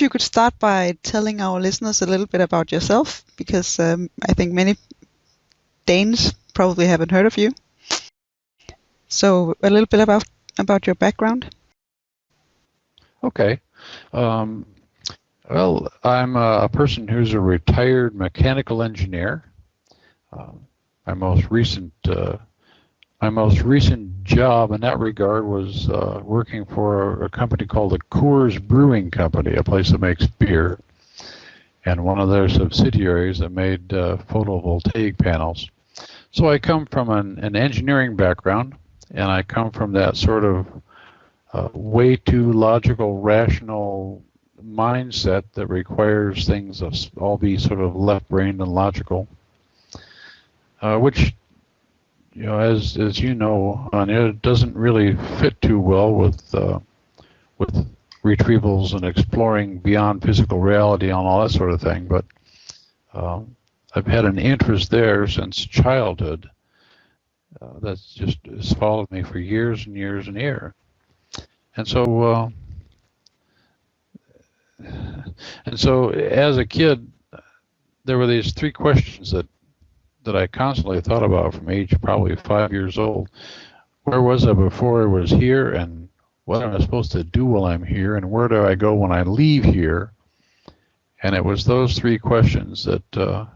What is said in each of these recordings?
you could start by telling our listeners a little bit about yourself, because I think many Danes probably haven't heard of you. So a little bit about your background. Okay. Well, I'm a person who's a retired mechanical engineer. My most recent job in that regard was working for a company called the Coors Brewing Company, a place that makes beer, and one of their subsidiaries that made photovoltaic panels. So I come from an engineering background, and I come from that sort of way too logical, rational mindset that requires things to all be sort of left-brained and logical, which, as you know, it doesn't really fit too well with retrievals and exploring beyond physical reality and all that sort of thing. But I've had an interest there since childhood that's just has followed me for years and years and years. And so as a kid, there were these three questions that I constantly thought about from age probably 5 years old. Where was I before I was here, and what am I supposed to do while I'm here, and where do I go when I leave here? And it was those three questions that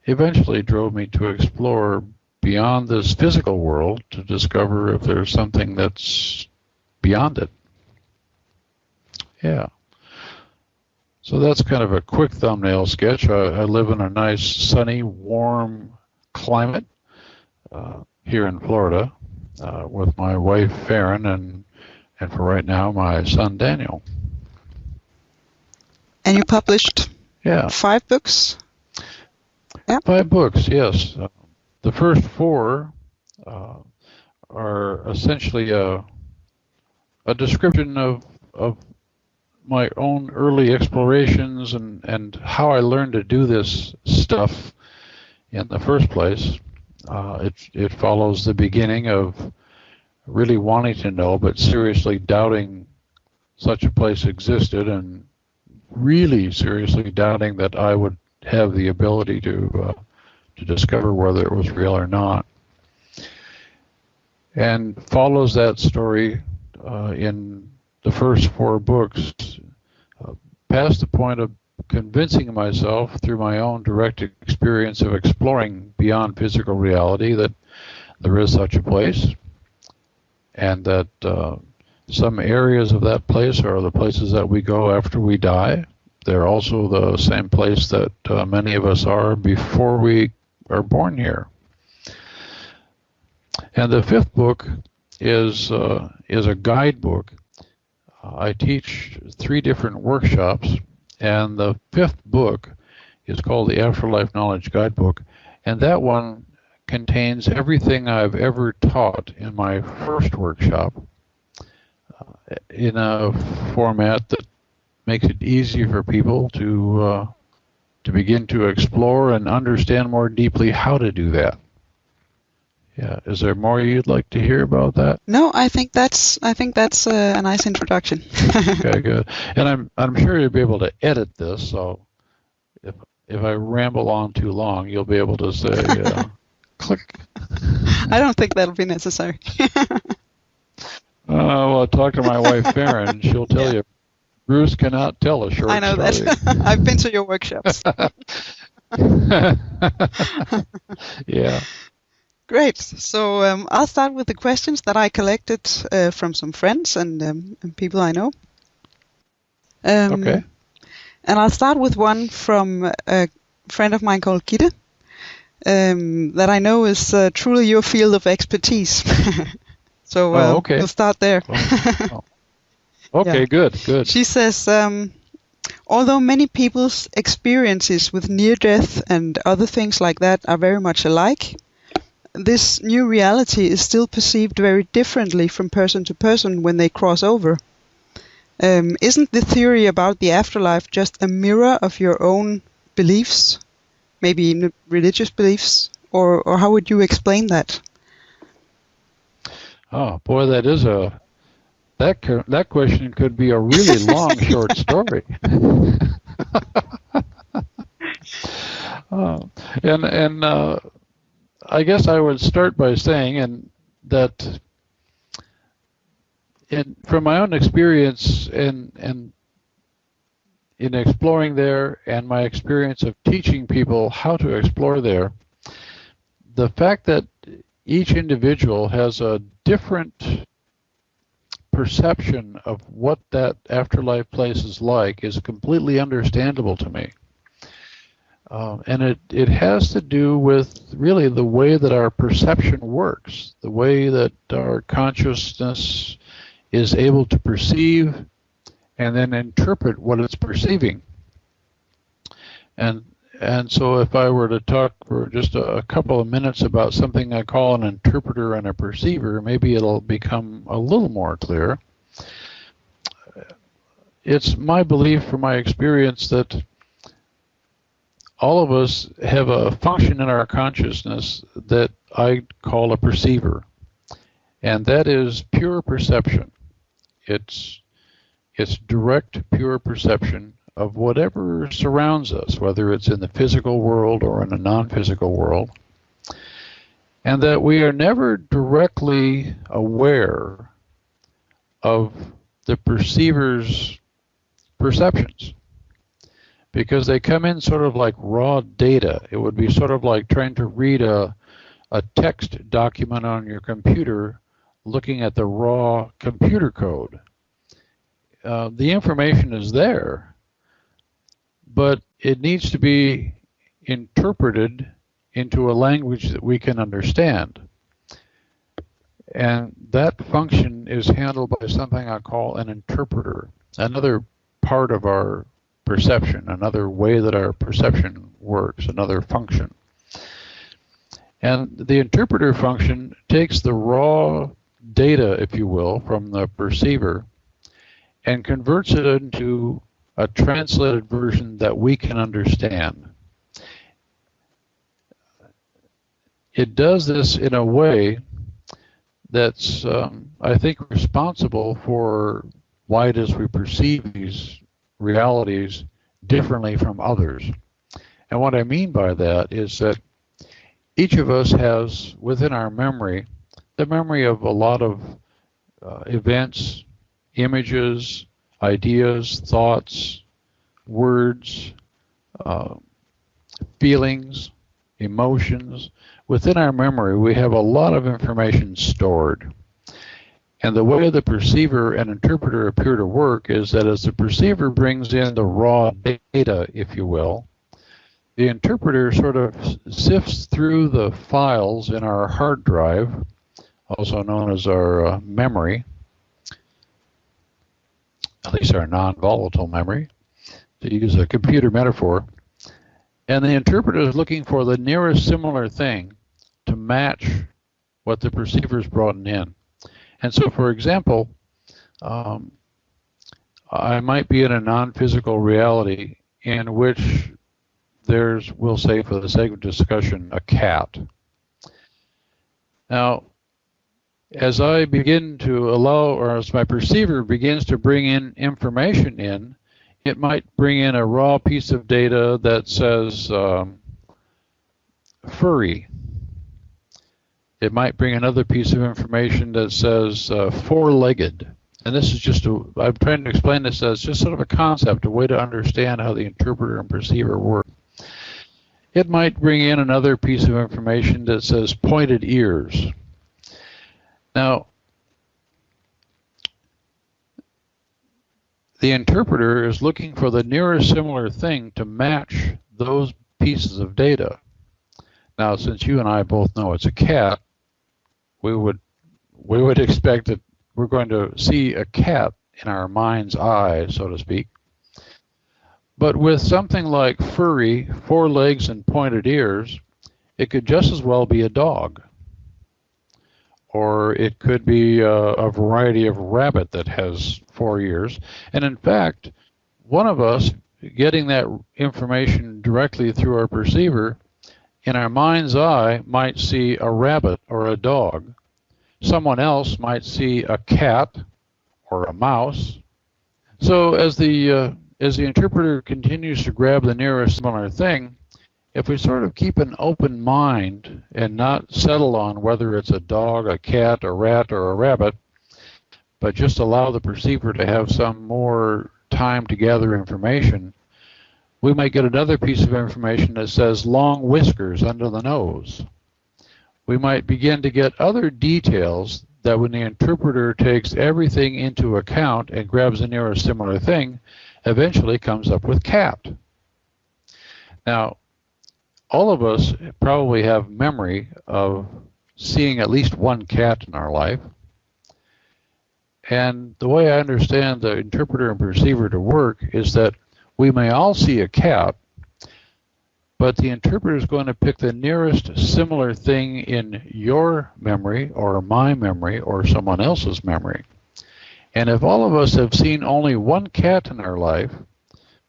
eventually drove me to explore beyond this physical world to discover if there's something that's beyond it. Yeah. So that's kind of a quick thumbnail sketch. I live in a nice, sunny, warm climate here in Florida with my wife, Farron, and for right now, my son, Daniel. And you published 5 books? Yeah. 5 books, yes. The first 4 are essentially a description of my own early explorations and how I learned to do this stuff in the first place. It follows the beginning of really wanting to know but seriously doubting such a place existed, and really seriously doubting that I would have the ability to discover whether it was real or not. And follows that story in the first 4 books, past the point of convincing myself through my own direct experience of exploring beyond physical reality that there is such a place, and that some areas of that place are the places that we go after we die. They're also the same place that many of us are before we are born here. And the 5th book is a guidebook. I teach 3 different workshops, and the 5th book is called the Afterlife Knowledge Guidebook, and that one contains everything I've ever taught in my first workshop in a format that makes it easy for people to begin to explore and understand more deeply how to do that. Yeah, is there more you'd like to hear about that? No, I think that's a nice introduction. Okay, good. And I'm sure you'll be able to edit this, so if I ramble on too long, you'll be able to say click. I don't think that'll be necessary. Well, talk to my wife Farron. She'll tell you Bruce cannot tell a short story. I know that. I've been to your workshops. Yeah. Great. So I'll start with the questions that I collected from some friends and people I know. Okay. And I'll start with one from a friend of mine called Gitte, that I know is truly your field of expertise. So okay. We'll start there. Okay, yeah. Good. She says, although many people's experiences with near-death and other things like that are very much alike, this new reality is still perceived very differently from person to person when they cross over. Isn't the theory about the afterlife just a mirror of your own beliefs, maybe religious beliefs, or how would you explain that? Oh boy, that is a That question could be a really long short story. uh, and I guess I would start by saying that from my own experience in exploring there and my experience of teaching people how to explore there, the fact that each individual has a different perception of what that afterlife place is like is completely understandable to me. And it has to do with really the way that our perception works, the way that our consciousness is able to perceive and then interpret what it's perceiving. And so if I were to talk for just a couple of minutes about something I call an interpreter and a perceiver, maybe it'll become a little more clear. It's my belief from my experience that all of us have a function in our consciousness that I call a perceiver, and that is pure perception. It's direct, pure perception of whatever surrounds us, whether it's in the physical world or in a non-physical world, and that we are never directly aware of the perceiver's perceptions, because they come in sort of like raw data. It would be sort of like trying to read a text document on your computer, looking at the raw computer code. The information is there, but it needs to be interpreted into a language that we can understand. And that function is handled by something I call an interpreter, another part of our perception, another way that our perception works, another function. And the interpreter function takes the raw data, if you will, from the perceiver and converts it into a translated version that we can understand. It does this in a way that's, I think, responsible for why it is we perceive these realities differently from others. And what I mean by that is that each of us has within our memory the memory of a lot of events, images, ideas, thoughts, words, feelings, emotions. Within our memory, we have a lot of information stored. And the way the perceiver and interpreter appear to work is that as the perceiver brings in the raw data, if you will, the interpreter sort of sifts through the files in our hard drive, also known as our memory, at least our non-volatile memory, to use a computer metaphor. And the interpreter is looking for the nearest similar thing to match what the perceiver's brought in. And so, for example, I might be in a non-physical reality in which there's, we'll say for the sake of discussion, a cat. Now, as I begin to allow, or as my perceiver begins to bring in information in, it might bring in a raw piece of data that says furry. It might bring another piece of information that says four-legged. And this is just I'm trying to explain this as just sort of a concept, a way to understand how the interpreter and perceiver work. It might bring in another piece of information that says pointed ears. Now, the interpreter is looking for the nearest similar thing to match those pieces of data. Now, since you and I both know it's a cat, we would expect that we're going to see a cat in our mind's eye, so to speak. But with something like furry, four legs and pointed ears, it could just as well be a dog. Or it could be a variety of rabbit that has 4 ears. And in fact, one of us getting that information directly through our perceiver, in our mind's eye might see a rabbit or a dog. Someone else might see a cat or a mouse. So as the interpreter continues to grab the nearest similar thing, if we sort of keep an open mind and not settle on whether it's a dog, a cat, a rat, or a rabbit, but just allow the perceiver to have some more time to gather information, we might get another piece of information that says long whiskers under the nose. We might begin to get other details that when the interpreter takes everything into account and grabs the nearest similar thing, eventually comes up with cat. Now, all of us probably have memory of seeing at least one cat in our life. And the way I understand the interpreter and perceiver to work is that we may all see a cat, but the interpreter is going to pick the nearest similar thing in your memory or my memory or someone else's memory. And if all of us have seen only one cat in our life,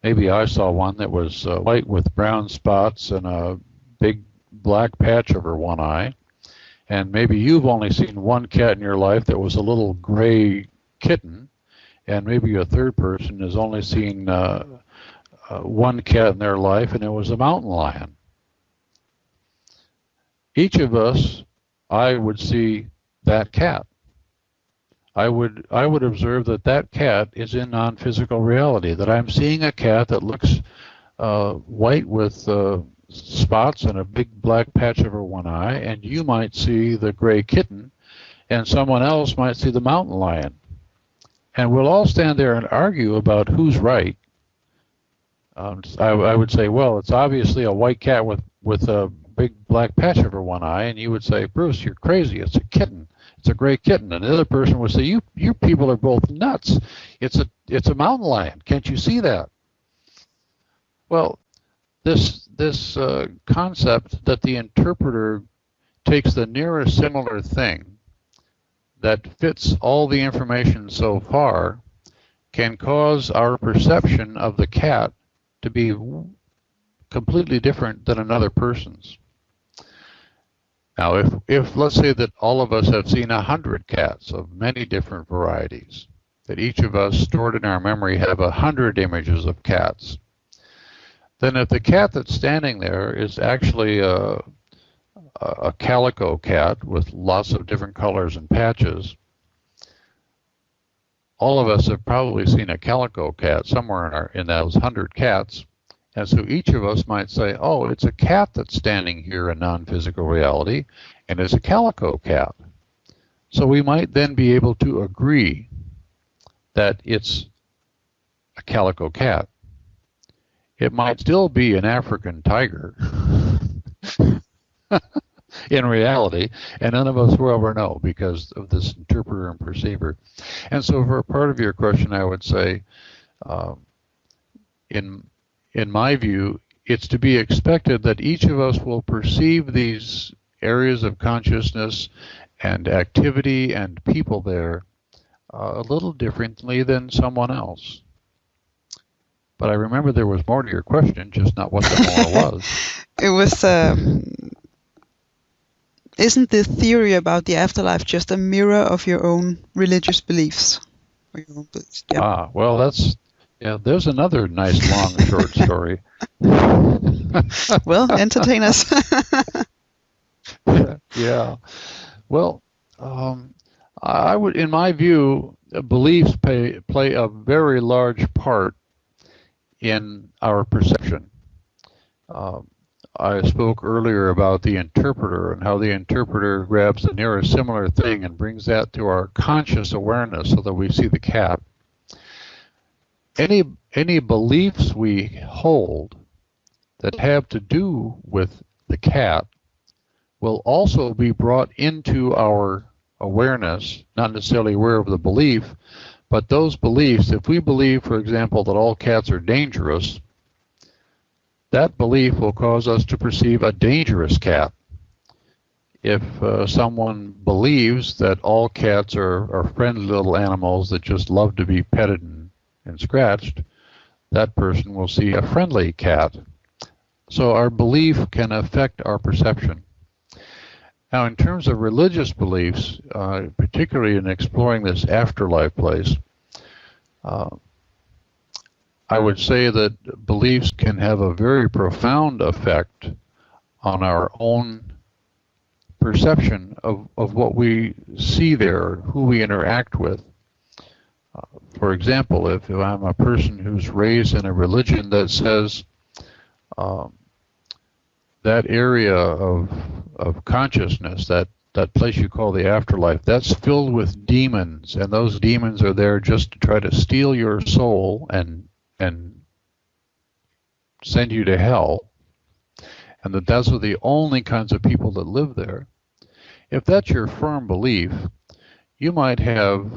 maybe I saw one that was white with brown spots and a big black patch over one eye, and maybe you've only seen one cat in your life that was a little gray kitten, and maybe a third person has only seen one cat in their life, and it was a mountain lion. Each of us, I would see that cat. I would observe that that cat is in non-physical reality, that I'm seeing a cat that looks white with spots and a big black patch over one eye, and you might see the gray kitten, and someone else might see the mountain lion. And we'll all stand there and argue about who's right. I would say, well, it's obviously a white cat with a big black patch over one eye, and you would say, Bruce, you're crazy. It's a kitten. It's a gray kitten. And the other person would say, you people are both nuts. It's a mountain lion. Can't you see that? Well, this concept that the interpreter takes the nearest similar thing that fits all the information so far can cause our perception of the cat to be completely different than another person's. Now, if let's say that all of us have seen 100 cats of many different varieties, that each of us stored in our memory have 100 images of cats, then if the cat that's standing there is actually a calico cat with lots of different colors and patches, all of us have probably seen a calico cat somewhere in those 100 cats. And so each of us might say, oh, it's a cat that's standing here in non-physical reality, and it's a calico cat. So we might then be able to agree that it's a calico cat. It might still be an African tiger in reality, and none of us will ever know because of this interpreter and perceiver. And so for a part of your question, I would say, in my view, it's to be expected that each of us will perceive these areas of consciousness and activity and people there a little differently than someone else. But I remember there was more to your question, just not what the more was. It was, isn't the theory about the afterlife just a mirror of your own religious beliefs? Or your own beliefs? Yeah. Ah, well, there's another nice long short story. Well, entertain us. Yeah. Well, I would, in my view, beliefs play a very large part in our perception. I spoke earlier about the interpreter and how the interpreter grabs the nearest similar thing and brings that to our conscious awareness so that we see the cat. Any beliefs we hold that have to do with the cat will also be brought into our awareness, not necessarily aware of the belief, but those beliefs, if we believe, for example, that all cats are dangerous, that belief will cause us to perceive a dangerous cat. If someone believes that all cats are friendly little animals that just love to be petted and scratched, that person will see a friendly cat. So our belief can affect our perception. Now, in terms of religious beliefs, particularly in exploring this afterlife place, Uh, I would say that beliefs can have a very profound effect on our own perception of what we see there, who we interact with. For example, if I'm a person who's raised in a religion that says uh, that area of consciousness, that place you call the afterlife, that's filled with demons, and those demons are there just to try to steal your soul and send you to hell, and that those are the only kinds of people that live there. If that's your firm belief, you might have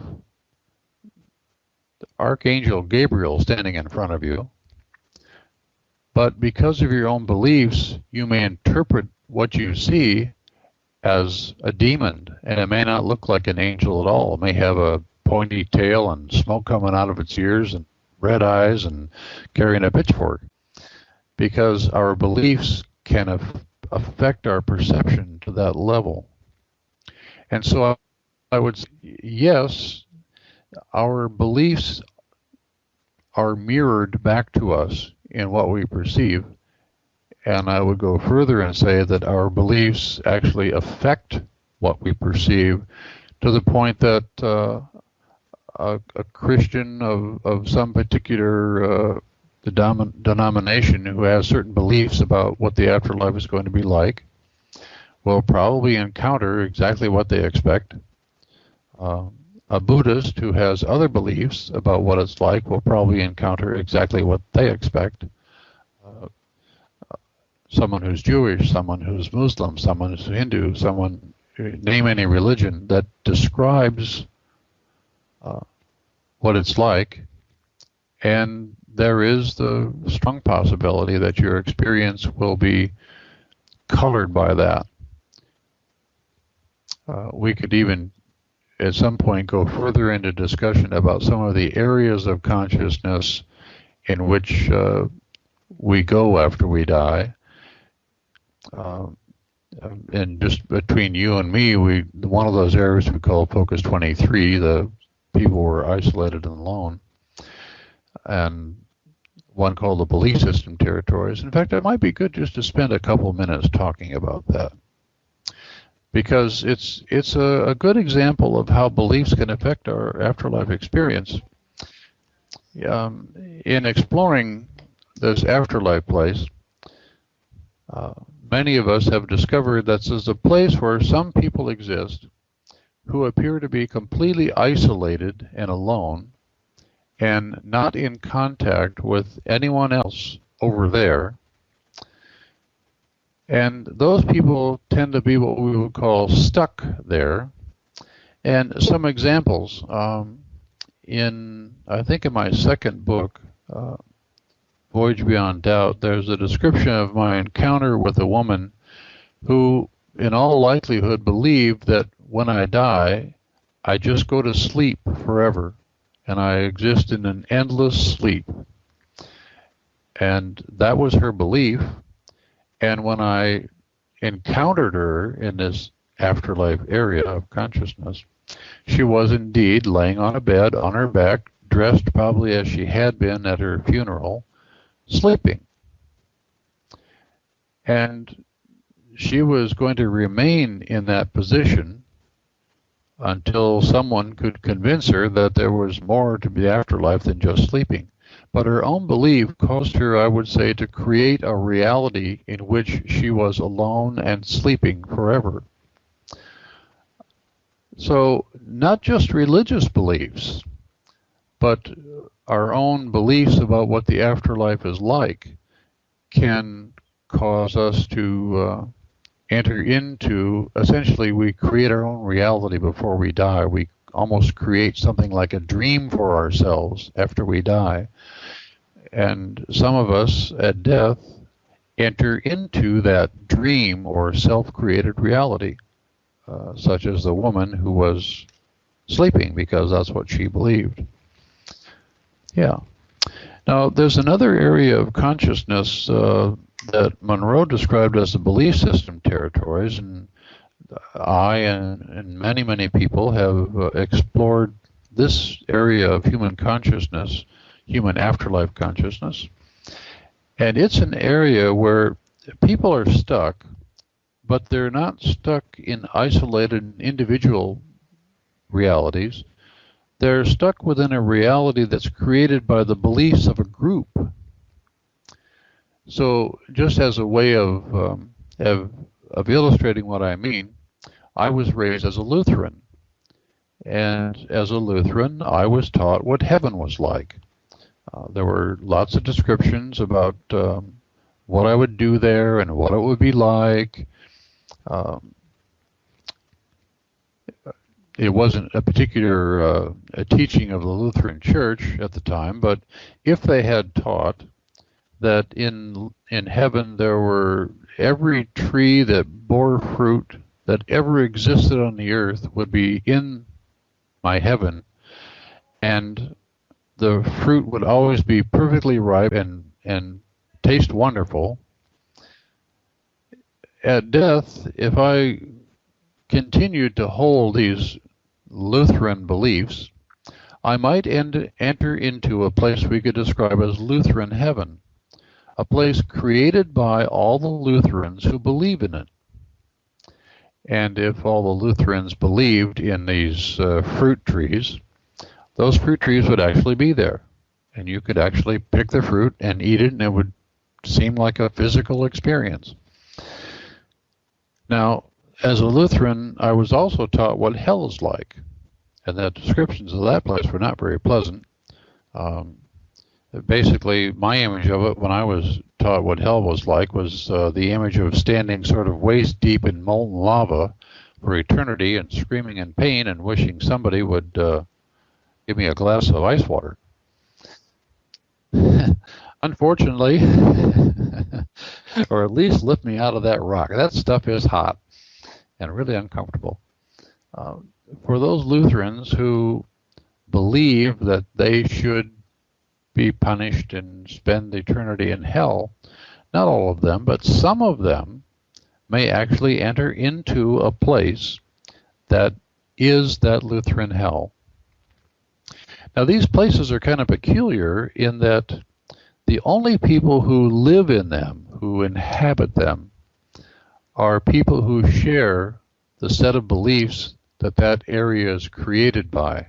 Archangel Gabriel standing in front of you, but because of your own beliefs, you may interpret what you see as a demon, and it may not look like an angel at all. It may have a pointy tail and smoke coming out of its ears and red eyes and carrying a pitchfork, because our beliefs can affect our perception to that level. And so I would say, yes, our beliefs are mirrored back to us in what we perceive. And I would go further and say that our beliefs actually affect what we perceive, to the point that a Christian of some particular denomination who has certain beliefs about what the afterlife is going to be like will probably encounter exactly what they expect. A Buddhist who has other beliefs about what it's like will probably encounter exactly what they expect. Someone who's Jewish, someone who's Muslim, someone who's Hindu, someone, name any religion that describes what it's like, and there is the strong possibility that your experience will be colored by that. We could even at some point go further into discussion about some of the areas of consciousness in which we go after we die. And just between you and me, one of those areas we call Focus 23, the people were isolated and alone, and one called the belief system territories. In fact, it might be good just to spend a couple minutes talking about that, because it's a good example of how beliefs can affect our afterlife experience. In exploring this afterlife place, many of us have discovered that this is a place where some people exist who appear to be completely isolated and alone and not in contact with anyone else over there. And those people tend to be what we would call stuck there. And some examples, I think in my second book, Voyage Beyond Doubt, there's a description of my encounter with a woman who, in all likelihood, believed that when I die, I just go to sleep forever, and I exist in an endless sleep. And that was her belief. And when I encountered her in this afterlife area of consciousness, she was indeed laying on a bed on her back, dressed probably as she had been at her funeral, sleeping. And she was going to remain in that position until someone could convince her that there was more to the afterlife than just sleeping. But her own belief caused her, I would say, to create a reality in which she was alone and sleeping forever. So not just religious beliefs, but our own beliefs about what the afterlife is like can cause us to enter into, essentially we create our own reality before we die. We almost create something like a dream for ourselves after we die. And some of us at death enter into that dream or self-created reality, such as the woman who was sleeping because that's what she believed. Yeah. Now, there's another area of consciousness that Monroe described as the belief system territories, and I and many, many people have explored this area of human consciousness, human afterlife consciousness. And it's an area where people are stuck, but they're not stuck in isolated individual realities. They're stuck within a reality that's created by the beliefs of a group. So just as a way of illustrating what I mean, I was raised as a Lutheran. And as a Lutheran, I was taught what heaven was like. There were lots of descriptions about what I would do there and what it would be like. It wasn't a particular a teaching of the Lutheran Church at the time, but if they had taught that in heaven there were every tree that bore fruit that ever existed on the earth would be in my heaven, and the fruit would always be perfectly ripe and taste wonderful. At death, if I continued to hold these Lutheran beliefs, I might enter into a place we could describe as Lutheran heaven, a place created by all the Lutherans who believe in it. And if all the Lutherans believed in these fruit trees, those fruit trees would actually be there. And you could actually pick the fruit and eat it, and it would seem like a physical experience. Now, as a Lutheran, I was also taught what hell is like. And the descriptions of that place were not very pleasant. Basically, my image of it when I was taught what hell was like was the image of standing sort of waist deep in molten lava for eternity and screaming in pain and wishing somebody would give me a glass of ice water. Unfortunately, or at least lift me out of that rock. That stuff is hot and really uncomfortable. For those Lutherans who believe that they should be punished and spend eternity in hell, not all of them, but some of them may actually enter into a place that is that Lutheran hell. Now, these places are kind of peculiar in that the only people who live in them, who inhabit them, are people who share the set of beliefs that that area is created by.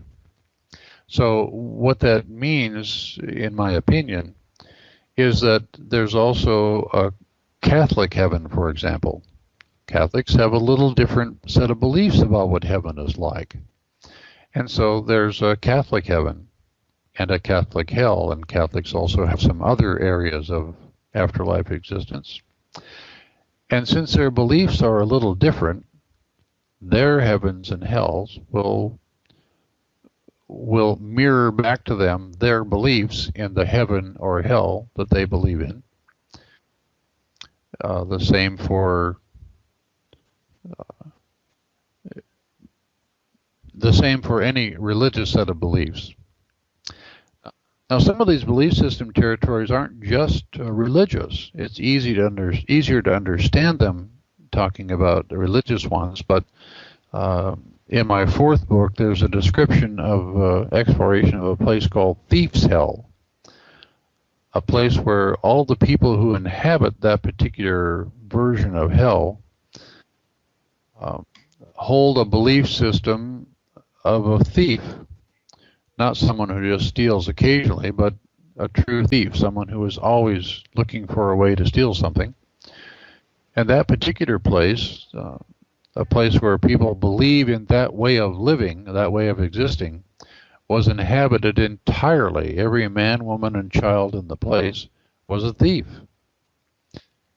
So what that means, in my opinion, is that there's also a Catholic heaven, for example. Catholics have a little different set of beliefs about what heaven is like. And so there's a Catholic heaven and a Catholic hell, and Catholics also have some other areas of afterlife existence. And since their beliefs are a little different, their heavens and hells will mirror back to them their beliefs in the heaven or hell that they believe in. The same for any religious set of beliefs. Now, some of these belief system territories aren't just religious. It's easier to understand them talking about the religious ones, but in my fourth book, there's a description of exploration of a place called Thief's Hell, a place where all the people who inhabit that particular version of hell hold a belief system of a thief, not someone who just steals occasionally, but a true thief, someone who is always looking for a way to steal something. And that particular place, a place where people believe in that way of living, that way of existing, was inhabited entirely. Every man, woman, and child in the place was a thief.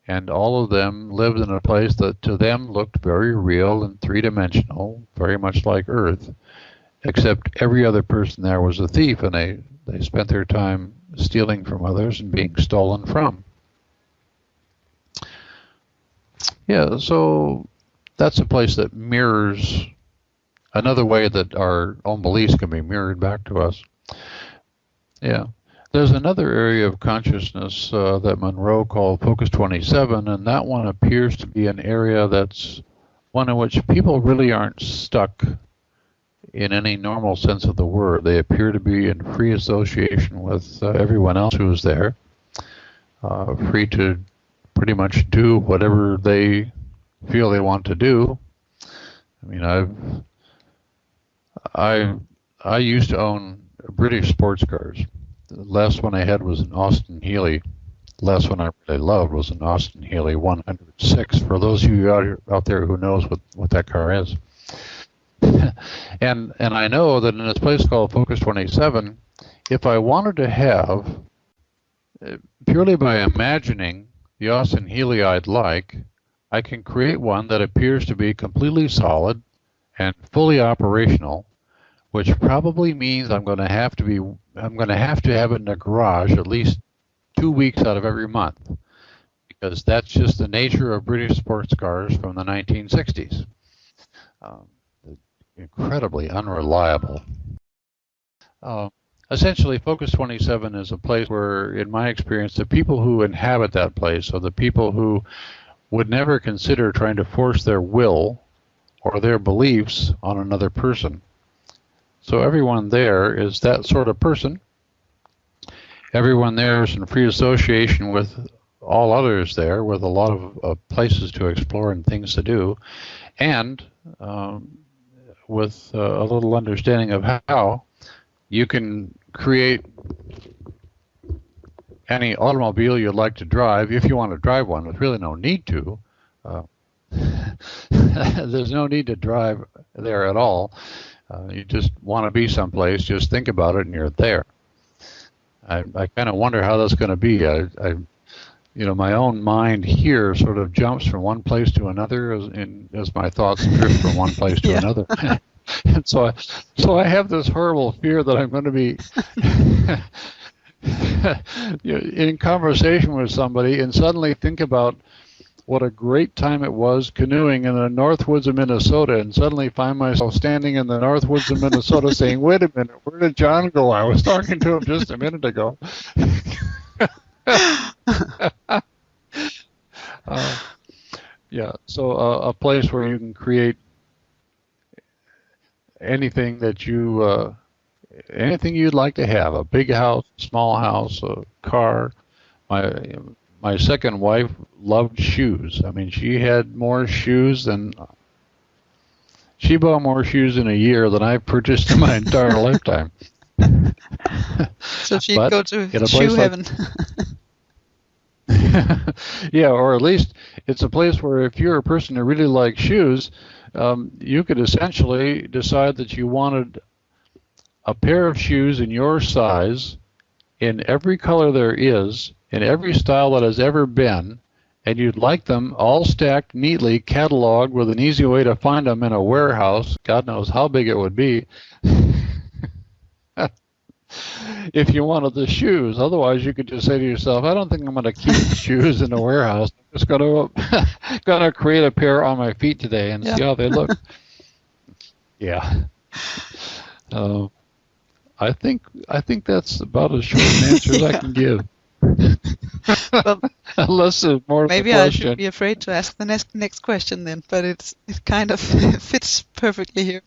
And all of them lived in a place that to them looked very real and three-dimensional, very much like Earth, except every other person there was a thief, and they spent their time stealing from others and being stolen from. Yeah, so that's a place that mirrors another way that our own beliefs can be mirrored back to us. Yeah. There's another area of consciousness that Monroe called Focus 27, and that one appears to be an area that's one in which people really aren't stuck in any normal sense of the word. They appear to be in free association with everyone else who is there, free to pretty much do whatever they feel they want to do. I mean, I used to own British sports cars. The last one I had was an Austin Healey. The last one I really loved was an Austin Healey 106. For those of you out there who knows what that car is. and I know that in this place called Focus 27, if I wanted to have, purely by imagining the Austin Healey I'd like, I can create one that appears to be completely solid and fully operational, which probably means I'm going to have to have it in a garage at least 2 weeks out of every month, because that's just the nature of British sports cars from the 1960s. Incredibly unreliable. Essentially, Focus 27 is a place where, in my experience, the people who inhabit that place are the people who would never consider trying to force their will or their beliefs on another person. So everyone there is that sort of person. Everyone there is in free association with all others there, with a lot of places to explore and things to do, and with a little understanding of how you can create any automobile you'd like to drive, if you want to drive one. There's really no need to. There's no need to drive there at all. You just want to be someplace, just think about it, and you're there. I kind of wonder how that's going to be. My own mind here sort of jumps from one place to another as my thoughts drift from one place to another. And so I have this horrible fear that I'm going to be in conversation with somebody and suddenly think about what a great time it was canoeing in the North Woods of Minnesota, and suddenly find myself standing in the North Woods of Minnesota saying, wait a minute, where did John go? I was talking to him just a minute ago. So a place where you can create anything that anything you'd like to have, a big house, small house, a car. My second wife loved shoes. I mean, she bought more shoes in a year than I've purchased in my entire lifetime. So she'd go to shoe heaven. Yeah, or at least it's a place where if you're a person who really likes shoes, you could essentially decide that you wanted a pair of shoes in your size, in every color there is, in every style that has ever been, and you'd like them all stacked neatly, cataloged with an easy way to find them in a warehouse. God knows how big it would be. If you wanted the shoes. Otherwise, you could just say to yourself, I don't think I'm going to keep shoes in a warehouse. I'm just going to create a pair on my feet today and see how they look. Yeah. I think that's about as short an answer as I can give. Well, unless there's more maybe to the I question. should be afraid to ask the next question then, but it kind of fits perfectly here,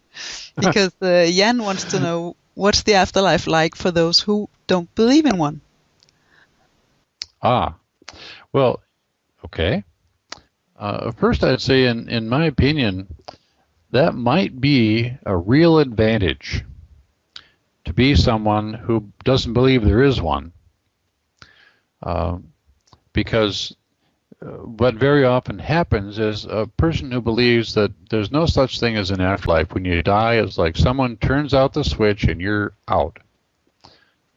because Jan wants to know, what's the afterlife like for those who don't believe in one? Well, okay. First, I'd say, in my opinion, that might be a real advantage to be someone who doesn't believe there is one. Because what very often happens is a person who believes that there's no such thing as an afterlife, when you die, it's like someone turns out the switch and you're out.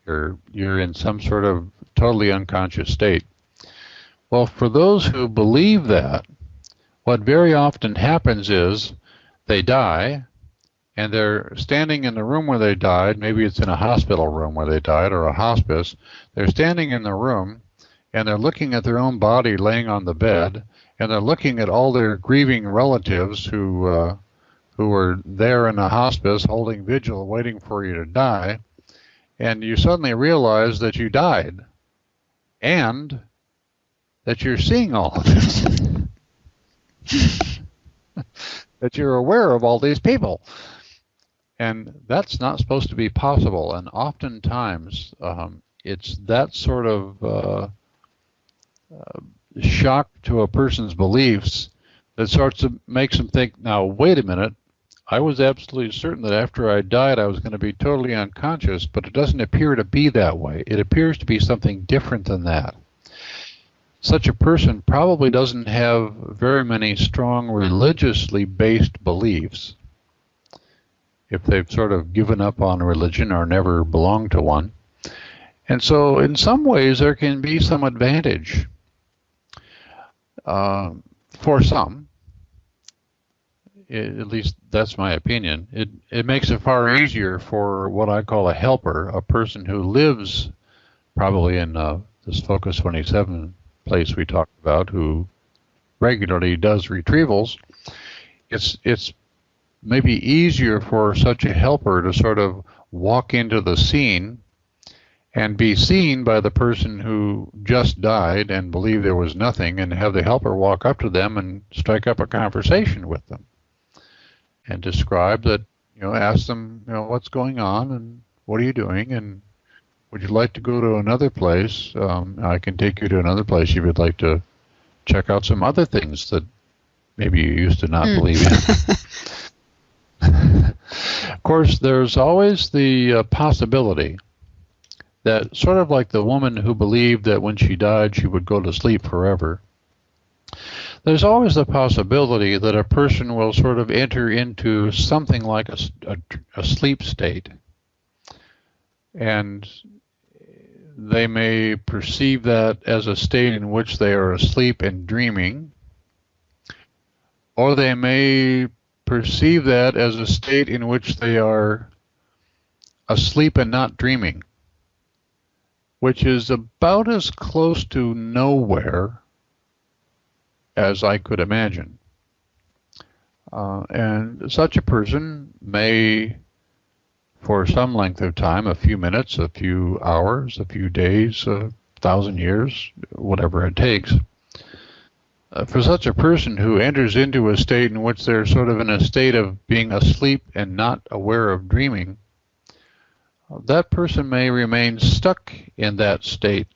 You're in some sort of totally unconscious state. Well, for those who believe that, what very often happens is they die, and they're standing in the room where they died. Maybe it's in a hospital room where they died, or a hospice. They're standing in the room, and they're looking at their own body laying on the bed, and they're looking at all their grieving relatives who were there in the hospice holding vigil, waiting for you to die, and you suddenly realize that you died, and that you're seeing all of this, that you're aware of all these people. And that's not supposed to be possible. And oftentimes, it's that sort of shock to a person's beliefs that starts to makes them think, now, wait a minute, I was absolutely certain that after I died I was going to be totally unconscious, but it doesn't appear to be that way. It appears to be something different than that. Such a person probably doesn't have very many strong religiously based beliefs, if they've sort of given up on religion or never belonged to one. And so in some ways there can be some advantage for some. At least that's my opinion. It makes it far easier for what I call a helper, a person who lives probably in this Focus 27 place we talked about, who regularly does retrievals. It's maybe easier for such a helper to sort of walk into the scene and be seen by the person who just died and believe there was nothing, and have the helper walk up to them and strike up a conversation with them and describe that, ask them, what's going on and what are you doing, and would you like to go to another place? I can take you to another place if you'd like to check out some other things that maybe you used to not believe in. Of course, there's always the possibility that, sort of like the woman who believed that when she died she would go to sleep forever, there's always the possibility that a person will sort of enter into something like a sleep state. And they may perceive that as a state in which they are asleep and dreaming, or they may perceive that as a state in which they are asleep and not dreaming, which is about as close to nowhere as I could imagine. And such a person may, for some length of time, a few minutes, a few hours, a few days, 1,000 years, whatever it takes, for such a person who enters into a state in which they're sort of in a state of being asleep and not aware of dreaming, that person may remain stuck in that state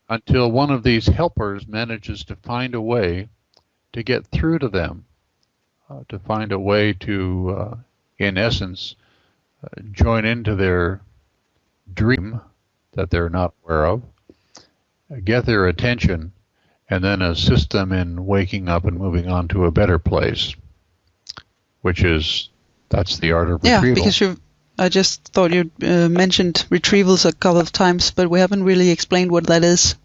until one of these helpers manages to find a way to get through to them, to find a way to, in essence, join into their dream that they're not aware of, get their attention, and then assist them in waking up and moving on to a better place, that's the art of retrieval. Yeah, because I just thought you mentioned retrievals a couple of times, but we haven't really explained what that is.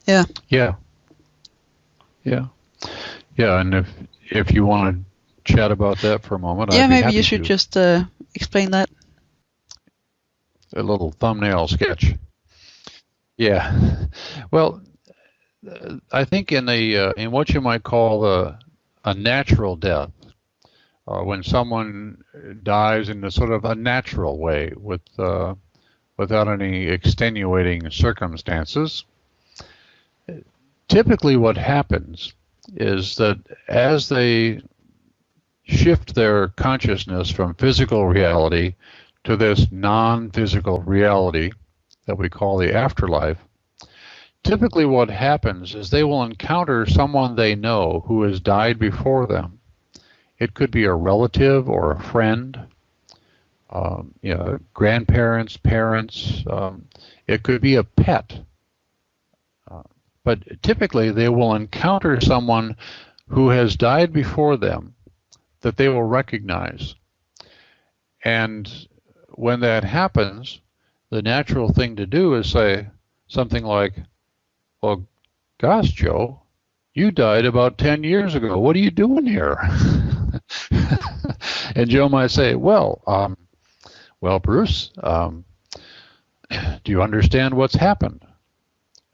Yeah. Yeah. Yeah. Yeah, and if you want to chat about that for a moment, I'd be maybe happy you should to. just explain that. A little thumbnail sketch. Yeah. Well, I think in what you might call a natural death, when someone dies in a sort of a natural way without any extenuating circumstances, typically what happens is that as they shift their consciousness from physical reality to this non-physical reality that we call the afterlife, typically what happens is they will encounter someone they know who has died before them. It could be a relative or a friend, grandparents, parents. It could be a pet. But typically they will encounter someone who has died before them that they will recognize. And when that happens, the natural thing to do is say something like, well, gosh, Joe, you died about 10 years ago. What are you doing here? And Joe might say, well, Bruce, do you understand what's happened?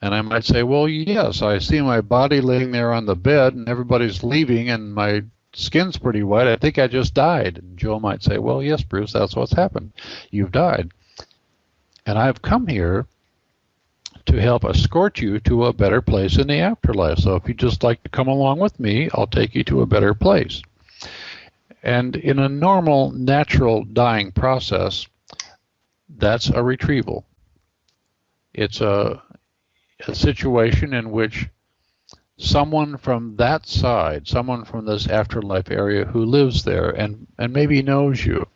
And I might say, well, yes, I see my body laying there on the bed and everybody's leaving and my skin's pretty white. I think I just died. And Joe might say, well, yes, Bruce, that's what's happened. You've died. And I've come here to help escort you to a better place in the afterlife. So if you'd just like to come along with me, I'll take you to a better place. And in a normal, natural dying process, that's a retrieval. It's a situation in which someone from that side, someone from this afterlife area who lives there and maybe knows you,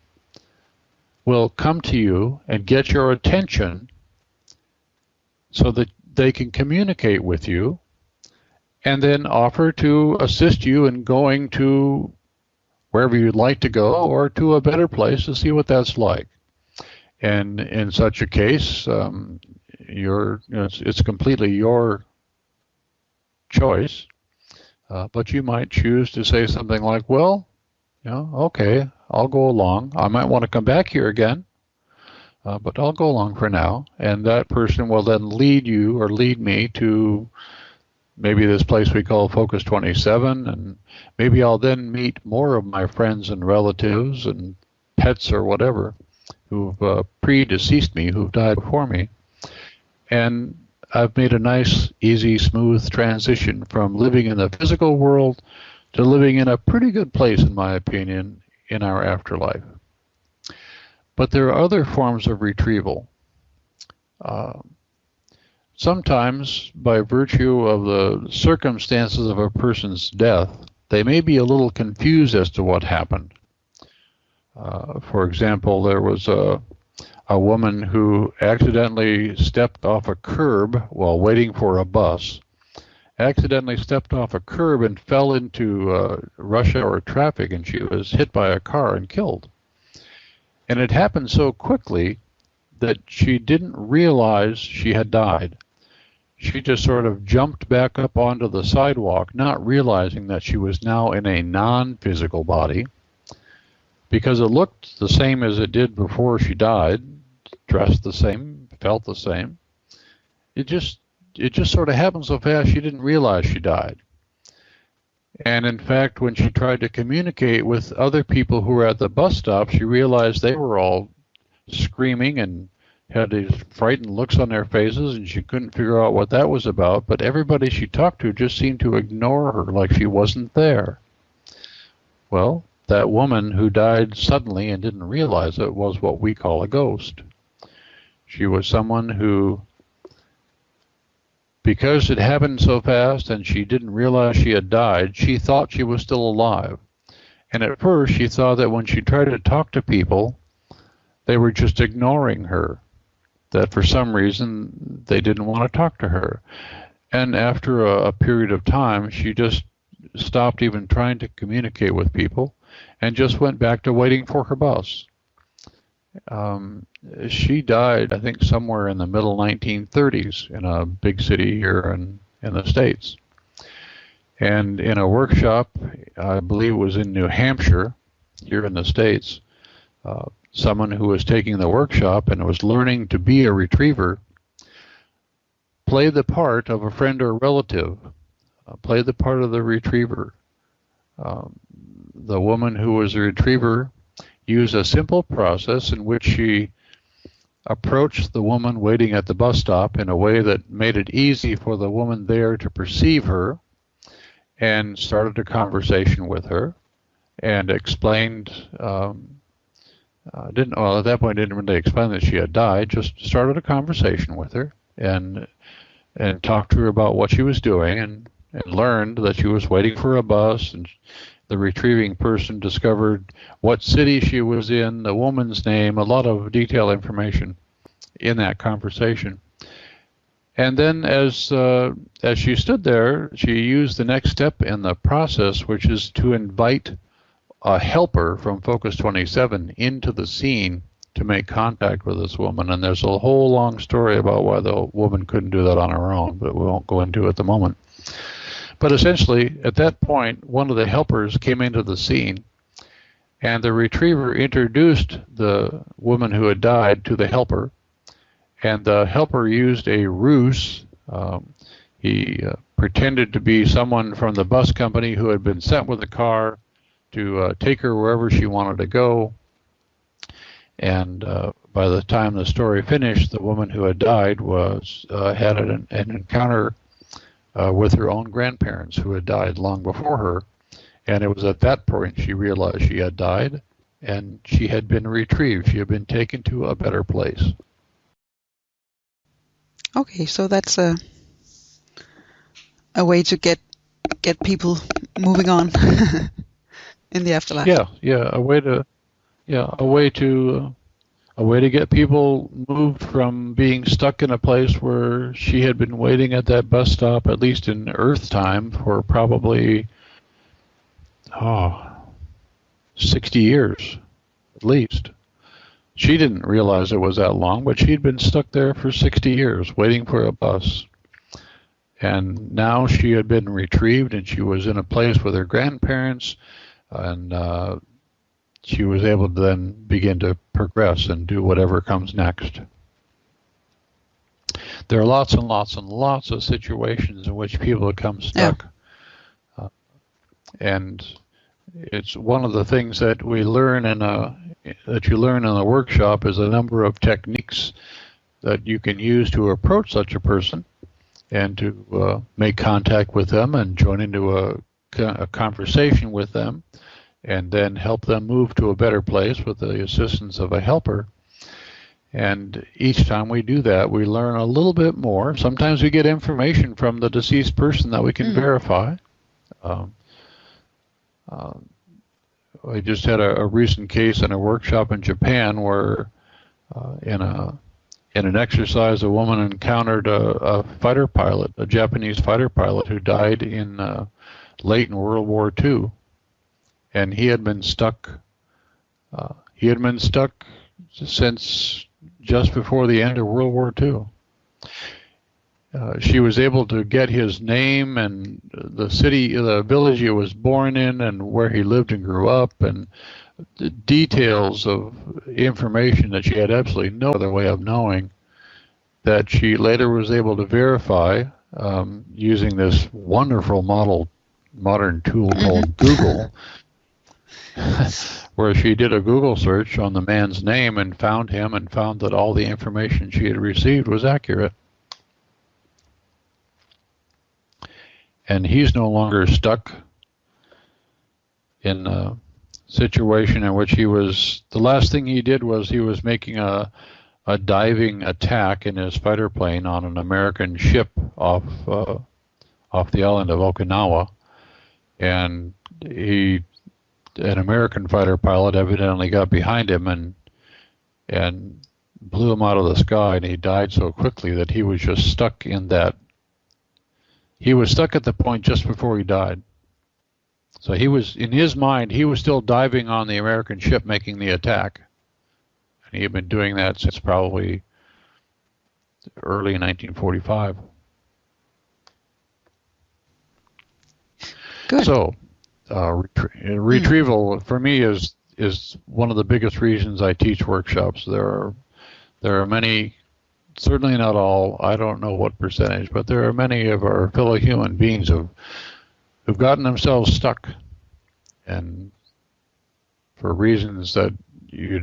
will come to you and get your attention so that they can communicate with you and then offer to assist you in going to wherever you'd like to go or to a better place to see what that's like. And in such a case, it's completely your choice, but you might choose to say something like, well, okay, I'll go along. I might want to come back here again, but I'll go along for now. And that person will then lead you or lead me to maybe this place we call Focus 27, and maybe I'll then meet more of my friends and relatives and pets or whatever who've predeceased me, who've died before me. And I've made a nice, easy, smooth transition from living in the physical world to living in a pretty good place, in my opinion, in our afterlife. But there are other forms of retrieval. Sometimes, by virtue of the circumstances of a person's death, they may be a little confused as to what happened. For example, there was a woman who accidentally stepped off a curb while waiting for a bus, accidentally stepped off a curb and fell into rush hour traffic, and she was hit by a car and killed. And it happened so quickly that she didn't realize she had died. She just sort of jumped back up onto the sidewalk, not realizing that she was now in a non-physical body, because it looked the same as it did before she died, dressed the same, felt the same. It just sort of happened so fast she didn't realize she died. And in fact, when she tried to communicate with other people who were at the bus stop, she realized they were all screaming and had these frightened looks on their faces, and she couldn't figure out what that was about. But everybody she talked to just seemed to ignore her like she wasn't there. Well, that woman who died suddenly and didn't realize it was what we call a ghost. She was someone who, because it happened so fast and she didn't realize she had died, she thought she was still alive. And at first she thought that when she tried to talk to people, they were just ignoring her, that for some reason they didn't want to talk to her. And after a period of time, she just stopped even trying to communicate with people and just went back to waiting for her bus. She died, I think, somewhere in the middle 1930s in a big city here in the States. And in a workshop, I believe it was in New Hampshire, here in the States, someone who was taking the workshop and was learning to be a retriever played the part of a friend or relative, played the part of the retriever. The woman who was a retriever used a simple process in which she approached the woman waiting at the bus stop in a way that made it easy for the woman there to perceive her, and started a conversation with her and explained, at that point didn't really explain that she had died, just started a conversation with her and talked to her about what she was doing, and learned that she was waiting for a bus, and the retrieving person discovered what city she was in, the woman's name, a lot of detailed information in that conversation. And then as she stood there, she used the next step in the process, which is to invite a helper from Focus 27 into the scene to make contact with this woman. And there's a whole long story about why the woman couldn't do that on her own, but we won't go into it at the moment. But essentially, at that point, one of the helpers came into the scene, and the retriever introduced the woman who had died to the helper, and the helper used a ruse. He pretended to be someone from the bus company who had been sent with a car to take her wherever she wanted to go. And by the time the story finished, the woman who had died had an encounter with her own grandparents who had died long before her, And it was at that point she realized she had died, and she had been retrieved. She had been taken to a better place. Okay, so that's a way to get people moving on in the afterlife. Yeah, a way to get people moved from being stuck in a place where she had been waiting at that bus stop, at least in Earth time, for probably 60 years at least. She didn't realize it was that long, but she'd been stuck there for 60 years waiting for a bus. And now she had been retrieved, and she was in a place with her grandparents, and she was able to then begin to progress and do whatever comes next. There are lots and lots and lots of situations in which people become stuck. Yeah. And it's one of the things that we learn that you learn in the workshop is a number of techniques that you can use to approach such a person and to make contact with them and join into a conversation with them, and then help them move to a better place with the assistance of a helper. And each time we do that, we learn a little bit more. Sometimes we get information from the deceased person that we can verify. We just had a recent case in a workshop in Japan where in an exercise, a woman encountered a fighter pilot, a Japanese fighter pilot who died late in World War II. And he had been stuck. Since just before the end of World War II. She was able to get his name and the village he was born in, and where he lived and grew up, and the details of information that she had absolutely no other way of knowing, that she later was able to verify using this wonderful modern tool called Google. Where she did a Google search on the man's name and found him and found that all the information she had received was accurate. And he's no longer stuck in a situation in which the last thing he did was he was making a diving attack in his fighter plane on an American ship off the island of Okinawa. And an American fighter pilot evidently got behind him and blew him out of the sky, and he died so quickly that he was just stuck in that. He was stuck at the point just before he died. So he was, in his mind, he was still diving on the American ship making the attack. And he had been doing that since probably early 1945. Good. So retrieval for me is one of the biggest reasons I teach workshops. There are many, certainly not all, I don't know what percentage, but there are many of our fellow human beings who've gotten themselves stuck, and for reasons that you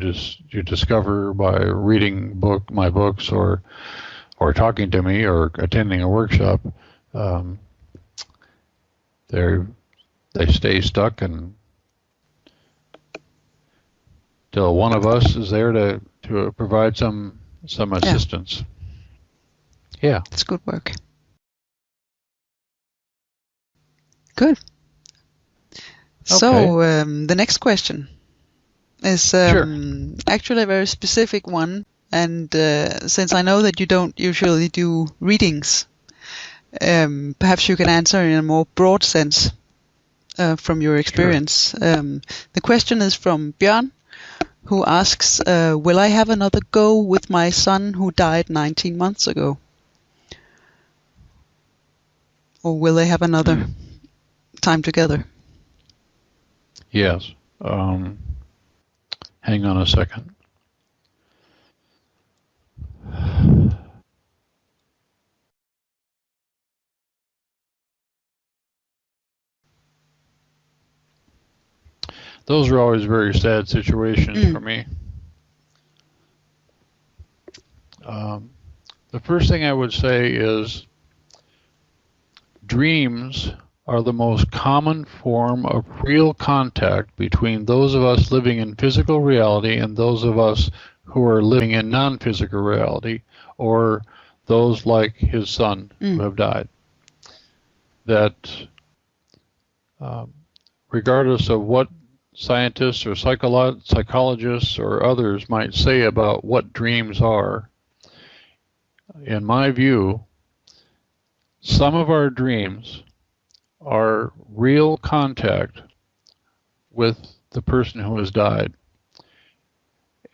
discover by reading my books or talking to me or attending a workshop, they stay stuck, and till one of us is there to provide some assistance. Yeah. It's good work. Good. Okay. So the next question is actually a very specific one, and since I know that you don't usually do readings, perhaps you can answer in a more broad sense. From your experience. Sure. The question is from Björn, who asks, will I have another go with my son who died 19 months ago? Or will they have another time together? Yes. Hang on a second. Those are always very sad situations for me. The first thing I would say is dreams are the most common form of real contact between those of us living in physical reality and those of us who are living in non-physical reality, or those like his son who have died. That regardless of what scientists or psychologists or others might say about what dreams are, in my view, some of our dreams are real contact with the person who has died.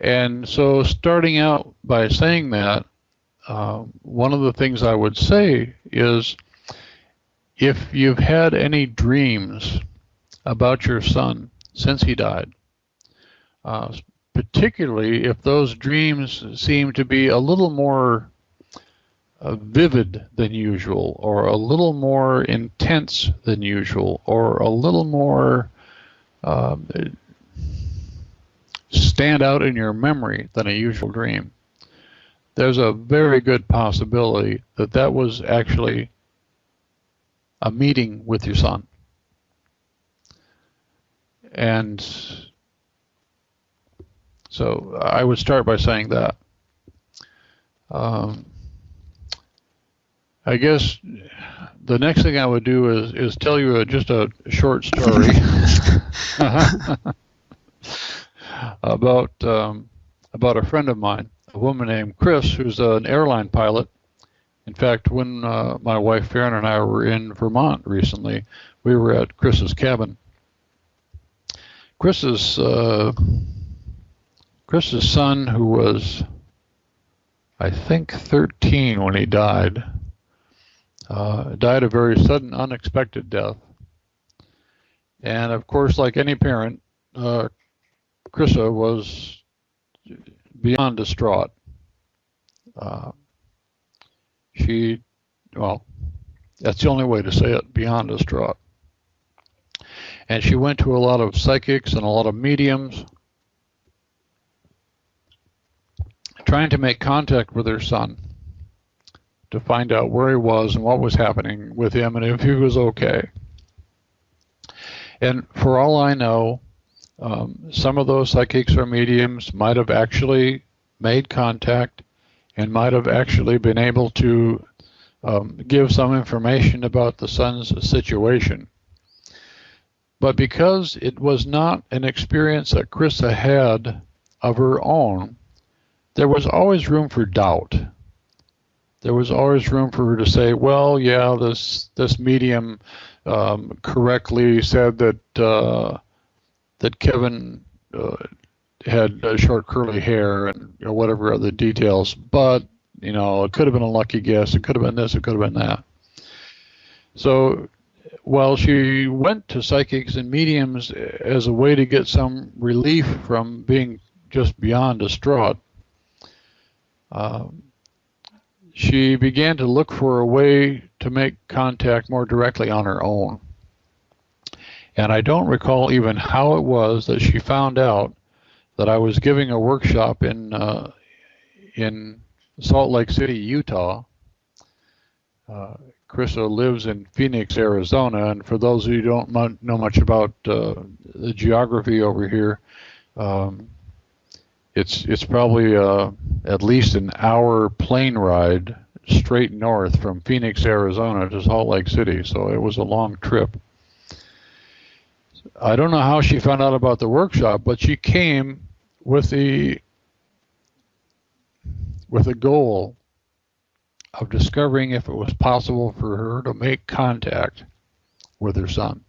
And so starting out by saying that, one of the things I would say is, if you've had any dreams about your son since he died, particularly if those dreams seem to be a little more vivid than usual, or a little more intense than usual, or a little more stand out in your memory than a usual dream, there's a very good possibility that that was actually a meeting with your son. And so I would start by saying that. I guess the next thing I would do is tell you just a short story about a friend of mine, a woman named Chris, who's an airline pilot. In fact, when my wife Farron and I were in Vermont recently, we were at Chris's cabin. Chris's son, who was, I think, 13 when he died a very sudden, unexpected death. And of course, like any parent, Chrissa was beyond distraught. Well, that's the only way to say it, beyond distraught. And she went to a lot of psychics and a lot of mediums, trying to make contact with her son to find out where he was and what was happening with him and if he was okay. And for all I know, some of those psychics or mediums might have actually made contact and might have actually been able to give some information about the son's situation. But because it was not an experience that Chrissa had of her own, there was always room for doubt. There was always room for her to say, well, yeah, this medium correctly said that Kevin had short curly hair and whatever other details, but it could have been a lucky guess, it could have been this, it could have been that. So while she went to psychics and mediums as a way to get some relief from being just beyond distraught, she began to look for a way to make contact more directly on her own. And I don't recall even how it was that she found out that I was giving a workshop in Salt Lake City, Utah. Chrissa lives in Phoenix, Arizona, and for those of you who don't know much about the geography over here, it's probably at least an hour plane ride straight north from Phoenix, Arizona to Salt Lake City, so it was a long trip. I don't know how she found out about the workshop, but she came with a goal of discovering if it was possible for her to make contact with her son.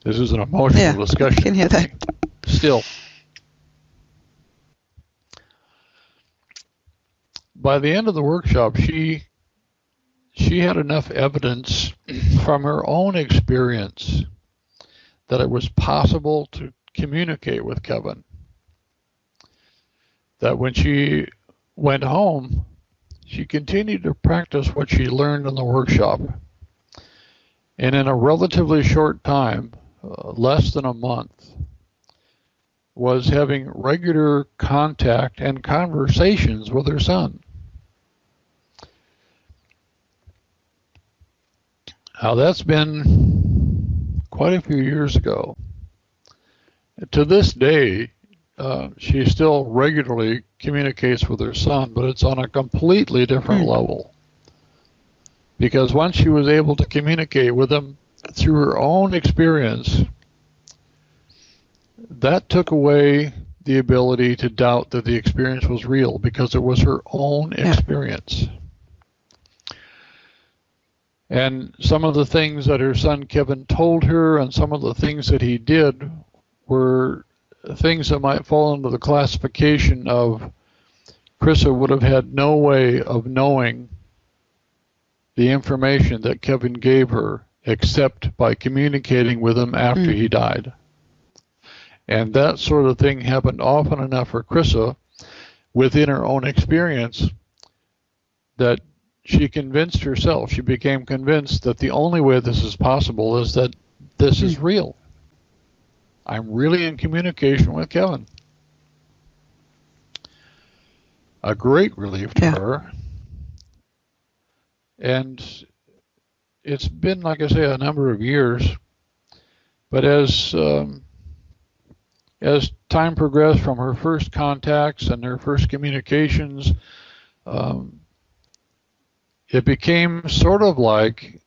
This is an emotional discussion. I can hear that. Still, by the end of the workshop, she had enough evidence from her own experience that it was possible to communicate with Kevin. That when she went home, she continued to practice what she learned in the workshop. And in a relatively short time, less than a month, was having regular contact and conversations with her son. Now, that's been quite a few years ago. To this day, she still regularly communicates with her son, but it's on a completely different level. Because once she was able to communicate with him through her own experience, that took away the ability to doubt that the experience was real, because it was her own experience. And some of the things that her son Kevin told her and some of the things that he did were things that might fall into the classification of Chrissa would have had no way of knowing the information that Kevin gave her except by communicating with him after he died. And that sort of thing happened often enough for Chrissa within her own experience that she convinced herself, she became convinced that the only way this is possible is that this is real. I'm really in communication with Kevin. A great relief to her. And it's been, like I say, a number of years. But as time progressed from her first contacts and her first communications, it became sort of like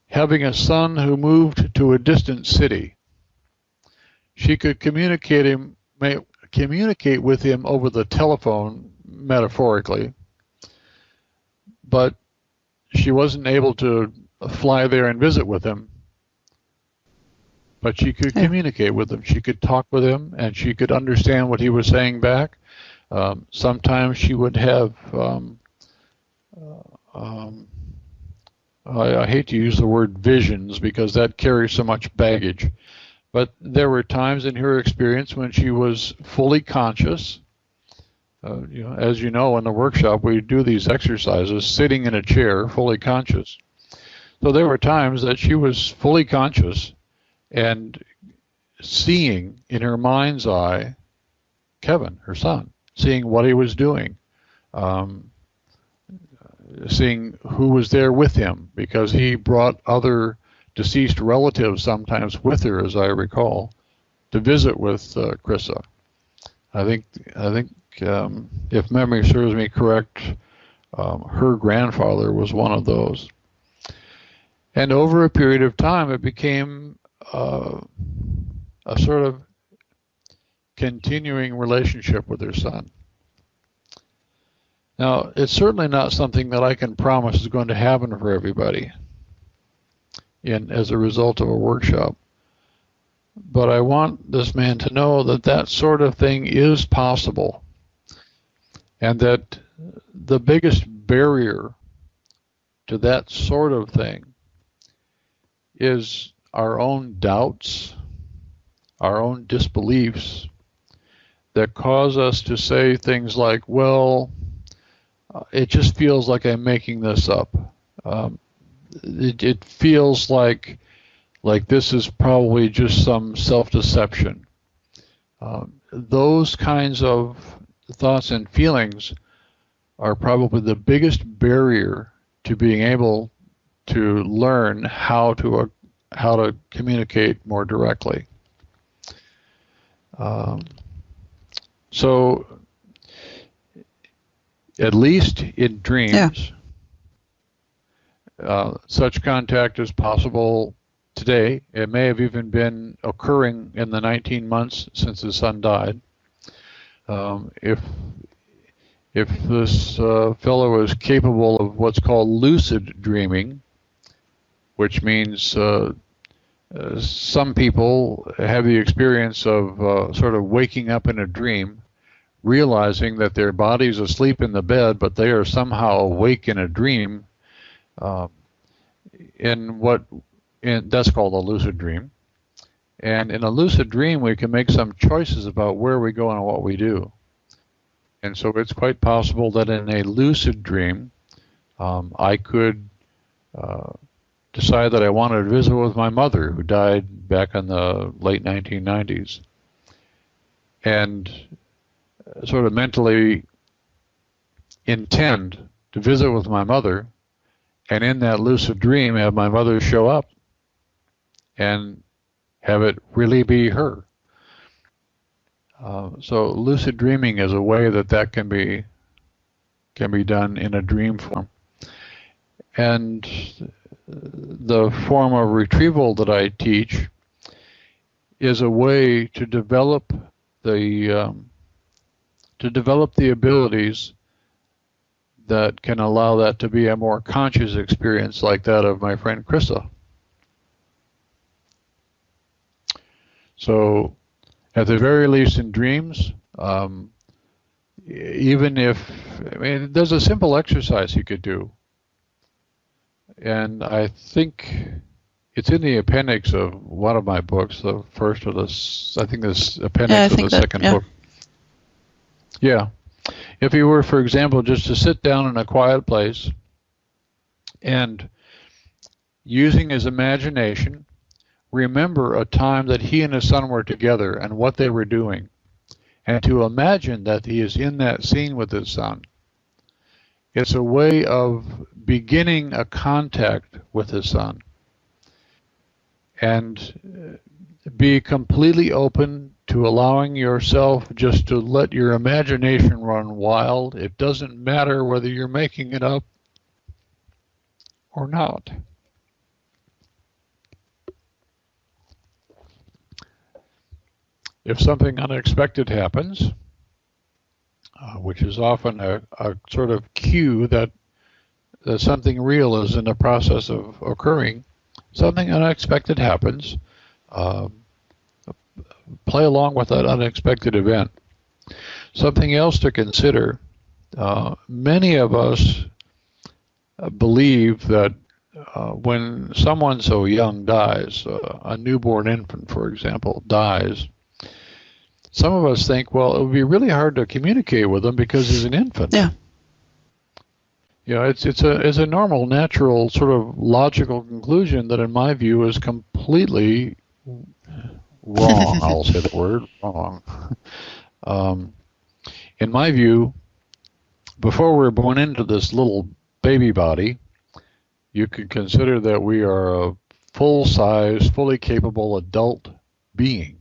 having a son who moved to a distant city. She could communicate with him over the telephone, metaphorically, but she wasn't able to fly there and visit with him. But she could communicate with him. She could talk with him, and she could understand what he was saying back. Sometimes she would have, I hate to use the word visions because that carries so much baggage. But there were times in her experience when she was fully conscious. As you know, in the workshop, we do these exercises sitting in a chair, fully conscious. So there were times that she was fully conscious and seeing in her mind's eye Kevin, her son, seeing what he was doing, seeing who was there with him, because he brought other deceased relatives sometimes with her, as I recall, to visit with Chrissa. I think if memory serves me correct, her grandfather was one of those. And over a period of time, it became a sort of continuing relationship with her son. Now, it's certainly not something that I can promise is going to happen for everybody as a result of a workshop. But I want this man to know that that sort of thing is possible, and that the biggest barrier to that sort of thing is our own doubts, our own disbeliefs that cause us to say things like, well, it just feels like I'm making this up. It feels like this is probably just some self-deception. Those kinds of thoughts and feelings are probably the biggest barrier to being able to learn how to communicate more directly. So, at least in dreams, such contact is possible today. It may have even been occurring in the 19 months since his son died. If this fellow is capable of what's called lucid dreaming, which means some people have the experience of sort of waking up in a dream, realizing that their body's asleep in the bed, but they are somehow awake in a dream. That's called a lucid dream. And in a lucid dream, we can make some choices about where we go and what we do. And so it's quite possible that in a lucid dream, I could decide that I wanted to visit with my mother, who died back in the late 1990s, and sort of mentally intend to visit with my mother and in that lucid dream have my mother show up and have it really be her. So lucid dreaming is a way that can be done in a dream form. And the form of retrieval that I teach is a way to develop the abilities that can allow that to be a more conscious experience, like that of my friend Krista. So, at the very least, in dreams, even if, I mean, there's a simple exercise you could do, and I think it's in the appendix of one of my books, the first or the, I think this appendix of the second book. Yeah. If you were, for example, just to sit down in a quiet place and using his imagination, remember a time that he and his son were together and what they were doing, and to imagine that he is in that scene with his son. It's a way of beginning a contact with his son, and be completely open to allowing yourself just to let your imagination run wild. It doesn't matter whether you're making it up or not. If something unexpected happens, which is often a sort of cue that something real is in the process of occurring, something unexpected happens, play along with that unexpected event. Something else to consider, many of us believe that when someone so young dies, a newborn infant, for example, dies, some of us think, well, it would be really hard to communicate with them because he's an infant. Yeah. You know, it's a normal, natural, sort of logical conclusion that, in my view, is completely wrong. I'll say the word wrong. In my view, before we're born into this little baby body, you can consider that we are a full-size, fully capable adult being,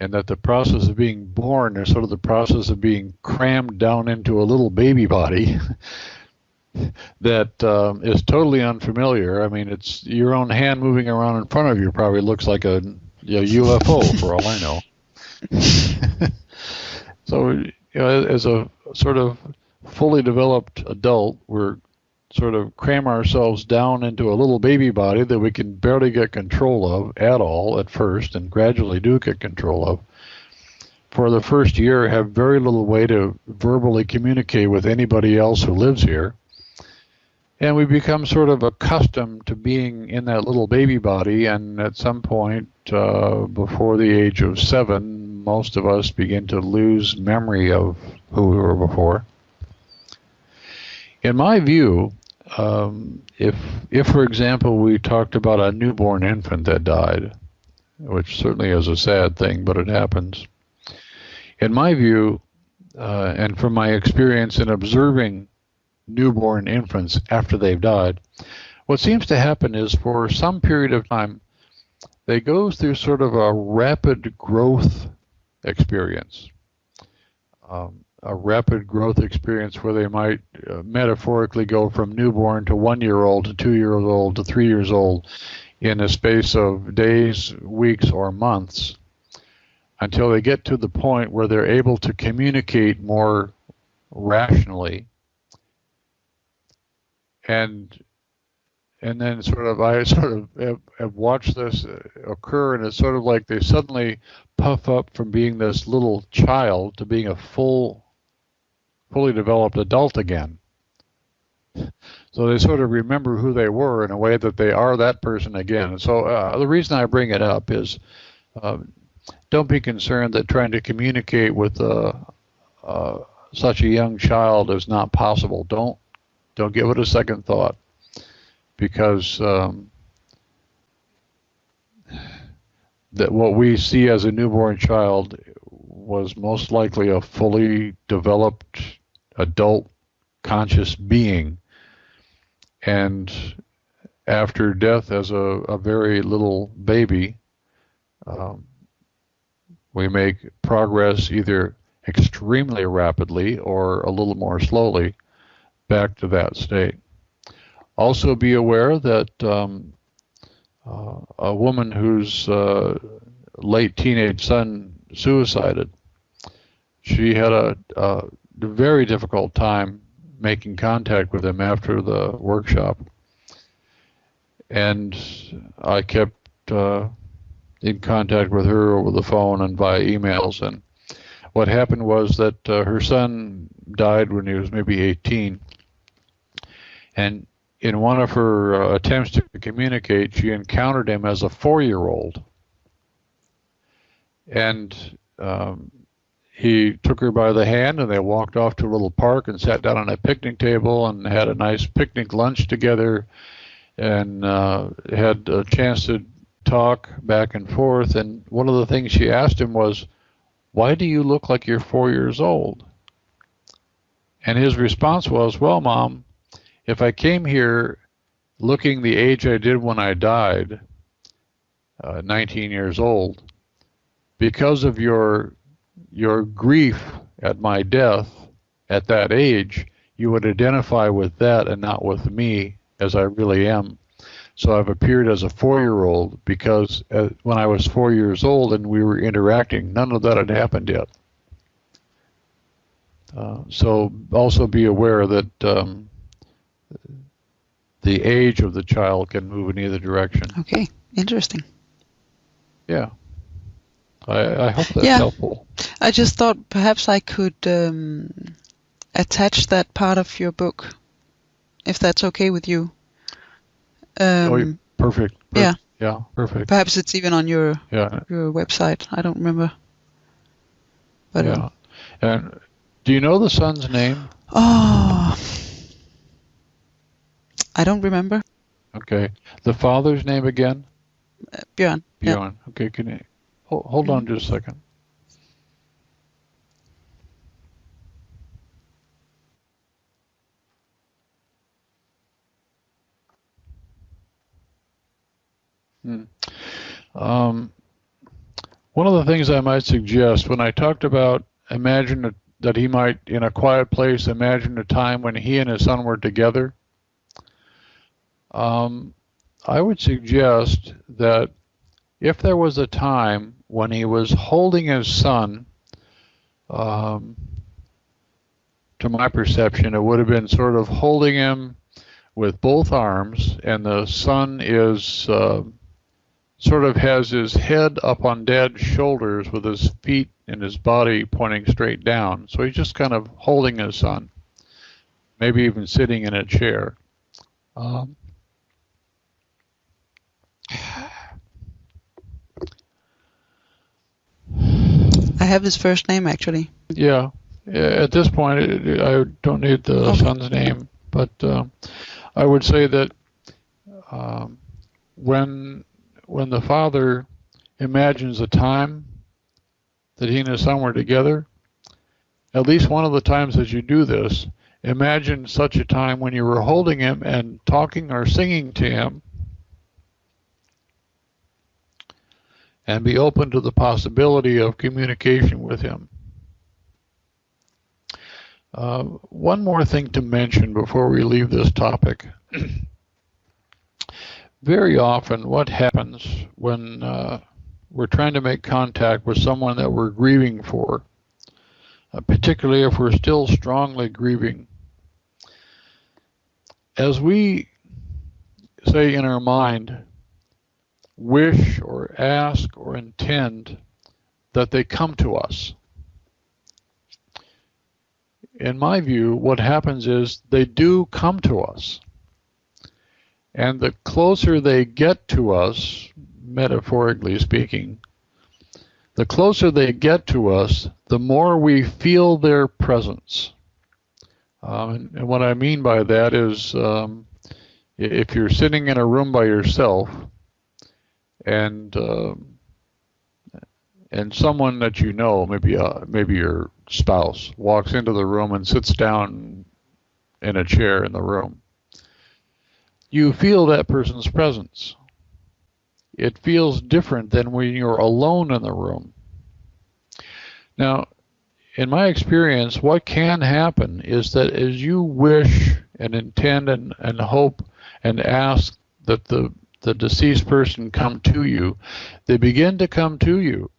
and that the process of being born is sort of the process of being crammed down into a little baby body that is totally unfamiliar. I mean, it's your own hand moving around in front of you probably looks like a UFO for all I know. So, you know, as a sort of fully developed adult, we're sort of cram ourselves down into a little baby body that we can barely get control of at all at first, and gradually do get control of. For the first year, have very little way to verbally communicate with anybody else who lives here. And we become sort of accustomed to being in that little baby body, and at some point, before the age of 7, most of us begin to lose memory of who we were before. In my view, if for example, we talked about a newborn infant that died, which certainly is a sad thing, but it happens. In my view, and from my experience in observing newborn infants after they've died, what seems to happen is for some period of time, they go through sort of a rapid growth experience. A rapid growth experience where they might metaphorically go from newborn to 1-year-old to 2-year-old to 3 years old in a space of days, weeks, or months, until they get to the point where they're able to communicate more rationally. And then I sort of have watched this occur, and it's sort of like they suddenly puff up from being this little child to being a fully developed adult again. So they sort of remember who they were in a way that they are that person again. So the reason I bring it up is don't be concerned that trying to communicate with such a young child is not possible. Don't give it a second thought, because that what we see as a newborn child was most likely a fully developed adult conscious being, And after death as a very little baby, we make progress either extremely rapidly or a little more slowly back to that state. Also be aware that a woman whose late teenage son suicided, she had a very difficult time making contact with him after the workshop. And I kept in contact with her over the phone and via emails. And what happened was that her son died when he was maybe 18. And in one of her attempts to communicate, she encountered him as a 4-year-old. And he took her by the hand, and they walked off to a little park and sat down on a picnic table and had a nice picnic lunch together, and had a chance to talk back and forth. And one of the things she asked him was, "Why do you look like you're 4 years old?" And his response was, "Well, Mom, if I came here looking the age I did when I died, 19 years old, because of your grief at my death at that age, you would identify with that and not with me as I really am. So I've appeared as a 4-year-old because when I was 4 years old and we were interacting, none of that had happened yet." So also be aware that the age of the child can move in either direction. Okay, interesting. Yeah. I hope that's helpful. I just thought perhaps I could attach that part of your book, if that's okay with you. Perfect. Yeah. Yeah, perfect. Perhaps it's even on your website. I don't remember. But yeah. And do you know the son's name? Oh, I don't remember. Okay. The father's name again? Björn. Björn. Yeah. Okay. Can you hold on just a second? One of the things I might suggest, when I talked about imagine that he might, in a quiet place, imagine a time when he and his son were together, I would suggest that if there was a time when he was holding his son, to my perception, it would have been sort of holding him with both arms, and the son is sort of has his head up on Dad's shoulders with his feet and his body pointing straight down. So he's just kind of holding his son, maybe even sitting in a chair. I have his first name, actually. Yeah. At this point, I don't need the son's name, but I would say that when the father imagines a time that he and his son were together, at least one of the times that you do this, imagine such a time when you were holding him and talking or singing to him, and be open to the possibility of communication with him. One more thing to mention before we leave this topic. Very often what happens when we're trying to make contact with someone that we're grieving for, particularly if we're still strongly grieving, as we say in our mind, wish or ask or intend that they come to us. In my view, what happens is they do come to us. And the closer they get to us, metaphorically speaking, the closer they get to us, the more we feel their presence. And what I mean by that is if you're sitting in a room by yourself and someone that you know, maybe your spouse, walks into the room and sits down in a chair in the room, you feel that person's presence. It feels different than when you're alone in the room. Now, in my experience, what can happen is that as you wish and intend and hope and ask that the deceased person come to you, they begin to come to you,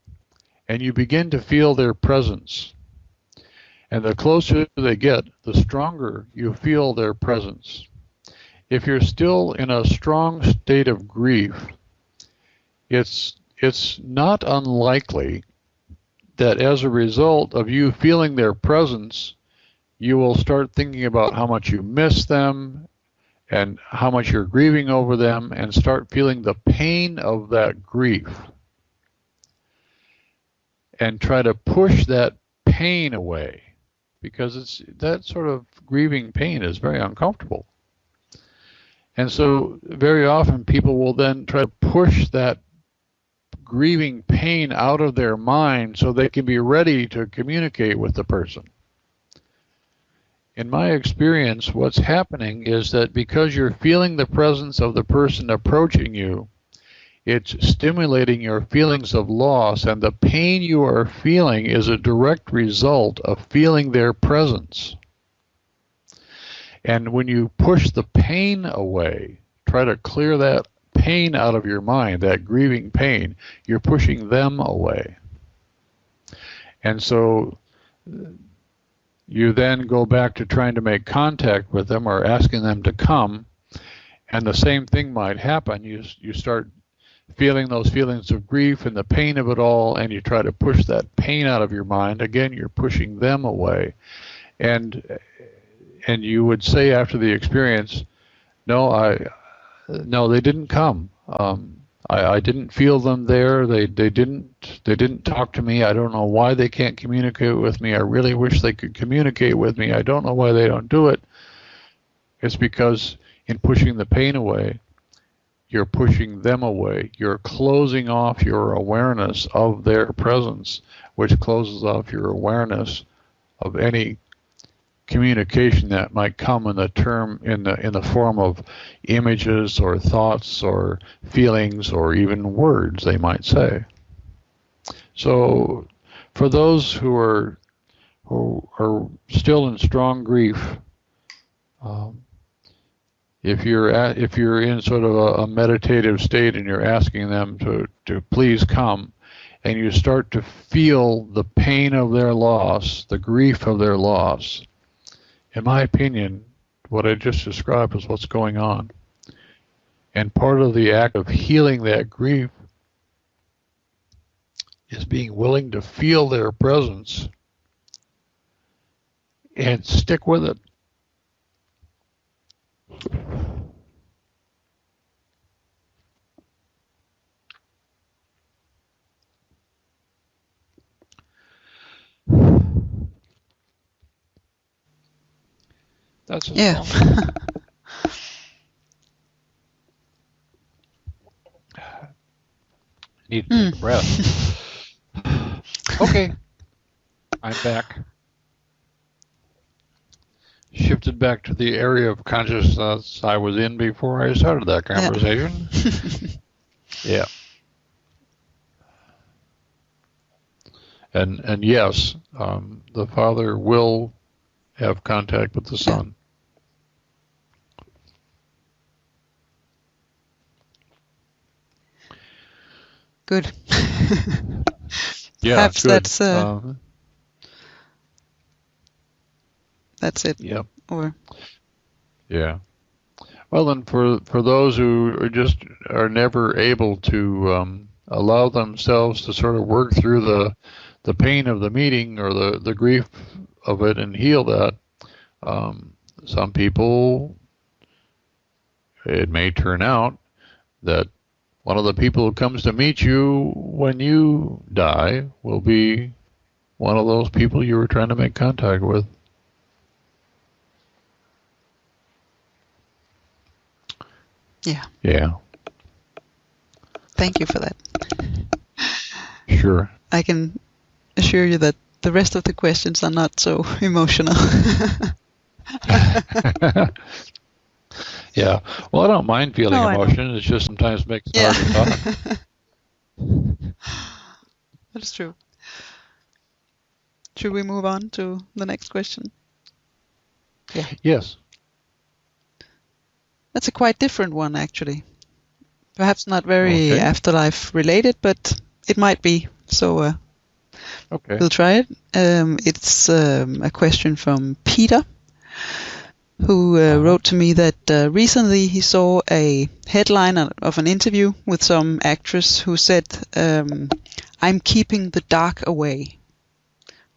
and you begin to feel their presence. And the closer they get, the stronger you feel their presence. If you're still in a strong state of grief, it's not unlikely that as a result of you feeling their presence, you will start thinking about how much you miss them and how much you're grieving over them, and start feeling the pain of that grief. And try to push that pain away, because that sort of grieving pain is very uncomfortable. And so very often people will then try to push that grieving pain out of their mind so they can be ready to communicate with the person. In my experience, what's happening is that because you're feeling the presence of the person approaching you, it's stimulating your feelings of loss, and the pain you are feeling is a direct result of feeling their presence. And when you push the pain away, try to clear that pain out of your mind, that grieving pain, you're pushing them away. And so you then go back to trying to make contact with them or asking them to come, and the same thing might happen. You start feeling those feelings of grief and the pain of it all, and you try to push that pain out of your mind. Again, you're pushing them away. And you would say after the experience, no, they didn't come. I didn't feel them there. They didn't talk to me. I don't know why they can't communicate with me. I really wish they could communicate with me. I don't know why they don't do it. It's because in pushing the pain away, you're pushing them away. You're closing off your awareness of their presence, which closes off your awareness of any communication that might come in the form of images or thoughts or feelings or even words they might say. So for those who are still in strong grief, if you're in sort of a meditative state and you're asking them to please come, and you start to feel the pain of their loss, the grief of their loss, in my opinion, what I just described is what's going on. And part of the act of healing that grief is being willing to feel their presence and stick with it. That's a song. Need to take a breath. Okay, I'm back. Shifted back to the area of consciousness I was in before I started that conversation. Yeah. And yes, the father will have contact with the son. Good. Yeah, perhaps good. That's it. Yep. Or yeah. Well, then for those who are never able to allow themselves to sort of work through the pain of the meeting or the grief of it and heal that, some people, it may turn out that one of the people who comes to meet you when you die will be one of those people you were trying to make contact with. Yeah. Yeah. Thank you for that. Sure. I can assure you that the rest of the questions are not so emotional. Yeah. Well, I don't mind feeling No, I know. emotion. It just sometimes makes it Yeah. hard to talk. That's true. Should we move on to the next question? Yeah. Yes. That's a quite different one, actually. Perhaps not very Okay. afterlife related, but it might be. So Okay. we'll try it. It's a question from Peter, who wrote to me that recently he saw a headline of an interview with some actress who said, "I'm keeping the dark away,"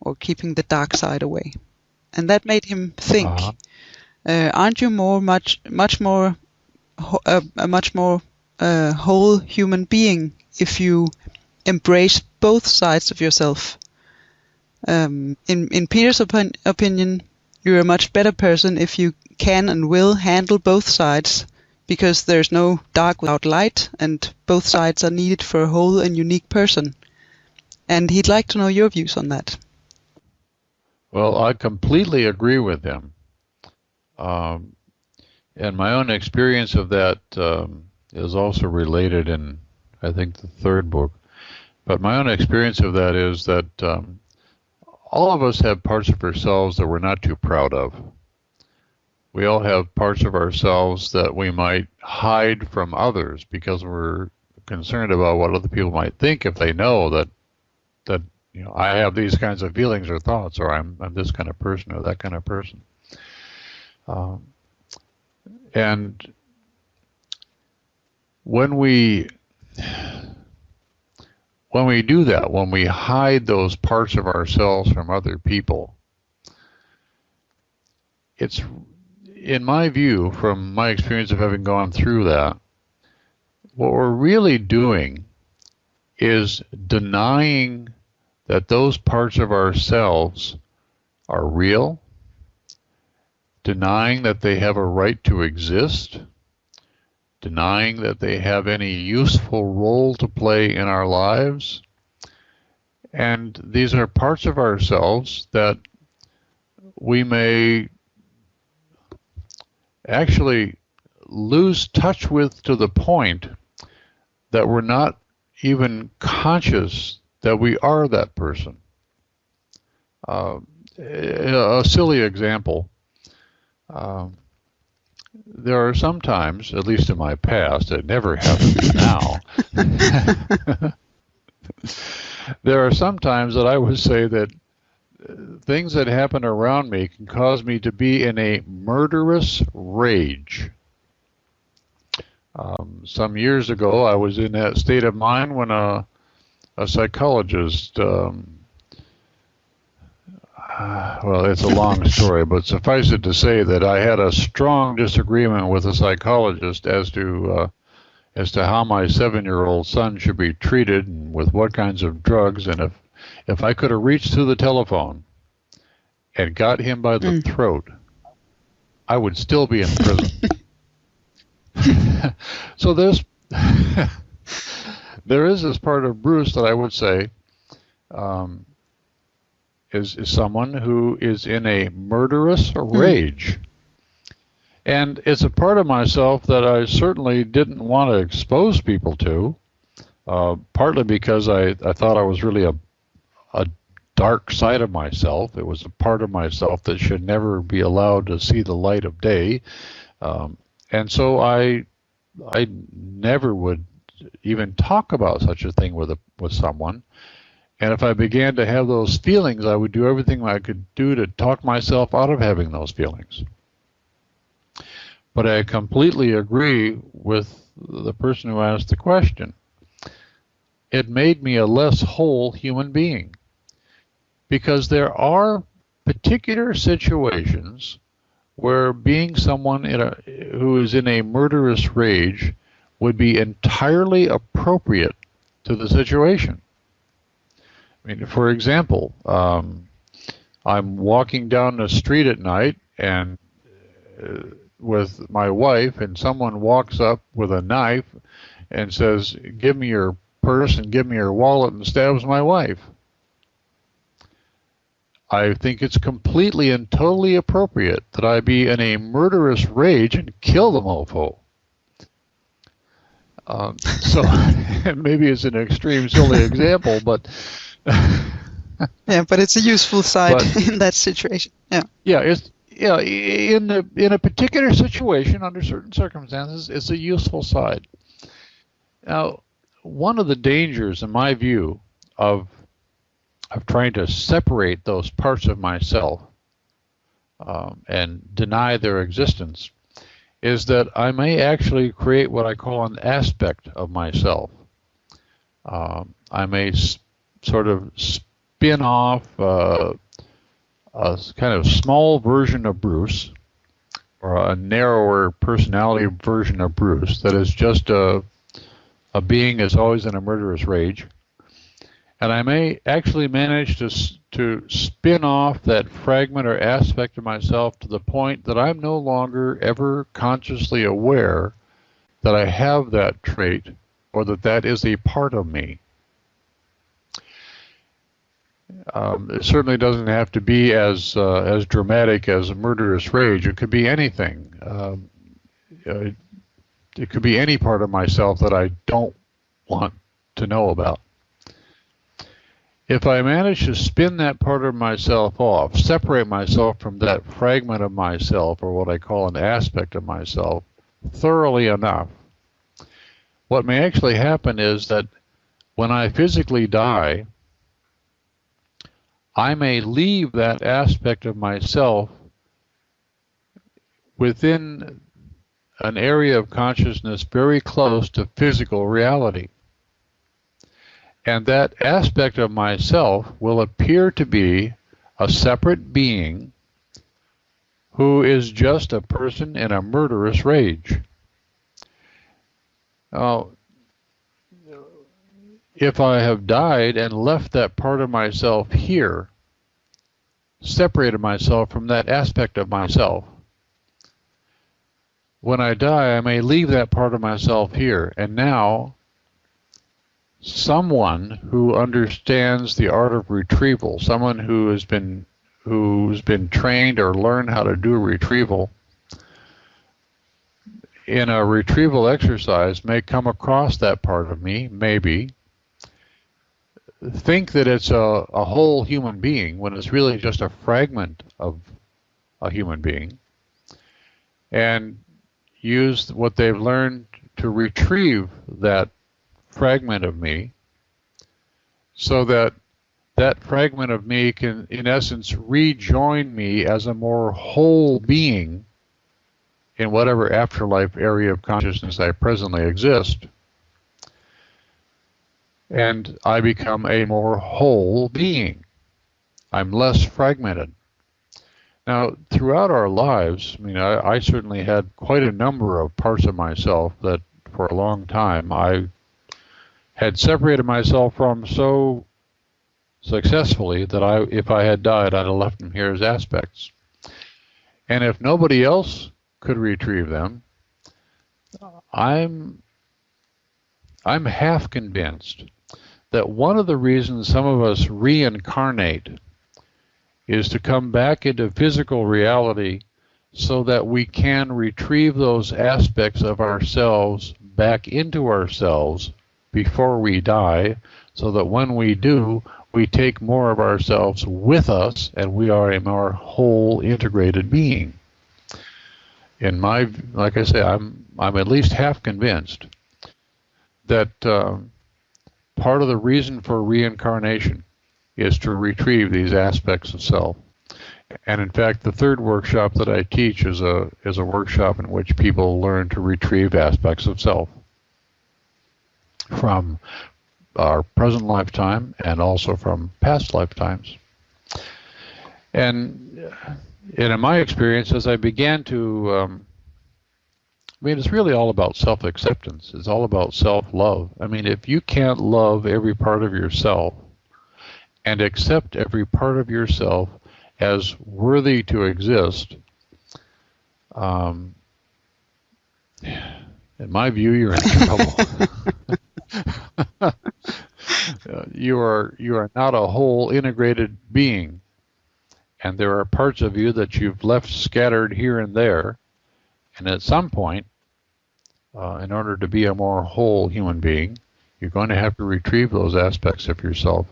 or keeping the dark side away. And that made him think, aren't you much more a much more whole human being if you embrace both sides of yourself? In Peter's opinion, you're a much better person if you can and will handle both sides, because there's no dark without light, and both sides are needed for a whole and unique person. And he'd like to know your views on that. Well, I completely agree with him. And my own experience of that is also related in, I think, the third book. But my own experience of that is that all of us have parts of ourselves that we're not too proud of. We all have parts of ourselves that we might hide from others because we're concerned about what other people might think if they know that I have these kinds of feelings or thoughts, or I'm this kind of person or that kind of person. And when we do that, when we hide those parts of ourselves from other people, it's, in my view, from my experience of having gone through that, what we're really doing is denying that those parts of ourselves are real, denying that they have a right to exist, denying that they have any useful role to play in our lives. And these are parts of ourselves that we may actually lose touch with to the point that we're not even conscious that we are that person. A silly example. There are some times, at least in my past, it never happens now. There are some times that I would say that things that happen around me can cause me to be in a murderous rage. Some years ago, I was in that state of mind when a psychologist, well, it's a long story, but suffice it to say that I had a strong disagreement with a psychologist as to how my 7-year-old son should be treated and with what kinds of drugs, and if I could have reached through the telephone and got him by the throat, I would still be in prison. So there is this part of Bruce that I would say is someone who is in a murderous rage. And it's a part of myself that I certainly didn't want to expose people to, partly because I thought I was really a dark side of myself. It was a part of myself that should never be allowed to see the light of day. And so I never would even talk about such a thing with someone. And if I began to have those feelings, I would do everything I could do to talk myself out of having those feelings. But I completely agree with the person who asked the question. It made me a less whole human being, because there are particular situations where being someone who is in a murderous rage would be entirely appropriate to the situation. I mean, for example, I'm walking down the street at night and with my wife, and someone walks up with a knife and says, "Give me your purse and give me your wallet," and stabs my wife. I think it's completely and totally appropriate that I be in a murderous rage and kill the mofo. So maybe it's an extreme, silly example, but yeah, but it's a useful side in that situation. In a particular situation, under certain circumstances, it's a useful side. Now, one of the dangers, in my view, of trying to separate those parts of myself and deny their existence is that I may actually create what I call an aspect of myself. I may sort of spin off a kind of small version of Bruce, or a narrower personality version of Bruce that is just a being that's always in a murderous rage. And I may actually manage to spin off that fragment or aspect of myself to the point that I'm no longer ever consciously aware that I have that trait or that is a part of me. It certainly doesn't have to be as dramatic as a murderous rage. It could be anything. It could be any part of myself that I don't want to know about. If I manage to spin that part of myself off, separate myself from that fragment of myself, or what I call an aspect of myself, thoroughly enough, what may actually happen is that when I physically die, I may leave that aspect of myself within an area of consciousness very close to physical reality. And that aspect of myself will appear to be a separate being who is just a person in a murderous rage. Now, if I have died and left that part of myself here, separated myself from that aspect of myself, when I die, I may leave that part of myself here, and now someone who understands the art of retrieval, someone who's been trained or learned how to do retrieval, in a retrieval exercise may come across that part of me, maybe, think that it's a whole human being when it's really just a fragment of a human being, and use what they've learned to retrieve that fragment of me, so that that fragment of me can, in essence, rejoin me as a more whole being in whatever afterlife area of consciousness I presently exist. And I become a more whole being. I'm less fragmented. Now, throughout our lives, I certainly had quite a number of parts of myself that for a long time I had separated myself from so successfully that if I had died, I'd have left them here as aspects. And if nobody else could retrieve them, I'm half convinced that one of the reasons some of us reincarnate is to come back into physical reality so that we can retrieve those aspects of ourselves back into ourselves before we die, so that when we do, we take more of ourselves with us and we are a more whole, integrated being. Like I say, I'm at least half convinced that part of the reason for reincarnation is to retrieve these aspects of self. And in fact, the third workshop that I teach is a workshop in which people learn to retrieve aspects of self from our present lifetime and also from past lifetimes. And in my experience, as I began to, it's really all about self-acceptance. It's all about self-love. If you can't love every part of yourself and accept every part of yourself as worthy to exist, in my view, you're in trouble. You are not a whole integrated being. and there are parts of you that you've left scattered here and there, and at some point, in order to be a more whole human being, you're going to have to retrieve those aspects of yourself.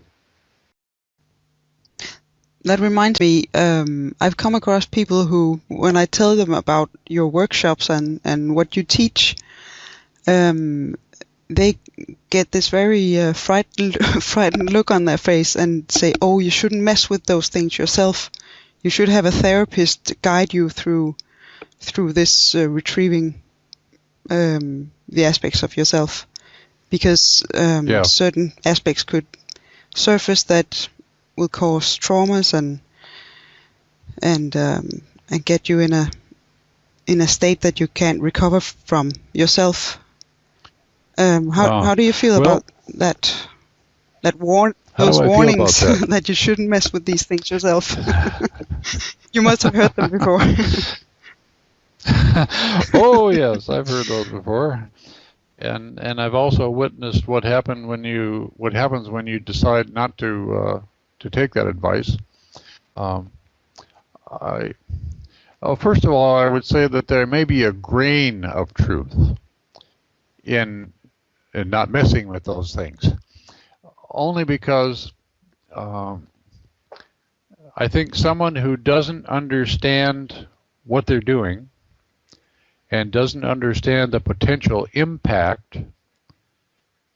That reminds me, I've come across people who, when I tell them about your workshops and what you teach, they get this very frightened look on their face and say, "Oh, you shouldn't mess with those things yourself. You should have a therapist guide you through this retrieving the aspects of yourself, because certain aspects could surface that will cause traumas and get you in a state that you can't recover from yourself." How do you feel about that? Those warnings that you shouldn't mess with these things yourself. You must have heard them before. Oh yes, I've heard those before, and I've also witnessed what happens when you decide not to take that advice. First of all, I would say that there may be a grain of truth in not messing with those things, only because I think someone who doesn't understand what they're doing and doesn't understand the potential impact,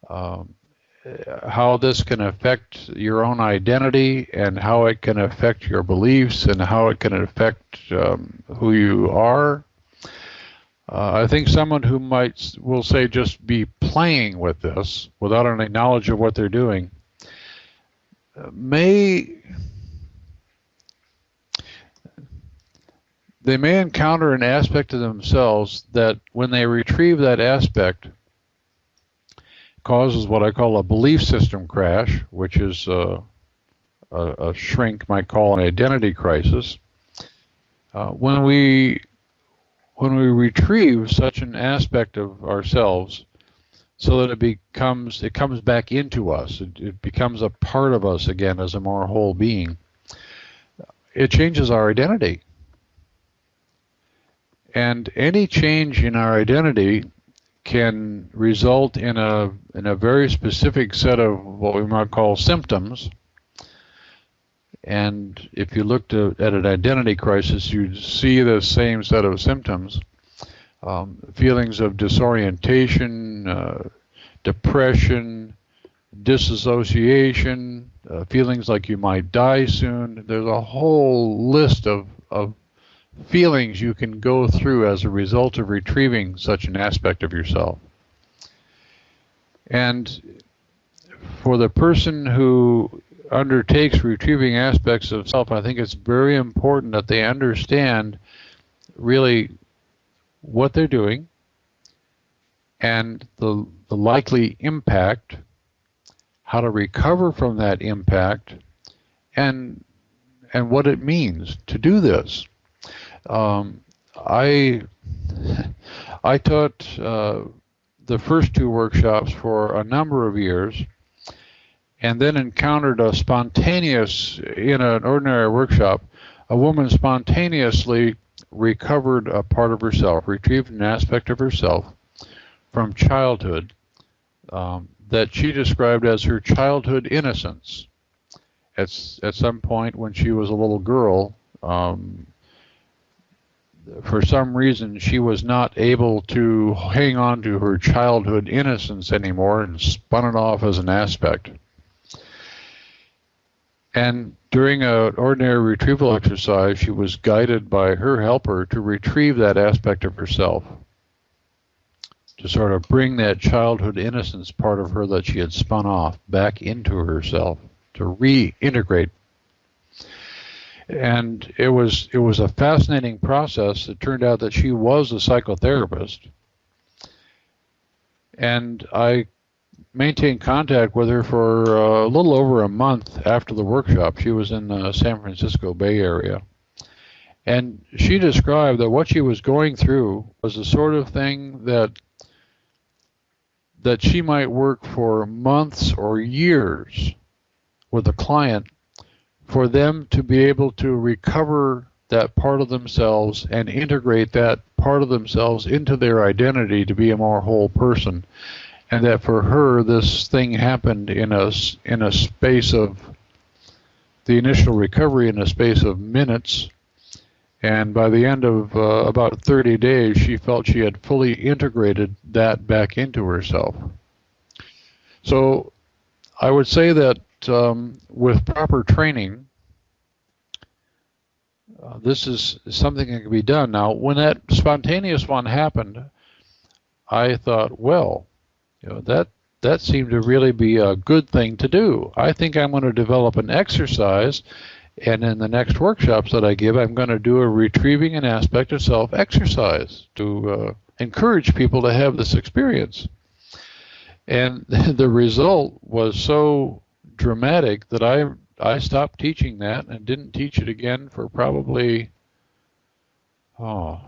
how this can affect your own identity and how it can affect your beliefs and how it can affect who you are. I think someone who will say just be playing with this without any knowledge of what they're doing may encounter an aspect of themselves that, when they retrieve that aspect, causes what I call a belief system crash, which is a shrink might call an identity crisis. When we retrieve such an aspect of ourselves, so that it comes back into us, it becomes a part of us again as a more whole being, it changes our identity. And any change in our identity can result in a very specific set of what we might call symptoms. And if you looked at an identity crisis, you'd see the same set of symptoms. Feelings of disorientation, depression, disassociation, feelings like you might die soon. There's a whole list of feelings you can go through as a result of retrieving such an aspect of yourself. And for the person who undertakes retrieving aspects of self, I think it's very important that they understand really what they're doing and the likely impact, how to recover from that impact, and what it means to do this. I taught the first two workshops for a number of years, and then encountered in an ordinary workshop, a woman spontaneously recovered a part of herself, retrieved an aspect of herself from childhood that she described as her childhood innocence. At some point when she was a little girl, for some reason, she was not able to hang on to her childhood innocence anymore and spun it off as an aspect. And during an ordinary retrieval exercise, she was guided by her helper to retrieve that aspect of herself, to sort of bring that childhood innocence part of her that she had spun off back into herself, to reintegrate. And it was a fascinating process. It turned out that she was a psychotherapist, and I maintained contact with her for a little over a month after the workshop. She was in the San Francisco Bay Area, and she described that what she was going through was the sort of thing that she might work for months or years with a client for them to be able to recover that part of themselves and integrate that part of themselves into their identity to be a more whole person. And that for her, this thing happened in a space of the initial recovery in a space of minutes. And by the end of about 30 days, she felt she had fully integrated that back into herself. So I would say that with proper training, this is something that can be done. Now, when that spontaneous one happened, I thought, well, that seemed to really be a good thing to do. I think I'm going to develop an exercise, and in the next workshops that I give, I'm going to do a retrieving an aspect of self exercise to encourage people to have this experience. And the result was so dramatic that I stopped teaching that and didn't teach it again for probably 8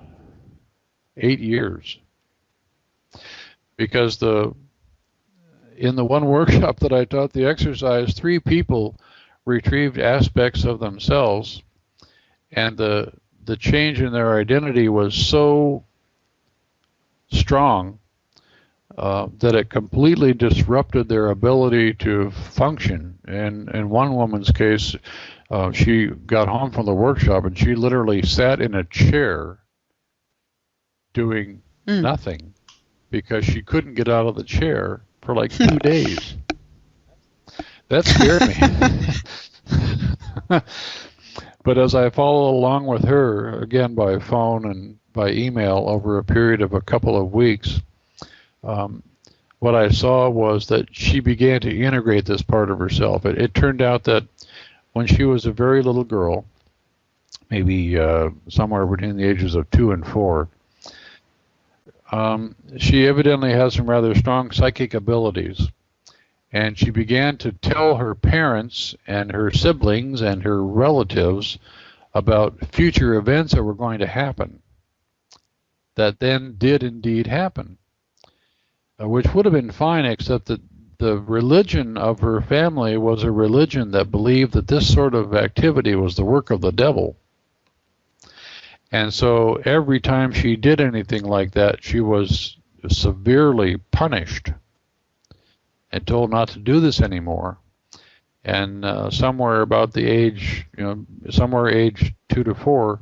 years. Because in the one workshop that I taught the exercise, 3 people retrieved aspects of themselves, and the change in their identity was so strong that it completely disrupted their ability to function. And in one woman's case, she got home from the workshop and she literally sat in a chair doing nothing because she couldn't get out of the chair for like 2 days. That scared me. But as I followed along with her, again by phone and by email over a period of a couple of weeks, what I saw was that she began to integrate this part of herself. It turned out that when she was a very little girl, maybe somewhere between the ages of 2 and 4, she evidently has some rather strong psychic abilities. And she began to tell her parents and her siblings and her relatives about future events that were going to happen that then did indeed happen, which would have been fine, except that the religion of her family was a religion that believed that this sort of activity was the work of the devil. And so every time she did anything like that, she was severely punished and told not to do this anymore. And somewhere about the age, somewhere age 2 to 4,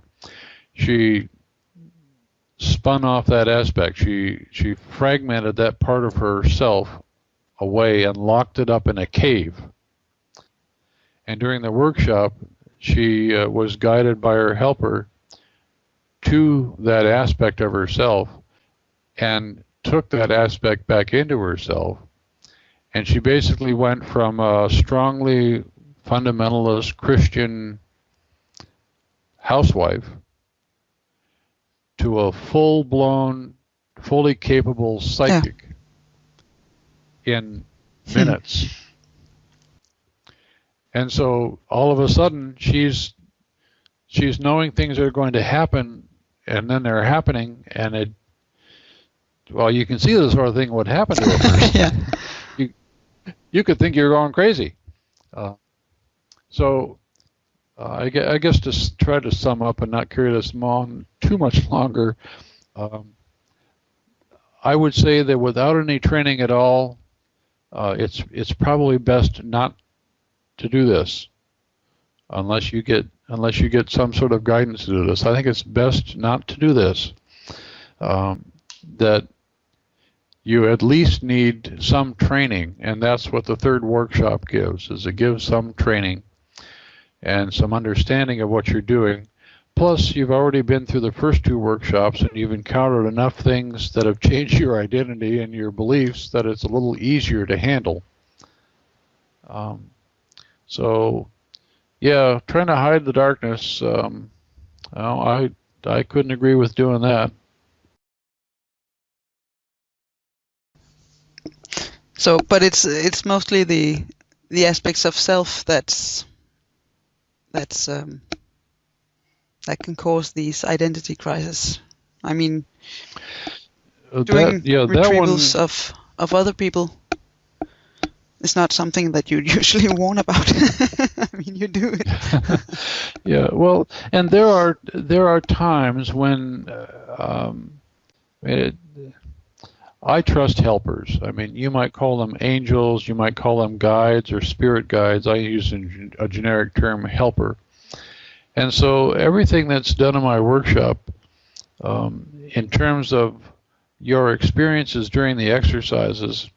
she spun off that aspect. She fragmented that part of herself away and locked it up in a cave. And during the workshop, she was guided by her helper to that aspect of herself and took that aspect back into herself. And she basically went from a strongly fundamentalist Christian housewife to a full-blown, fully capable psychic in minutes. And so all of a sudden she's knowing things are going to happen, and then they're happening, and you can see the sort of thing would happen to a person. You could think you're going crazy. So I guess to try to sum up and not carry this on too much longer, I would say that without any training at all, it's probably best not to do this unless you get some sort of guidance to do this. I think it's best not to do this. That you at least need some training, and that's what the third workshop gives, is it gives some training and some understanding of what you're doing. Plus, you've already been through the first 2 workshops, and you've encountered enough things that have changed your identity and your beliefs that it's a little easier to handle. So, yeah, trying to hide the darkness, I couldn't agree with doing that. So, but it's mostly the aspects of self that can cause these identity crises. I mean, doing retrievals of other people it's not something that you usually warn about. I mean, you do it. Yeah, well, and there are times when it, I trust helpers. I mean, you might call them angels, you might call them guides or spirit guides. I use a generic term, helper. And so everything that's done in my workshop, in terms of your experiences during the exercises,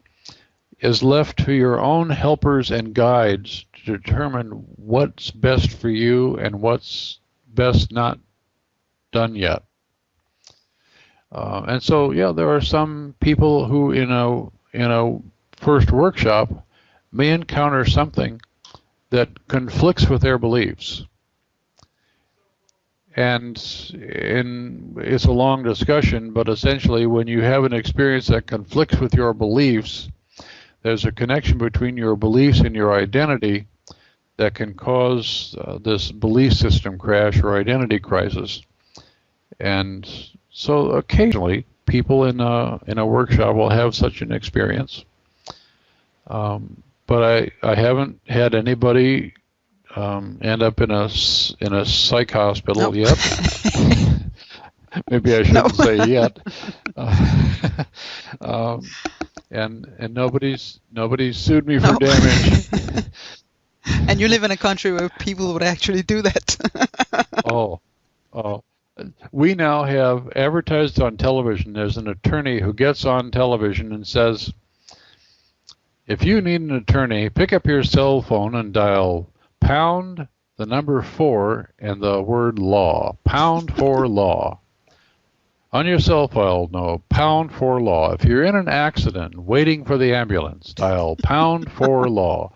is left to your own helpers and guides to determine what's best for you and what's best not done yet. And so, yeah, there are some people who in a first workshop may encounter something that conflicts with their beliefs. And it's a long discussion, but essentially when you have an experience that conflicts with your beliefs, there's a connection between your beliefs and your identity that can cause this belief system crash or identity crisis. And so occasionally people in a workshop will have such an experience. But I haven't had anybody end up in a psych hospital yet. Maybe I shouldn't say yet. And nobody's sued me for damage. And you live in a country where people would actually do that. Oh. We now have advertised on television. There's an attorney who gets on television and says, if you need an attorney, pick up your cell phone and dial pound the number 4 and the word law. Pound for law. On your cell phone, no, pound for law. If you're in an accident waiting for the ambulance, dial pound for law.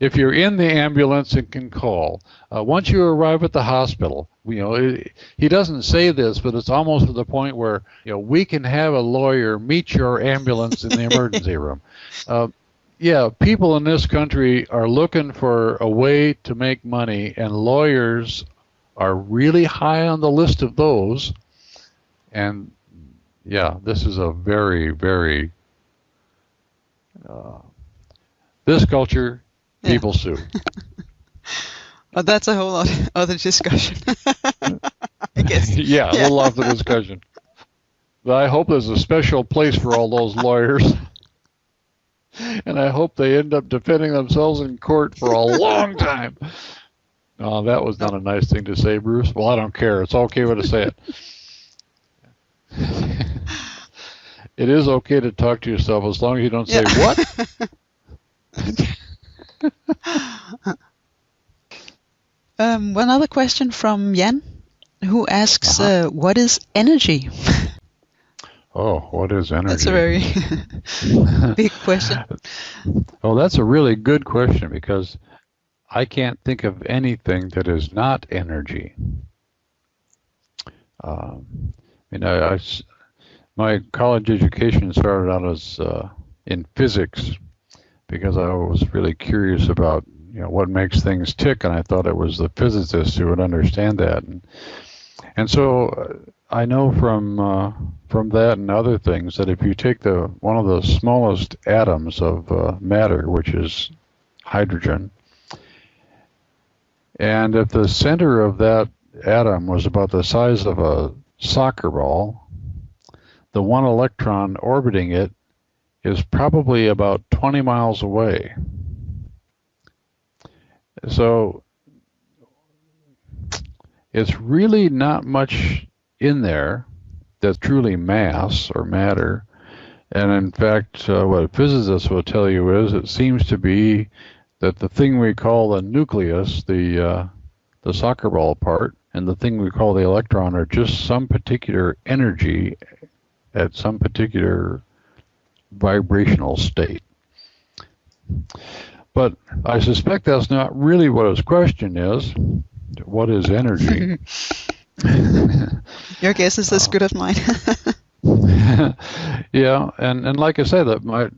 If you're in the ambulance and can call. Once you arrive at the hospital, he doesn't say this, but it's almost to the point where, we can have a lawyer meet your ambulance in the emergency room. Yeah, people in this country are looking for a way to make money, and lawyers are really high on the list of those. And yeah, this is a very, very, this culture, people sue. But that's a whole other discussion, I guess. Yeah, a little off the discussion. But I hope there's a special place for all those lawyers. And I hope they end up defending themselves in court for a long time. Oh, that was not a nice thing to say, Bruce. Well, I don't care. It's okay to say it. It is okay to talk to yourself as long as you don't say, what? One other question from Jan, who asks, what is energy? Oh, what is energy? That's a very big question. Oh, that's a really good question, because I can't think of anything that is not energy. My college education started out as in physics, because I was really curious about what makes things tick, and I thought it was the physicists who would understand that. And so I know from that and other things that if you take one of the smallest atoms of matter, which is hydrogen, and if the center of that atom was about the size of a soccer ball, the one electron orbiting it is probably about 20 miles away. So it's really not much in there that's truly mass or matter. And in fact, what physicists will tell you is it seems to be that the thing we call the nucleus, the soccer ball part, and the thing we call the electron are just some particular energy at some particular vibrational state. But I suspect that's not really what his question is. What is energy? Your guess is as good as mine. Yeah, and like I say, the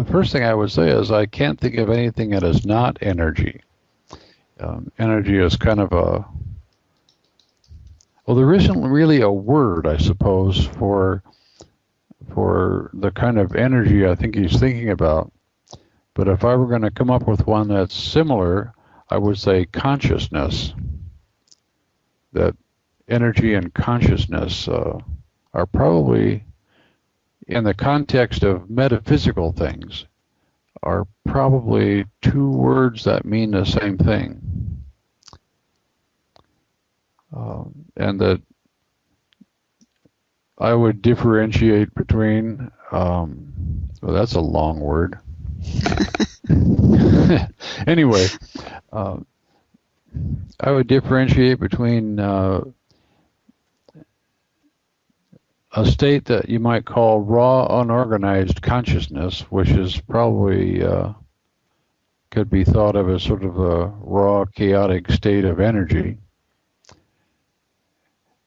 first thing I would say is I can't think of anything that is not energy. Energy is kind of there isn't really a word, I suppose, for the kind of energy I think he's thinking about. But if I were going to come up with one that's similar, I would say consciousness. That energy and consciousness are probably, in the context of metaphysical things, are probably two words that mean the same thing. And that I would differentiate between, well, that's a long word. Anyway, I would differentiate between a state that you might call raw, unorganized consciousness, which is probably could be thought of as sort of a raw, chaotic state of energy,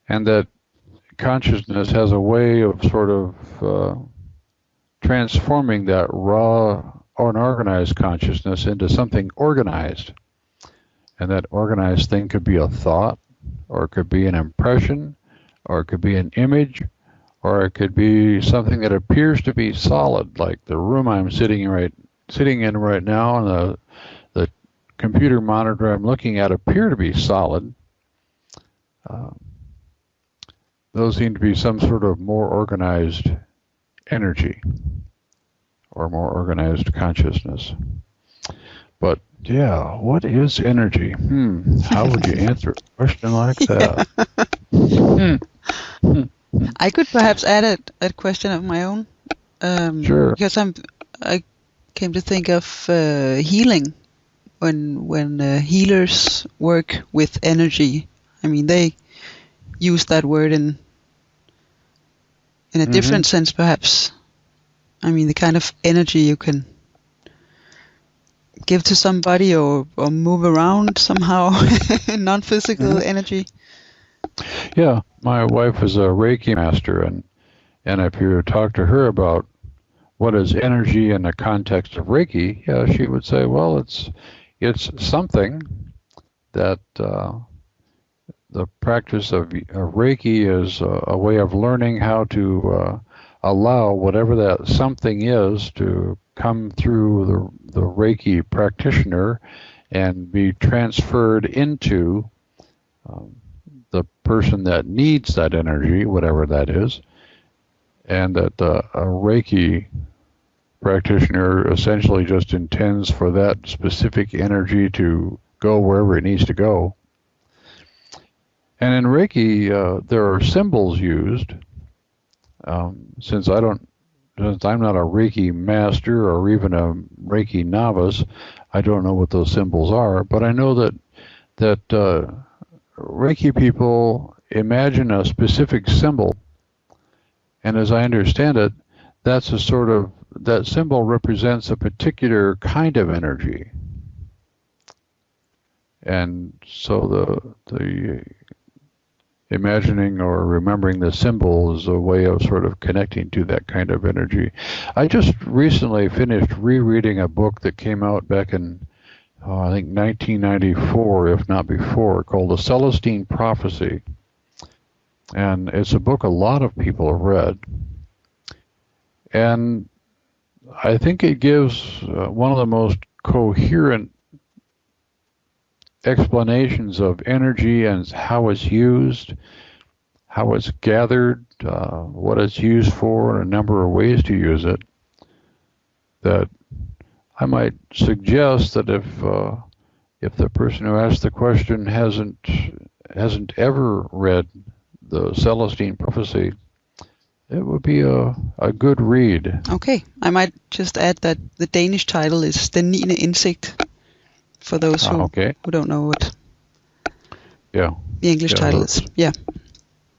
and that consciousness has a way of sort of transforming that raw, unorganized consciousness into something organized. And that organized thing could be a thought, or it could be an impression, or it could be an image, or it could be something that appears to be solid, like the room I'm sitting in right now, and the computer monitor I'm looking at appear to be solid. Those seem to be some sort of more organized energy or more organized consciousness. But yeah, what is energy? How would you answer a question like that? I could perhaps add a question of my own. Sure. Because I came to think of healing when healers work with energy. I mean, they use that word in a different sense, perhaps. I mean, the kind of energy you can give to somebody or move around somehow, non-physical energy. Yeah, my wife is a Reiki master, and if you talk to her about what is energy in the context of Reiki, yeah, she would say, well, it's something that the practice of Reiki is a way of learning how to allow whatever that something is to come through the Reiki practitioner and be transferred into the person that needs that energy, whatever that is, and that a Reiki practitioner essentially just intends for that specific energy to go wherever it needs to go. And in Reiki, there are symbols used. Since I'm not a Reiki master or even a Reiki novice, I don't know what those symbols are. But I know that Reiki people imagine a specific symbol, and as I understand it, that symbol represents a particular kind of energy. And so the imagining or remembering the symbol is a way of sort of connecting to that kind of energy. I just recently finished rereading a book that came out back in, I think 1994, if not before, called The Celestine Prophecy. And it's a book a lot of people have read. And I think it gives one of the most coherent explanations of energy and how it's used, how it's gathered, what it's used for, and a number of ways to use it, that I might suggest that if the person who asked the question hasn't ever read the Celestine Prophecy, it would be a good read. Okay, I might just add that the Danish title is Den 9. Indsigt, for those who don't know what the English title is. Yeah.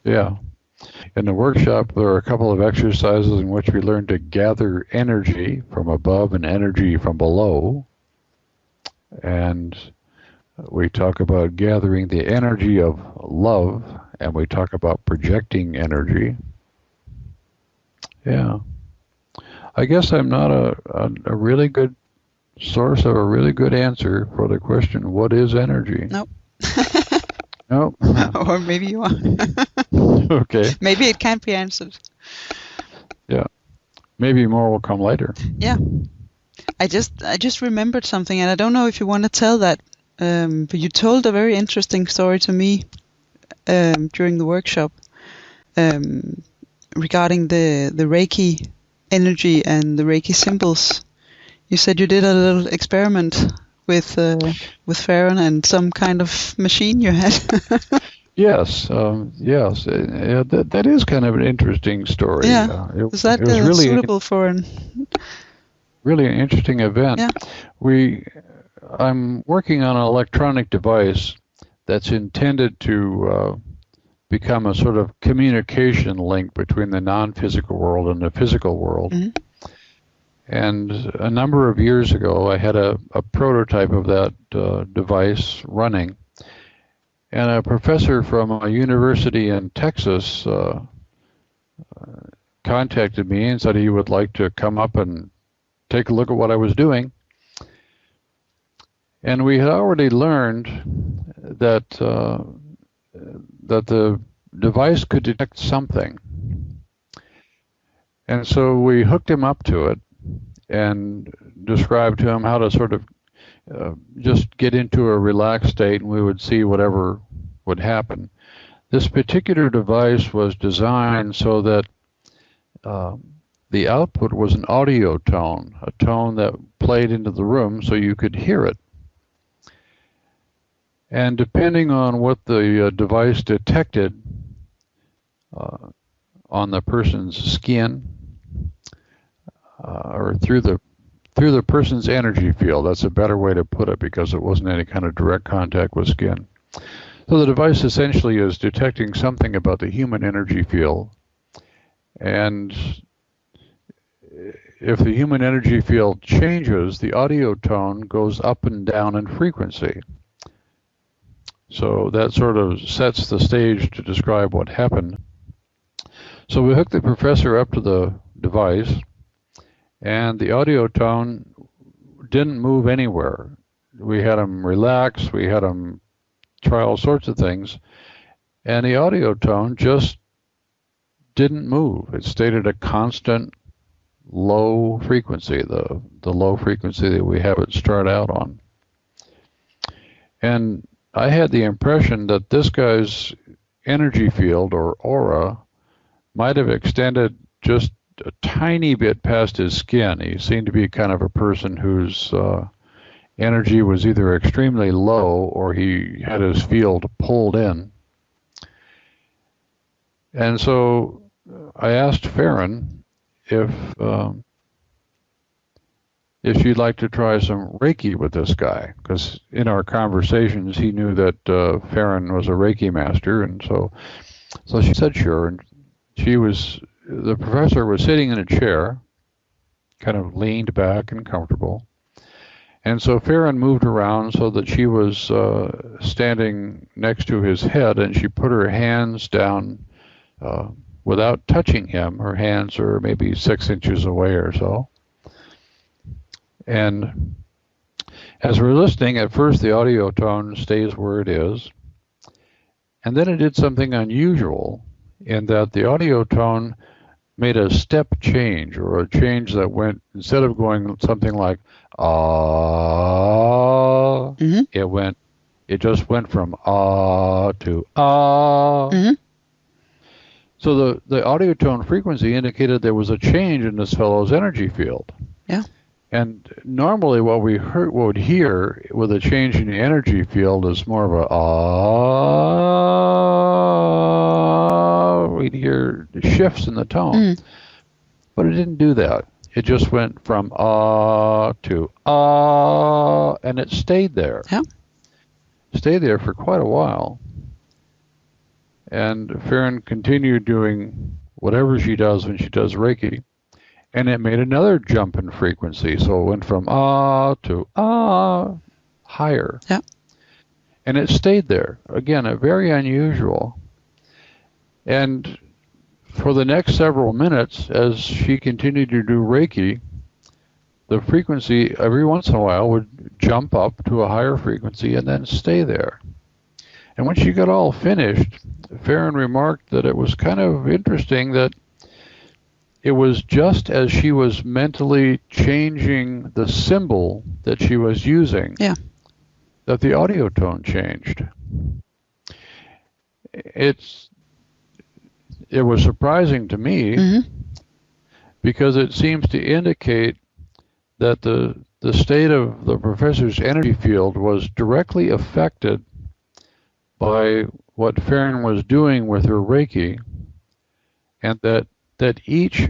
In the workshop, there are a couple of exercises in which we learn to gather energy from above and energy from below. And we talk about gathering the energy of love, and we talk about projecting energy. Yeah. I guess I'm not a really good source of a really good answer for the question, what is energy? Nope. Nope. Or maybe you are. Okay. Maybe it can't be answered. Yeah. Maybe more will come later. Yeah. I just remembered something, and I don't know if you want to tell that, but you told a very interesting story to me during the workshop regarding the Reiki energy and the Reiki symbols. You said you did a little experiment with Farron and some kind of machine you had. Yes, yes. That is kind of an interesting story. Yeah. Is that it was really suitable for an... Really an interesting event. Yeah. I'm working on an electronic device that's intended to become a sort of communication link between the non-physical world and the physical world. Mm-hmm. And a number of years ago, I had a prototype of that device running. And a professor from a university in Texas contacted me and said he would like to come up and take a look at what I was doing. And we had already learned that that the device could detect something. And so we hooked him up to it and described to him how to sort of just get into a relaxed state, and we would see whatever would happen. This particular device was designed so that the output was an audio tone, a tone that played into the room so you could hear it. And depending on what the device detected on the person's skin or through the person's energy field, that's a better way to put it because it wasn't any kind of direct contact with skin. So the device essentially is detecting something about the human energy field. And if the human energy field changes, the audio tone goes up and down in frequency. So that sort of sets the stage to describe what happened. So we hooked the professor up to the device, and the audio tone didn't move anywhere. We had him relax, we had him try all sorts of things, and the audio tone just didn't move. It stayed at a constant low frequency, the low frequency that we have it start out on. And I had the impression that this guy's energy field or aura might have extended just a tiny bit past his skin. He seemed to be kind of a person whose energy was either extremely low or he had his field pulled in. And so I asked Farron if she'd like to try some Reiki with this guy, because in our conversations he knew that Farron was a Reiki master, and so she said sure. And the professor was sitting in a chair, kind of leaned back and comfortable. And so Farron moved around so that she was standing next to his head, and she put her hands down without touching him. Her hands are maybe 6 inches away or so. And as we're listening, at first the audio tone stays where it is. And then it did something unusual in that the audio tone made a step change, or a change that went, instead of going something like ah, Mm-hmm. it just went from ah to ah. Mm-hmm. So the audio tone frequency indicated there was a change in this fellow's energy field. Yeah. And normally what we would hear with a change in the energy field is more of a ah. We'd hear shifts in the tone. But it didn't do that. It just went from ah to ah, and it stayed there. Yeah. Stayed there for quite a while. And Farron continued doing whatever she does when she does Reiki. And it made another jump in frequency. So it went from ah to ah, higher. Yeah. And it stayed there. Again, very unusual. And for the next several minutes, as she continued to do Reiki, the frequency every once in a while would jump up to a higher frequency and then stay there. And when she got all finished, Farron remarked that it was kind of interesting that it was just as she was mentally changing the symbol that she was using that the audio tone changed. It was surprising to me because it seems to indicate that the state of the professor's energy field was directly affected by what Farron was doing with her Reiki, and that each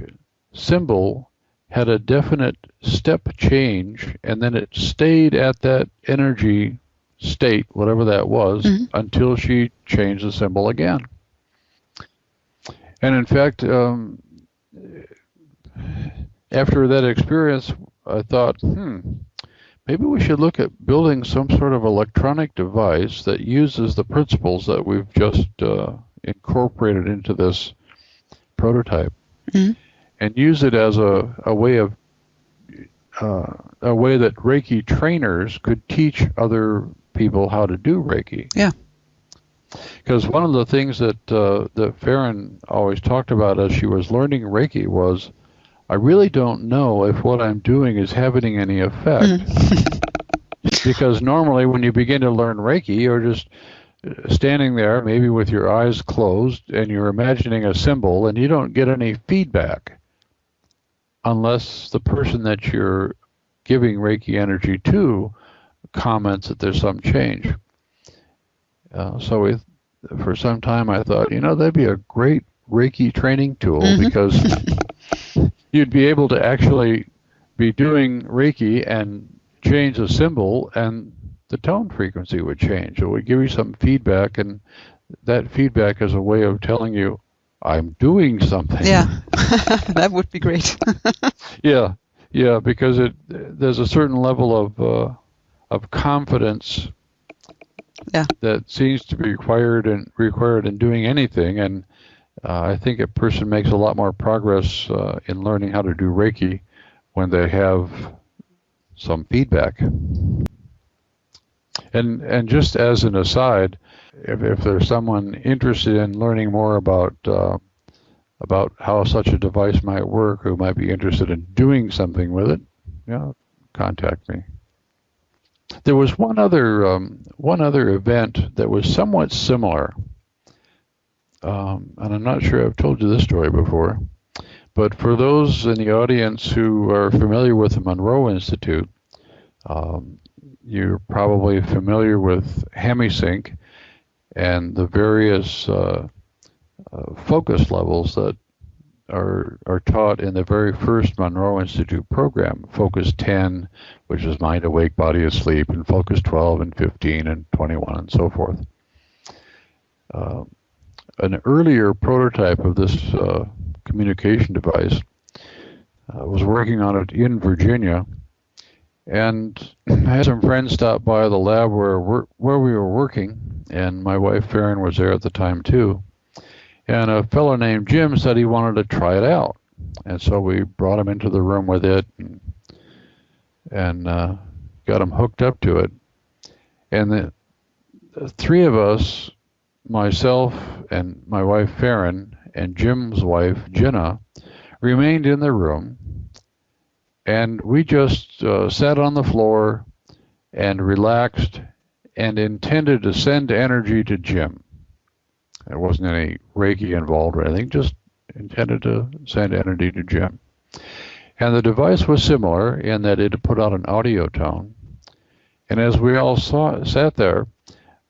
symbol had a definite step change, and then it stayed at that energy state, whatever that was, until she changed the symbol again. And in fact, after that experience, I thought, maybe we should look at building some sort of electronic device that uses the principles that we've just incorporated into this prototype, and use it as a way that Reiki trainers could teach other people how to do Reiki. Yeah. Because one of the things that Farron always talked about as she was learning Reiki was, I really don't know if what I'm doing is having any effect. Because normally when you begin to learn Reiki, you're just standing there, maybe with your eyes closed, and you're imagining a symbol, and you don't get any feedback unless the person that you're giving Reiki energy to comments that there's some change. So for some time I thought, that'd be a great Reiki training tool, because you'd be able to actually be doing Reiki and change a symbol, and the tone frequency would change. It would give you some feedback, and that feedback is a way of telling you, I'm doing something. Yeah, that would be great. Yeah, because there's a certain level of confidence that seems to be required in doing anything, and I think a person makes a lot more progress in learning how to do Reiki when they have some feedback. And just as an aside, if there's someone interested in learning more about how such a device might work, who might be interested in doing something with it, contact me. There was one other event that was somewhat similar, and I'm not sure I've told you this story before, but for those in the audience who are familiar with the Monroe Institute, you're probably familiar with hemi-sync and the various focus levels that are taught in the very first Monroe Institute program. Focus 10, which is mind awake, body asleep, and Focus 12 and 15 and 21 and so forth. An earlier prototype of this communication device was working on it in Virginia, and I had some friends stop by the lab where we were working, and my wife Farron was there at the time too. And a fellow named Jim said he wanted to try it out, and so we brought him into the room with it and got him hooked up to it. And the three of us, myself and my wife Farron and Jim's wife Jenna, remained in the room, and we just sat on the floor and relaxed and intended to send energy to Jim. There wasn't any Reiki involved or anything, just intended to send energy to Jim. And the device was similar in that it put out an audio tone. And as we all sat there,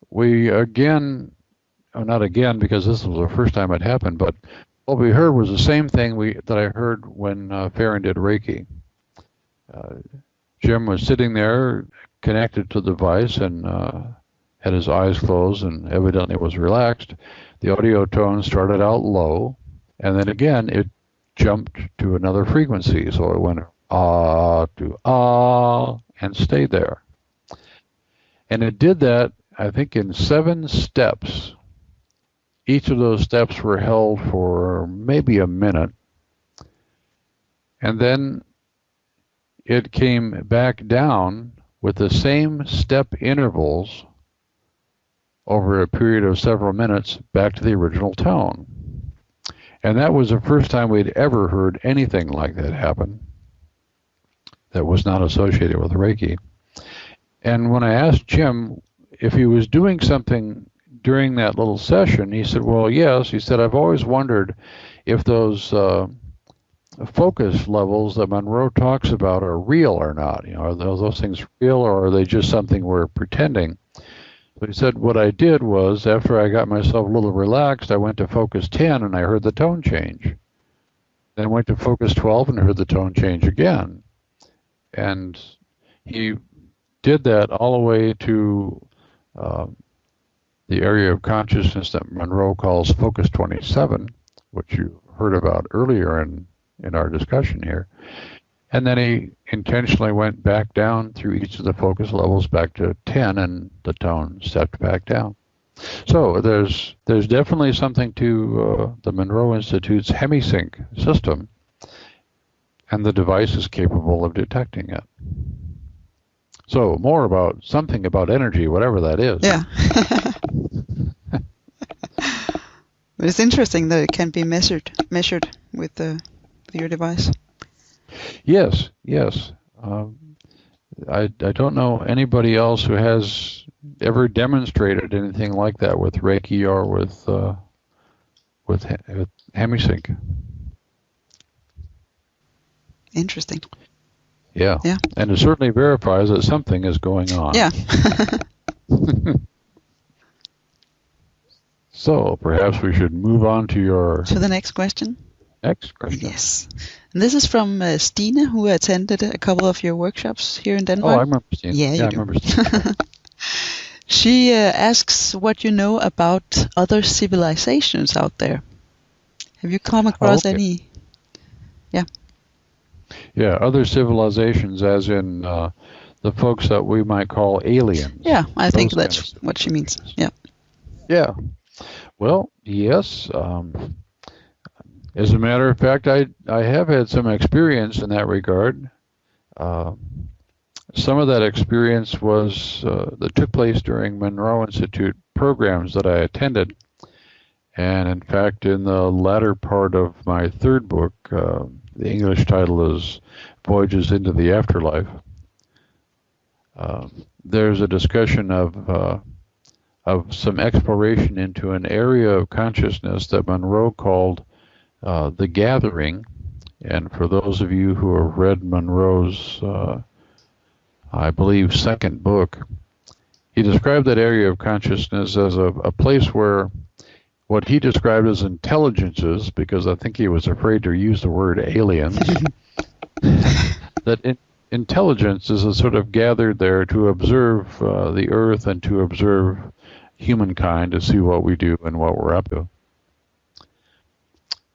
we not again because this was the first time it happened, but what we heard was the same thing that I heard when Farron did Reiki. Jim was sitting there connected to the device and had his eyes closed and evidently was relaxed. The audio tone started out low, and then again it jumped to another frequency. So it went ah to ah and stayed there. And it did that, I think, in 7 steps. Each of those steps were held for maybe a minute. And then it came back down with the same step intervals over a period of several minutes back to the original tone. And that was the first time we'd ever heard anything like that happen that was not associated with Reiki. And when I asked Jim if he was doing something during that little session, he said, well, yes. He said, I've always wondered if those focus levels that Monroe talks about are real or not. Are those things real, or are they just something we're pretending? So he said, what I did was, after I got myself a little relaxed, I went to focus 10 and I heard the tone change. Then I went to focus 12 and heard the tone change again. And he did that all the way to the area of consciousness that Monroe calls focus 27, which you heard about earlier in our discussion here. And then he intentionally went back down through each of the focus levels back to 10, and the tone stepped back down. So there's definitely something to the Monroe Institute's hemi-sync system, and the device is capable of detecting it. So more about something about energy, whatever that is. Yeah. But it's interesting that it can be measured with your device. Yes. I don't know anybody else who has ever demonstrated anything like that with Reiki or with hemi-sync. Interesting. Yeah. And it certainly verifies that something is going on. Yeah. So perhaps we should move on to the next question. Yes. And this is from Stine, who attended a couple of your workshops here in Denmark. Oh, I remember Stine. Yeah, you do. I remember Stine. She asks what you know about other civilizations out there. Have you come across any? Yeah. Yeah, other civilizations, as in the folks that we might call aliens. Yeah, I think that's what she means. Yeah. Yeah. Well, yes. As a matter of fact, I have had some experience in that regard. Some of that experience was that took place during Monroe Institute programs that I attended. And in fact, in the latter part of my third book, the English title is Voyages into the Afterlife, there's a discussion of some exploration into an area of consciousness that Monroe called the Gathering. And for those of you who have read Monroe's, I believe, second book, he described that area of consciousness as a place where what he described as intelligences, because I think he was afraid to use the word aliens, that intelligence is sort of gathered there to observe the Earth and to observe humankind, to see what we do and what we're up to.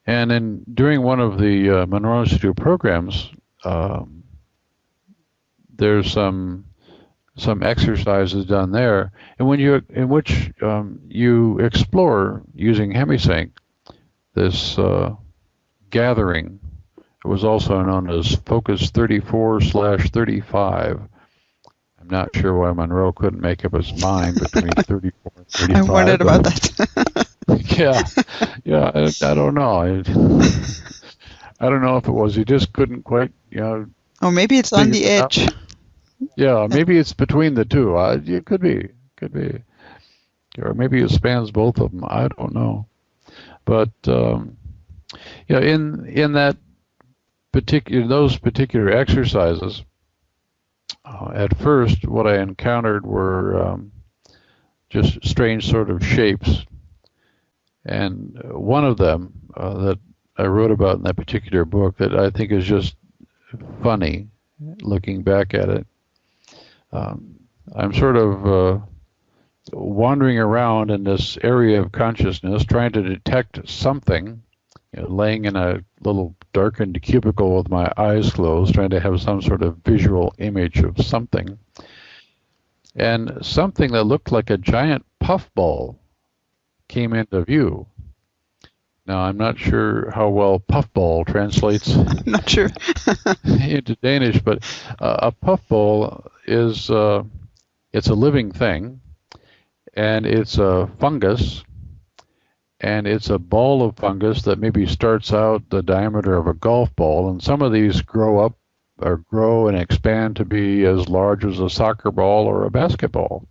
And during one of the Monroe Institute programs, there's some exercises done there, in which you explore using hemi-sync this gathering. It was also known as Focus 34/35. I'm not sure why Monroe couldn't make up his mind between 34 and 35. I wondered about that. Yeah. I don't know. I don't know if it was he just couldn't quite, Or maybe it's on the edge. Yeah, maybe it's between the two. It could be. Or maybe it spans both of them. I don't know. But in those particular exercises, at first what I encountered were just strange sort of shapes. And one of them that I wrote about in that particular book that I think is just funny, looking back at it. I'm sort of wandering around in this area of consciousness, trying to detect something, laying in a little darkened cubicle with my eyes closed, trying to have some sort of visual image of something. And something that looked like a giant puffball came into view. Now, I'm not sure how well puffball translates I'm not sure. into Danish, but a puffball is it's a living thing, and it's a fungus, and it's a ball of fungus that maybe starts out the diameter of a golf ball, and some of these grow and expand to be as large as a soccer ball or a basketball.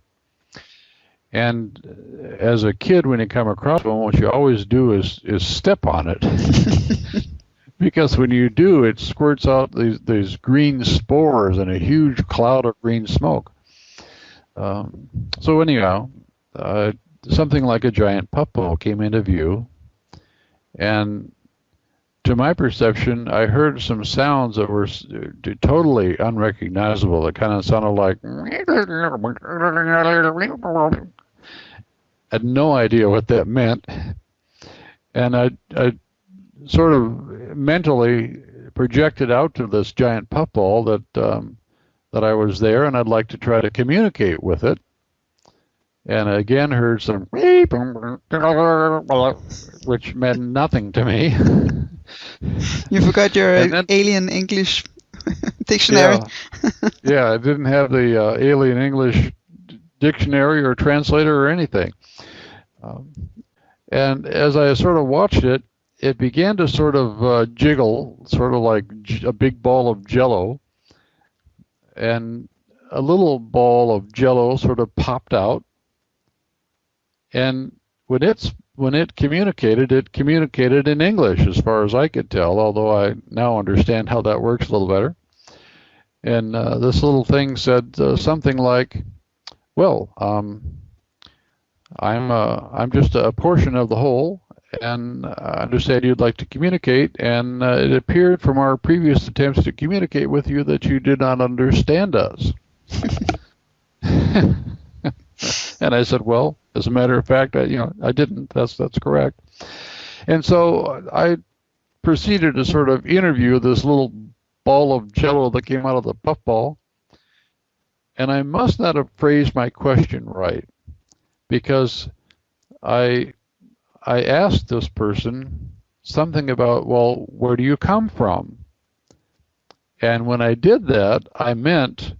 And as a kid, when you come across one, what you always do is step on it. Because when you do, it squirts out these green spores and a huge cloud of green smoke. So anyhow, something like a giant puffball came into view, and to my perception, I heard some sounds that were totally unrecognizable. It kind of sounded like... I had no idea what that meant. And I sort of mentally projected out to this giant puffball that I was there and I'd like to try to communicate with it. And again heard some which meant nothing to me. You forgot your alien English dictionary. Yeah, I didn't have the alien English dictionary or translator or anything. And as I sort of watched it, it began to sort of jiggle, sort of like a big ball of Jell-O. And a little ball of Jell-O sort of popped out. And when it communicated in English, as far as I could tell, although I now understand how that works a little better. And this little thing said something like, well, I'm just a portion of the whole, and I understand you'd like to communicate, and it appeared from our previous attempts to communicate with you that you did not understand us. And I said, well, as a matter of fact, I didn't. That's correct. And so I proceeded to sort of interview this little ball of Jell-O that came out of the puffball, and I must not have phrased my question right, because I asked this person something about, well, where do you come from? And when I did that, I meant,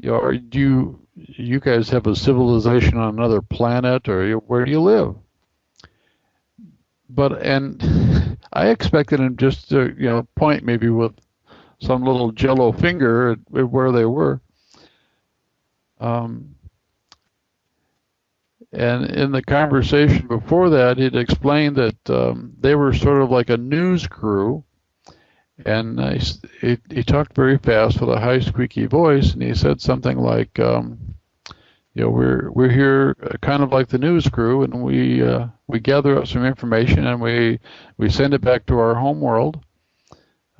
do you guys have a civilization on another planet, or where do you live? And I expected him just to, point maybe with some little Jell-O finger at where they were. And in the conversation before that, he'd explained that they were sort of like a news crew. And he talked very fast with a high, squeaky voice, and he said something like, we're here kind of like the news crew, and we gather up some information and we send it back to our home world.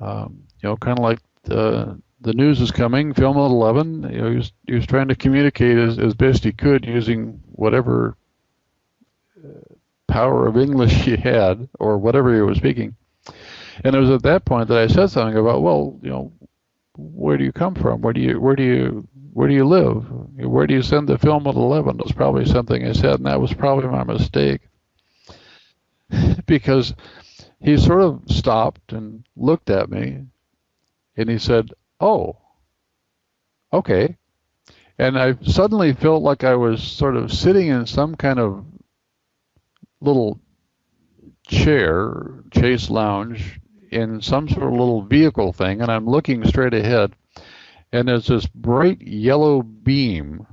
Kind of like the news is coming, film at 11. He was trying to communicate as best he could using whatever power of English he had, or whatever he was speaking. And it was at that point that I said something about, well, where do you come from? Where do you live? Where do you send the film at 11? That's probably something I said, and that was probably my mistake. Because he sort of stopped and looked at me, and he said, oh, okay. And I suddenly felt like I was sort of sitting in some kind of little chair, chaise lounge, in some sort of little vehicle thing, and I'm looking straight ahead, and there's this bright yellow beam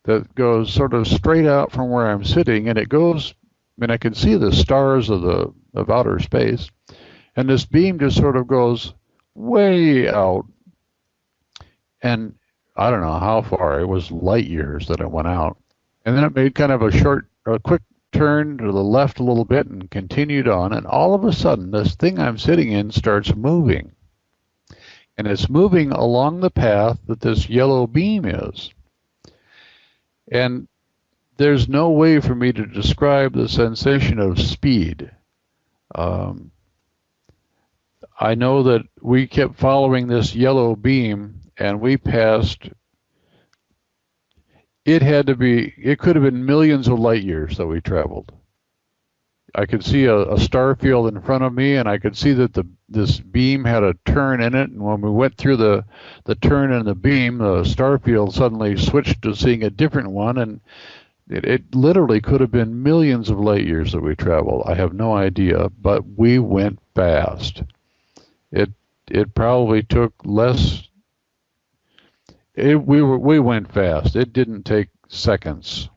that goes sort of straight out from where I'm sitting, and it goes, and I can see the stars of outer space, and this beam just sort of goes way out, and I don't know how far. It was light years that it went out, and then it made kind of a quick turn to the left a little bit and continued on, and all of a sudden this thing I'm sitting in starts moving, and it's moving along the path that this yellow beam is. And there's no way for me to describe the sensation of speed. I know that we kept following this yellow beam, and we passed, it could have been millions of light years that we traveled. I could see a star field in front of me, and I could see that this beam had a turn in it, and when we went through the turn in the beam, the star field suddenly switched to seeing a different one, and It literally could have been millions of light years that we traveled. I have no idea, but we went fast. It probably took less. We went fast. It didn't take seconds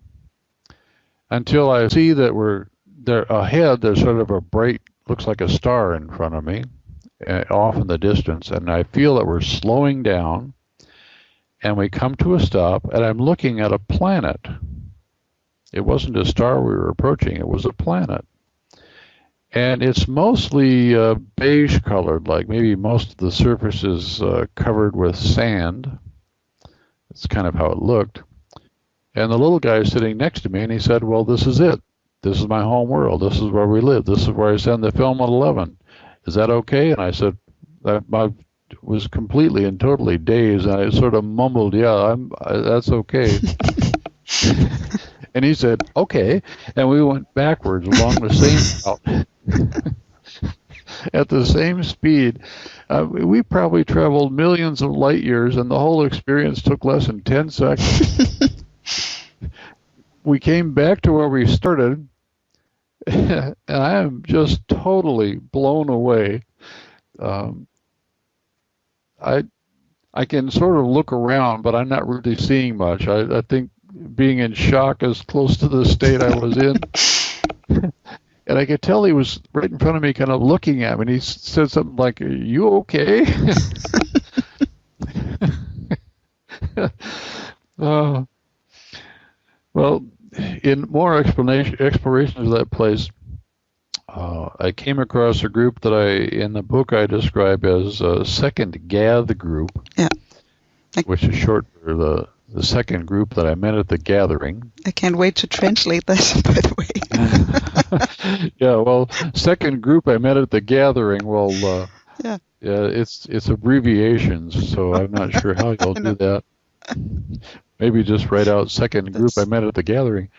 until I see that we're there ahead. There's sort of a bright, looks like a star in front of me, off in the distance, and I feel that we're slowing down, and we come to a stop, and I'm looking at a planet. It wasn't a star we were approaching. It was a planet. And it's mostly beige colored, like maybe most of the surface is covered with sand. That's kind of how it looked. And the little guy is sitting next to me, and he said, well, this is it. This is my home world. This is where we live. This is where I send the film at 11. Is that okay? And I said, I was completely and totally dazed, and I sort of mumbled, yeah, that's okay. And he said, okay. And we went backwards along the same route at the same speed. We probably traveled millions of light years, and the whole experience took less than 10 seconds. We came back to where we started, and I am just totally blown away. I can sort of look around, but I'm not really seeing much. I think being in shock is close to the state I was in. And I could tell he was right in front of me, kind of looking at me, and he said something like, are you okay? Well, in more explorations of that place, I came across a group that in the book I describe as a second gath group, which is short for the second group that I met at the gathering. I can't wait to translate this, by the way. Yeah, well, second group I met at the gathering, well, yeah, it's abbreviations, so I'm not sure how you'll do that. Maybe just write out second group I met at the gathering.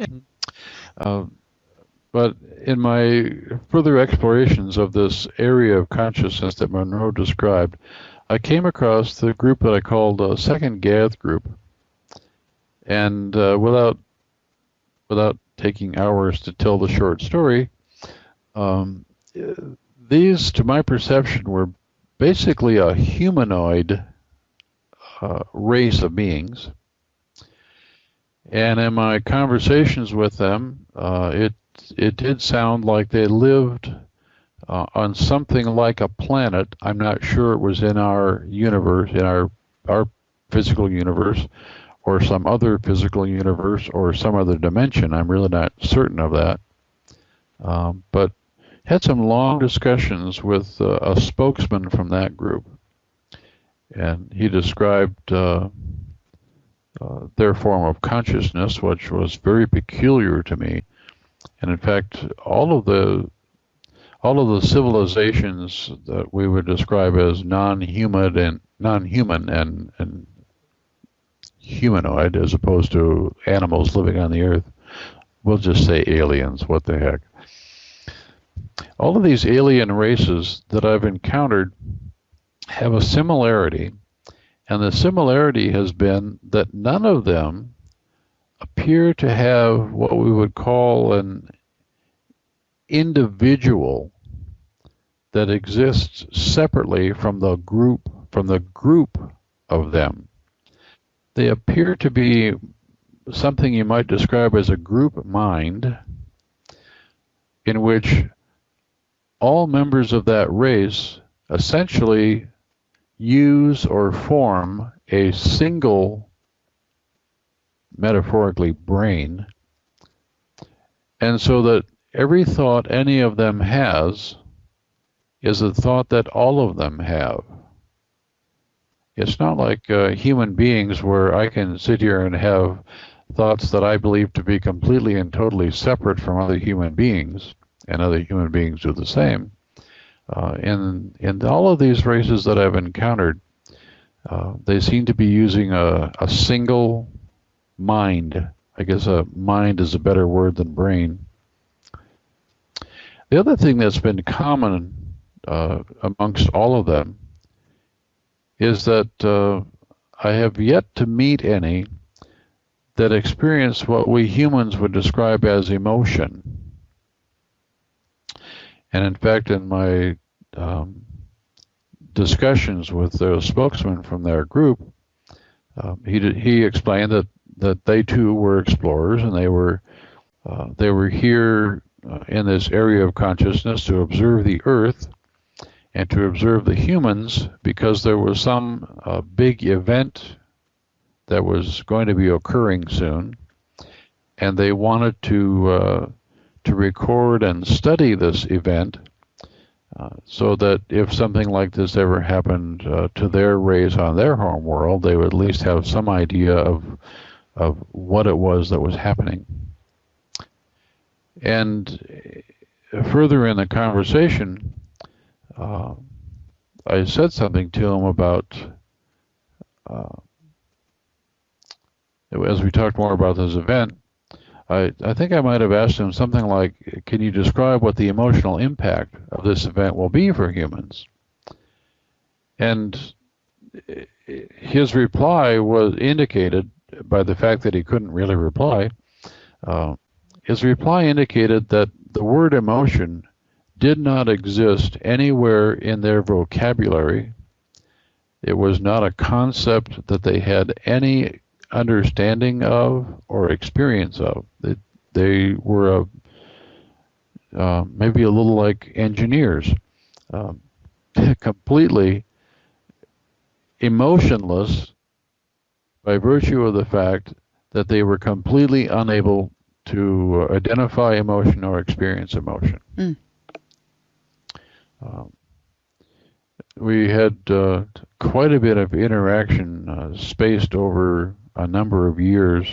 But in my further explorations of this area of consciousness that Monroe described, I came across the group that I called second gath group. And without taking hours to tell the short story, these, to my perception, were basically a humanoid race of beings. And in my conversations with them, it did sound like they lived on something like a planet. I'm not sure it was in our universe, in our physical universe, or some other physical universe, or some other dimension. I'm really not certain of that. But had some long discussions with a spokesman from that group. And he described their form of consciousness, which was very peculiar to me. And in fact, all of the civilizations that we would describe as non-human and humanoid, as opposed to animals living on the earth, we'll just say aliens. What the heck? All of these alien races that I've encountered have a similarity, and the similarity has been that none of them appear to have what we would call an individual that exists separately from the group of them. They appear to be something you might describe as a group mind, in which all members of that race essentially use or form a single, metaphorically, brain, and so that every thought any of them has is a thought that all of them have. It's not like human beings where I can sit here and have thoughts that I believe to be completely and totally separate from other human beings, and other human beings do the same. In all of these races that I've encountered, they seem to be using a single mind. I guess a mind is a better word than brain. The other thing that's been common amongst all of them is that I have yet to meet any that experience what we humans would describe as emotion. And in fact, in my discussions with the spokesman from their group, he explained that they too were explorers, and they were here in this area of consciousness to observe the Earth and to observe the humans, because there was some big event that was going to be occurring soon, and they wanted to record and study this event, so that if something like this ever happened to their race on their home world, they would at least have some idea of what it was that was happening. And further in the conversation, I said something to him about, as we talked more about this event, I think I might have asked him something like, can you describe what the emotional impact of this event will be for humans? And his reply was indicated by the fact that he couldn't really reply. His reply indicated that the word emotion did not exist anywhere in their vocabulary. It was not a concept that they had any understanding of or experience of. They were maybe a little like engineers, completely emotionless by virtue of the fact that they were completely unable to identify emotion or experience emotion. Mm. We had quite a bit of interaction spaced over a number of years,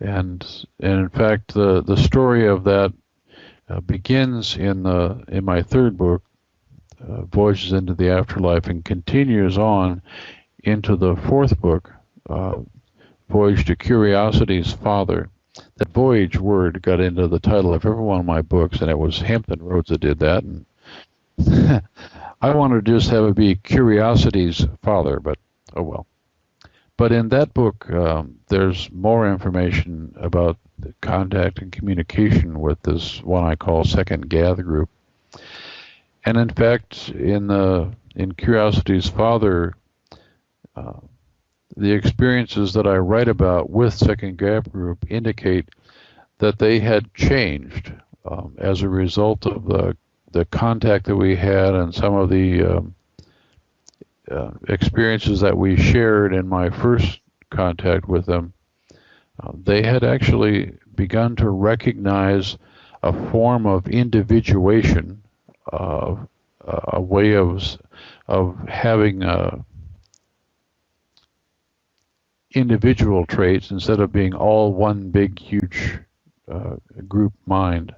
and in fact the story of that begins in my third book, Voyages into the Afterlife, and continues on into the fourth book, Voyage to Curiosity's Father. That voyage word got into the title of every one of my books, and it was Hampton Roads that did that. And I wanted to just have it be Curiosity's Father, but oh well. But in that book, there's more information about the contact and communication with this one I call Second Gath group. And in fact, in Curiosity's Father, the experiences that I write about with Second Gath group indicate that they had changed as a result of the contact that we had and some of the experiences that we shared in my first contact with them. They had actually begun to recognize a form of individuation, a way of having individual traits instead of being all one big huge group mind,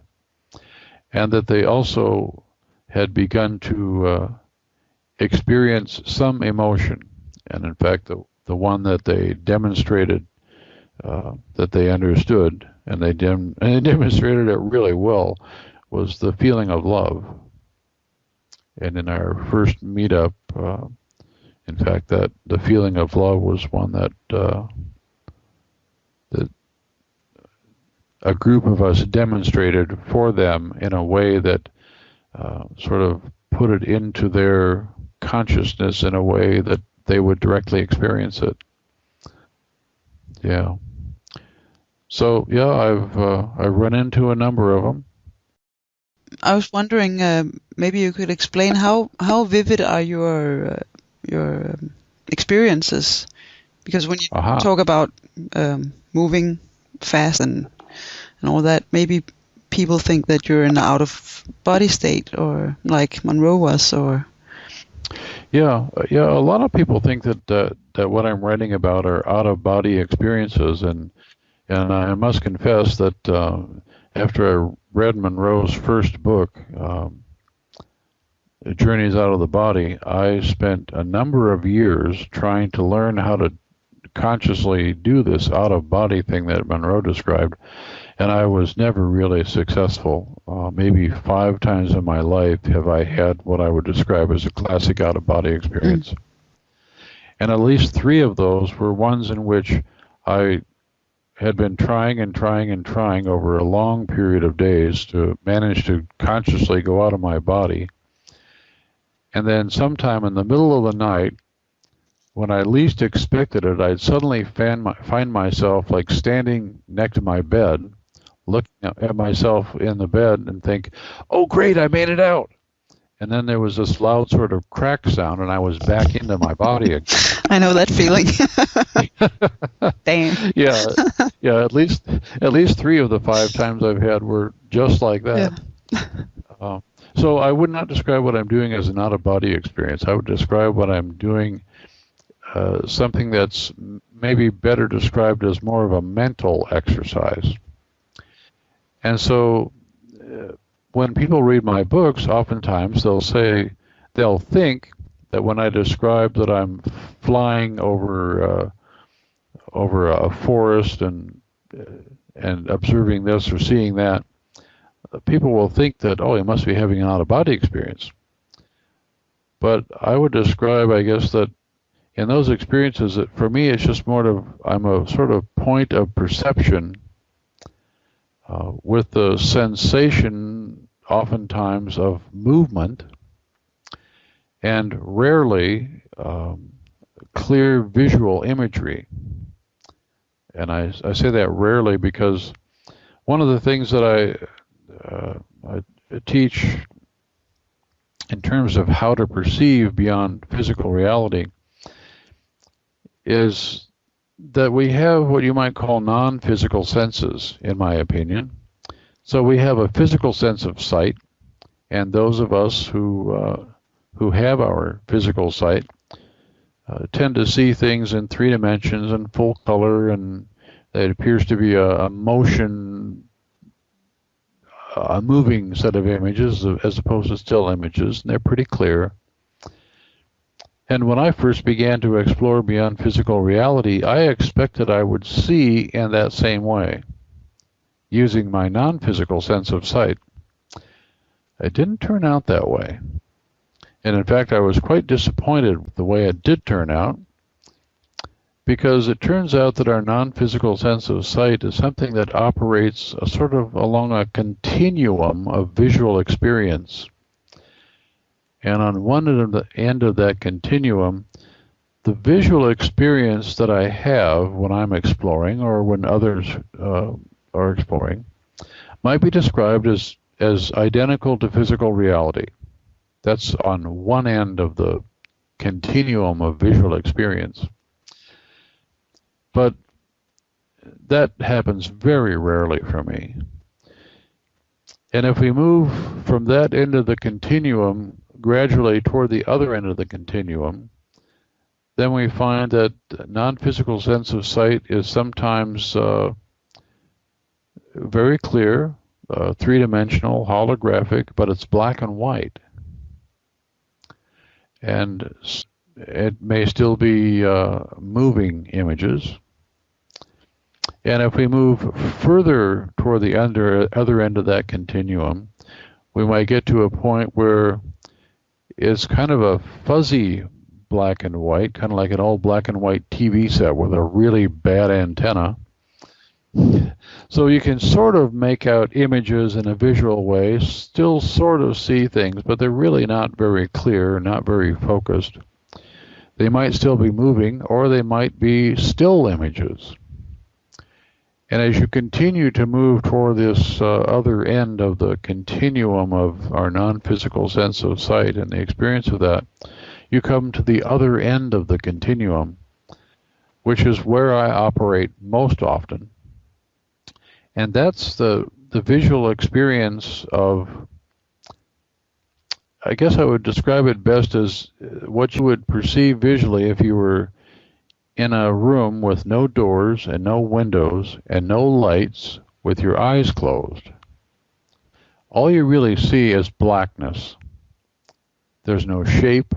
and that they also had begun to experience some emotion. And in fact, the one that they demonstrated that they understood, and they demonstrated it really well, was the feeling of love. And in our first meetup, in fact, that the feeling of love was one that a group of us demonstrated for them in a way that sort of put it into their consciousness in a way that they would directly experience it. Yeah. So yeah, I've run into a number of them. I was wondering, maybe you could explain how vivid are your experiences? Because when you talk about moving fast and all that, maybe people think that you're in an out of body state, or like Monroe was, or. Yeah. A lot of people think that what I'm writing about are out of body experiences, and I must confess that after I read Monroe's first book, Journeys Out of the Body, I spent a number of years trying to learn how to consciously do this out of body thing that Monroe described, and I was never really successful. Maybe 5 times in my life have I had what I would describe as a classic out of body experience. And at least 3 of those were ones in which I had been trying and trying and trying over a long period of days to manage to consciously go out of my body. And then sometime in the middle of the night, when I least expected it, I'd suddenly find myself like standing next to my bed, looking at myself in the bed and think, oh, great, I made it out. And then there was this loud sort of crack sound, and I was back into my body again. I know that feeling. Damn. Yeah. At least 3 of the 5 times I've had were just like that. Yeah. So I would not describe what I'm doing as an out-of-body experience. I would describe what I'm doing something that's maybe better described as more of a mental exercise. And so when people read my books, oftentimes they'll think that when I describe that I'm flying over a forest and observing this or seeing that, people will think that, oh, he must be having an out-of-body experience. But I would describe, I guess, that in those experiences, that for me, it's just I'm a sort of point of perception with the sensation, oftentimes, of movement, and rarely clear visual imagery. And I say that rarely because one of the things that I teach in terms of how to perceive beyond physical reality is that we have what you might call non-physical senses, in my opinion. So we have a physical sense of sight, and those of us who have our physical sight tend to see things in 3 dimensions and full color, and it appears to be a moving set of images as opposed to still images, and they're pretty clear. And when I first began to explore beyond physical reality, I expected I would see in that same way, using my non-physical sense of sight. It didn't turn out that way. And in fact, I was quite disappointed with the way it did turn out, because it turns out that our non-physical sense of sight is something that operates sort of along a continuum of visual experience. And on one end of that continuum, the visual experience that I have when I'm exploring or when others are exploring might be described as identical to physical reality. That's on one end of the continuum of visual experience. But that happens very rarely for me. And if we move from that end of the continuum gradually toward the other end of the continuum, then we find that non-physical sense of sight is sometimes very clear, 3-dimensional, holographic, but it's black and white. And it may still be moving images. And if we move further toward the other end of that continuum, we might get to a point where it's kind of a fuzzy black and white, kind of like an old black and white TV set with a really bad antenna. So you can sort of make out images in a visual way, still sort of see things, but they're really not very clear, not very focused. They might still be moving, or they might be still images. And as you continue to move toward this other end of the continuum of our non-physical sense of sight and the experience of that, you come to the other end of the continuum, which is where I operate most often. And that's the visual experience of, I guess I would describe it best as what you would perceive visually if you were in a room with no doors and no windows and no lights, with your eyes closed. All you really see is blackness. There's no shape,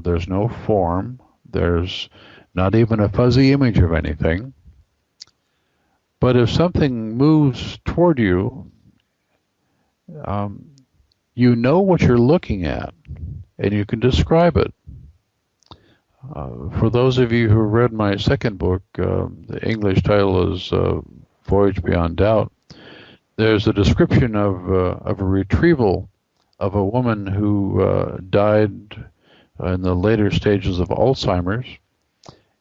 there's no form, there's not even a fuzzy image of anything. But if something moves toward you, you know what you're looking at, and you can describe it. For those of you who read my second book, the English title is Voyage Beyond Doubt. There's a description of a retrieval of a woman who died in the later stages of Alzheimer's.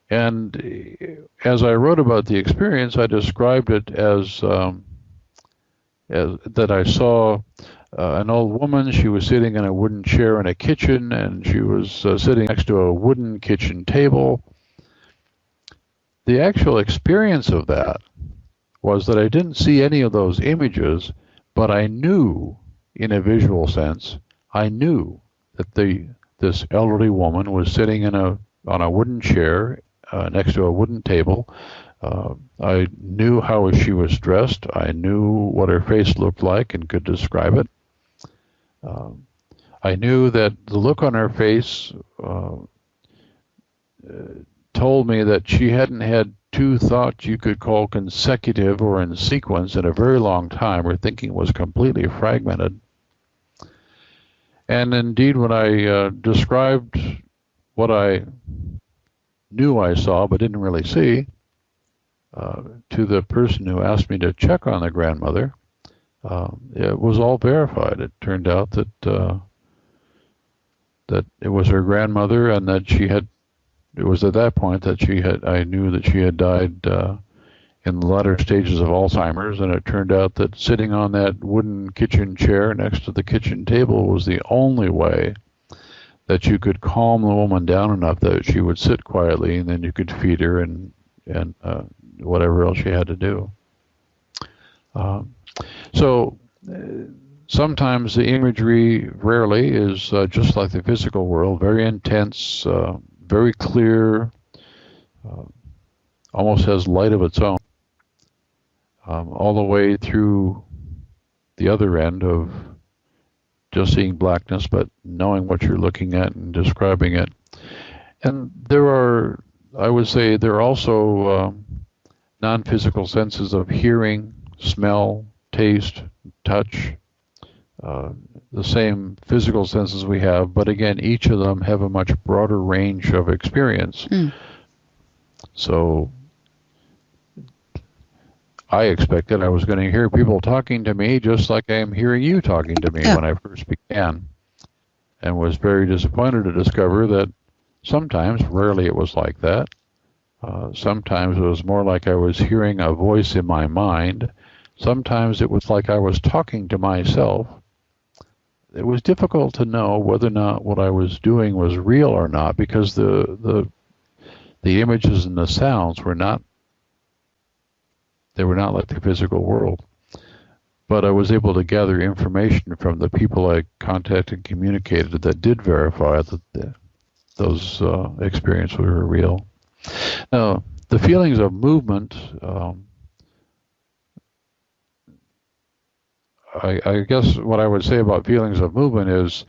And as I wrote about the experience, I described it as that I saw an old woman. She was sitting in a wooden chair in a kitchen, and she was sitting next to a wooden kitchen table. The actual experience of that was that I didn't see any of those images, but I knew, in a visual sense, I knew that this elderly woman was sitting on a wooden chair next to a wooden table. I knew how she was dressed. I knew what her face looked like and could describe it. I knew that the look on her face told me that she hadn't had two thoughts you could call consecutive or in sequence in a very long time. Her thinking was completely fragmented. And indeed, when I described what I knew I saw but didn't really see to the person who asked me to check on the grandmother, it was all verified. It turned out that it was her grandmother, and that it was at that point that I knew that she had died in the latter stages of Alzheimer's, and it turned out that sitting on that wooden kitchen chair next to the kitchen table was the only way that you could calm the woman down enough that she would sit quietly, and then you could feed her and whatever else she had to do. So sometimes the imagery, rarely, is just like the physical world, very intense, very clear, almost has light of its own, all the way through the other end of just seeing blackness, but knowing what you're looking at and describing it. And I would say, there are also non-physical senses of hearing, smell, taste, touch, the same physical senses we have, but again, each of them have a much broader range of experience. So I expected I was going to hear people talking to me just like I am hearing you talking to me when I first began, and was very disappointed to discover that sometimes, rarely, it was like that. Sometimes it was more like I was hearing a voice in my mind. Sometimes it was like I was talking to myself. It was difficult to know whether or not what I was doing was real or not, because the images and the sounds were not like the physical world. But I was able to gather information from the people I contacted and communicated that did verify that those experiences were real. Now, the feelings of movement, I guess what I would say about feelings of movement is,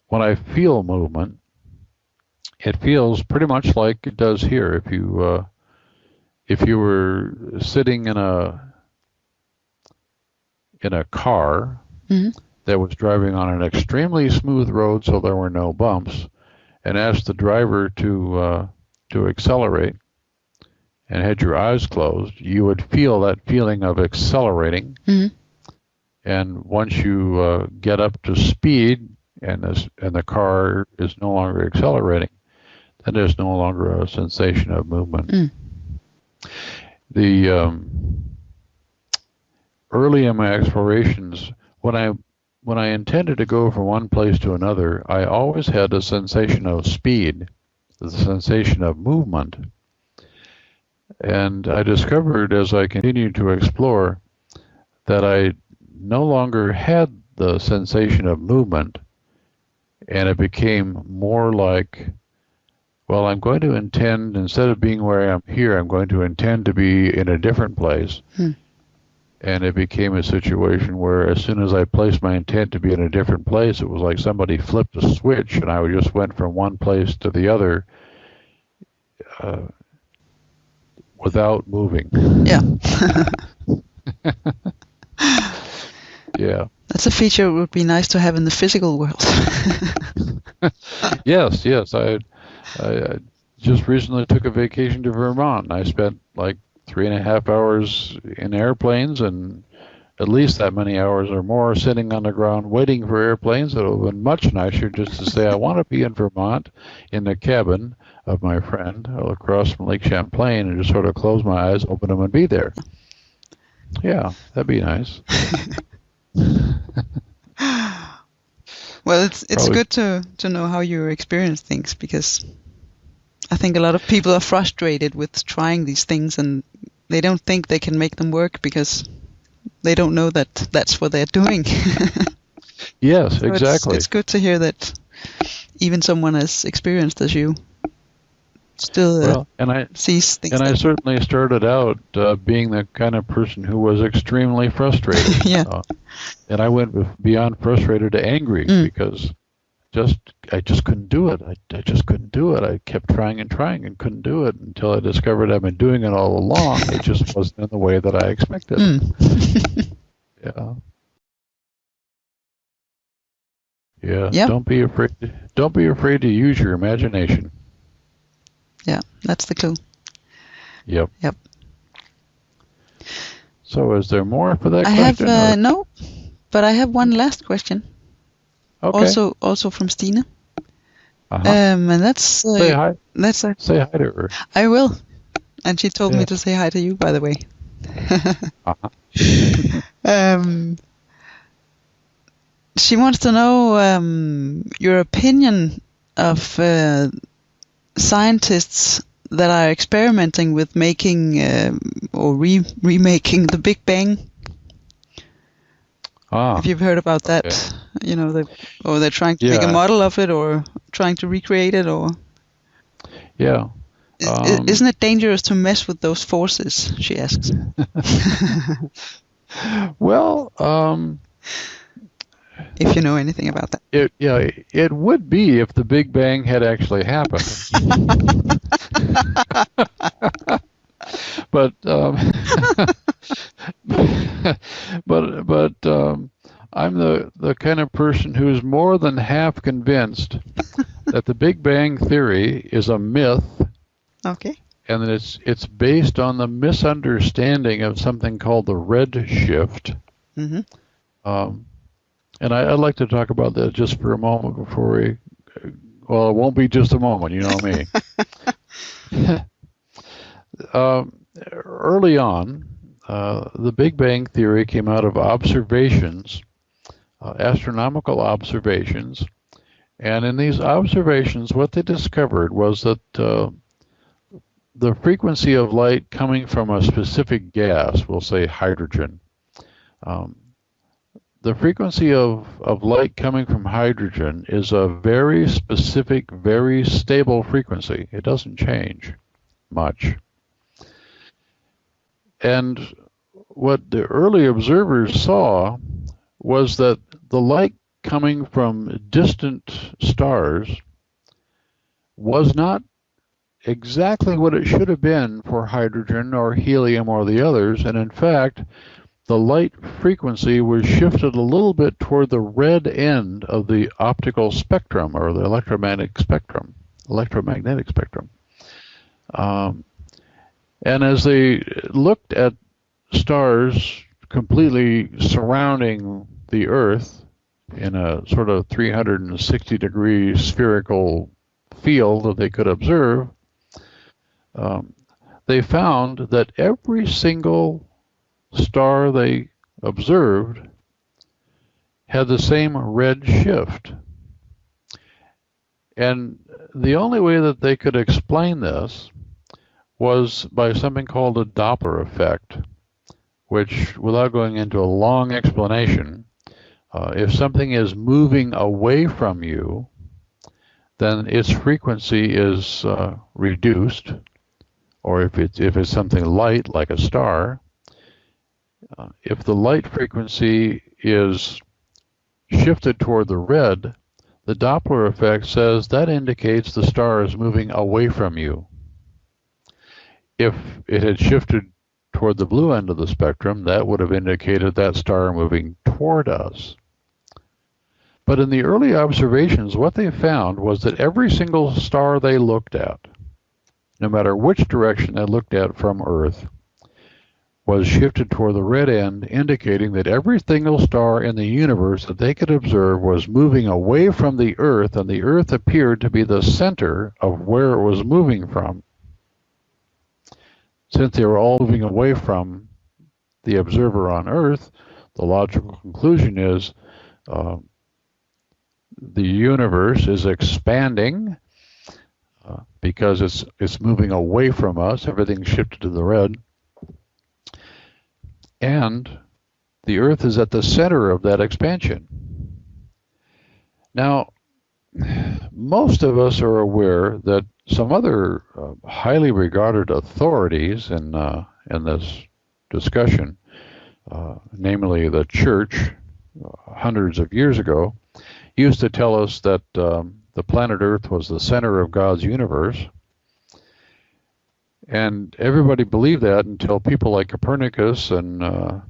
when I feel movement, it feels pretty much like it does here. If you were sitting in a car that was driving on an extremely smooth road, so there were no bumps, and asked the driver to accelerate, and had your eyes closed, you would feel that feeling of accelerating. And once you get up to speed, and the car is no longer accelerating, then there's no longer a sensation of movement. The early in my explorations, when I intended to go from one place to another, I always had a sensation of speed, the sensation of movement. And I discovered, as I continued to explore, that I no longer had the sensation of movement, and it became more like, well, I'm going to intend, instead of being where I am here, I'm going to intend to be in a different place. And it became a situation where, as soon as I placed my intent to be in a different place, it was like somebody flipped a switch, and I just went from one place to the other without moving. Yeah. That's a feature that would be nice to have in the physical world. Yes. just recently took a vacation to Vermont, and I spent like 3.5 hours in airplanes and at least that many hours or more sitting on the ground waiting for airplanes. It would have been much nicer just to say, I want to be in Vermont in the cabin of my friend across from Lake Champlain and just sort of close my eyes, open them, and be there. Yeah, that'd be nice. Well, it's good to know how you experience things, because I think a lot of people are frustrated with trying these things and they don't think they can make them work because they don't know that that's what they're doing. Yes, so exactly. It's good to hear that even someone as experienced as you still sees things. And I certainly started out being the kind of person who was extremely frustrated. Yeah. And I went beyond frustrated to angry because I just couldn't do it. I just couldn't do it. I kept trying and couldn't do it until I discovered I've been doing it all along. It just wasn't in the way that I expected. Yeah. Yeah. Yep. Don't be afraid to use your imagination. Yeah, that's the clue. Yep. Yep. So is there more for that question? I have no, but I have one last question. Okay. Also from Stina. Uh-huh. And that's say hi. Say hi to her. I will. And she told me to say hi to you, by the way. She wants to know your opinion of scientists that are experimenting with making or remaking the Big Bang. If you've heard about that, you know, they're trying to make a model of it or trying to recreate it, or isn't it dangerous to mess with those forces? She asks. Well, if you know anything about that. It would be if the Big Bang had actually happened. But I'm the kind of person who's more than half convinced that the Big Bang Theory is a myth. Okay. And that it's based on the misunderstanding of something called the red shift. Mm-hmm. And I'd like to talk about that just for a moment before we... Well, it won't be just a moment, you know me. Early on, the Big Bang Theory came out of observations, astronomical observations, and in these observations, what they discovered was that the frequency of light coming from a specific gas, we'll say hydrogen, the frequency of light coming from hydrogen is a very specific, very stable frequency. It doesn't change much. And what the early observers saw was that the light coming from distant stars was not exactly what it should have been for hydrogen or helium or the others, and in fact, the light frequency was shifted a little bit toward the red end of the optical spectrum or the electromagnetic spectrum. And as they looked at stars completely surrounding the Earth in a sort of 360-degree spherical field that they could observe, they found that every single star they observed had the same red shift. And the only way that they could explain this was by something called a Doppler effect, which, without going into a long explanation, if something is moving away from you, then its frequency is reduced, or if it's something light like a star, if the light frequency is shifted toward the red, the Doppler effect says that indicates the star is moving away from you. If it had shifted toward the blue end of the spectrum, that would have indicated that star moving toward us. But in the early observations, what they found was that every single star they looked at no matter which direction they looked at from Earth, was shifted toward the red end, indicating that every single star in the universe that they could observe was moving away from the Earth, and the Earth appeared to be the center of where it was moving from. Since they were all moving away from the observer on Earth, the logical conclusion is the universe is expanding because it's moving away from us. Everything's shifted to the red. And the Earth is at the center of that expansion. Now, most of us are aware that some other highly regarded authorities in this discussion, namely the Church, hundreds of years ago, used to tell us that the planet Earth was the center of God's universe. And everybody believed that until people like Copernicus and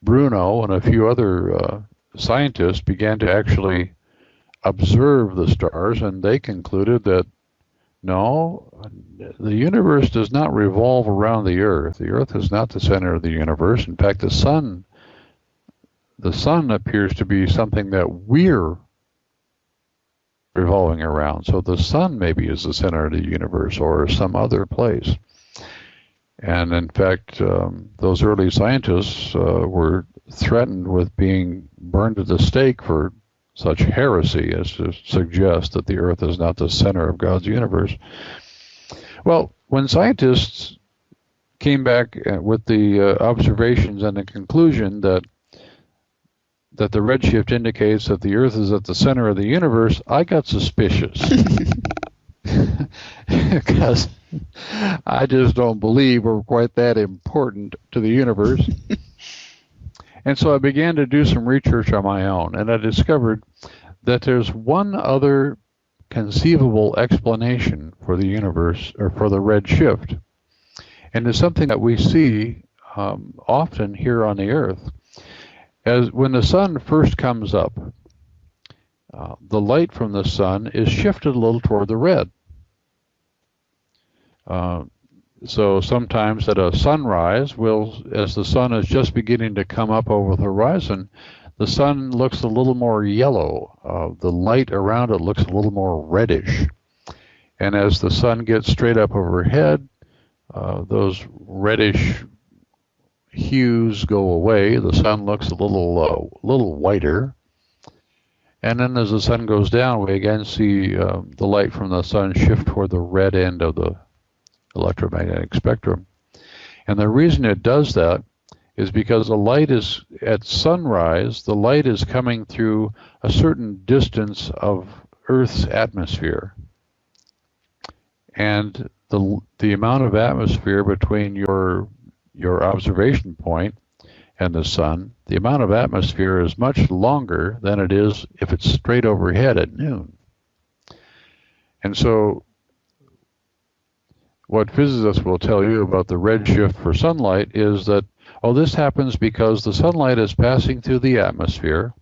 Bruno and a few other scientists began to actually observe the stars, and they concluded that no, the universe does not revolve around the Earth. The Earth is not the center of the universe. In fact, the sun appears to be something that we're revolving around. So the sun maybe is the center of the universe or some other place. And in fact, those early scientists were threatened with being burned at the stake for such heresy as to suggest that the Earth is not the center of God's universe. Well, when scientists came back with the observations and the conclusion that the redshift indicates that the Earth is at the center of the universe, I got suspicious. Because I just don't believe we're quite that important to the universe. And so I began to do some research on my own, and I discovered that there's one other conceivable explanation for the universe, or for the red shift. And it's something that we see often here on the Earth. As when the sun first comes up, the light from the sun is shifted a little toward the red. So sometimes at a sunrise, as the sun is just beginning to come up over the horizon, the sun looks a little more yellow. The light around it looks a little more reddish. And as the sun gets straight up overhead, those reddish hues go away. The sun looks a little whiter. And then as the sun goes down, we again see the light from the sun shift toward the red end of the electromagnetic spectrum. And the reason it does that is because the light is, at sunrise, the light is coming through a certain distance of Earth's atmosphere. And the amount of atmosphere between your observation point and the sun, the amount of atmosphere is much longer than it is if it's straight overhead at noon. And so what physicists will tell you about the redshift for sunlight is that, this happens because the sunlight is passing through the atmosphere,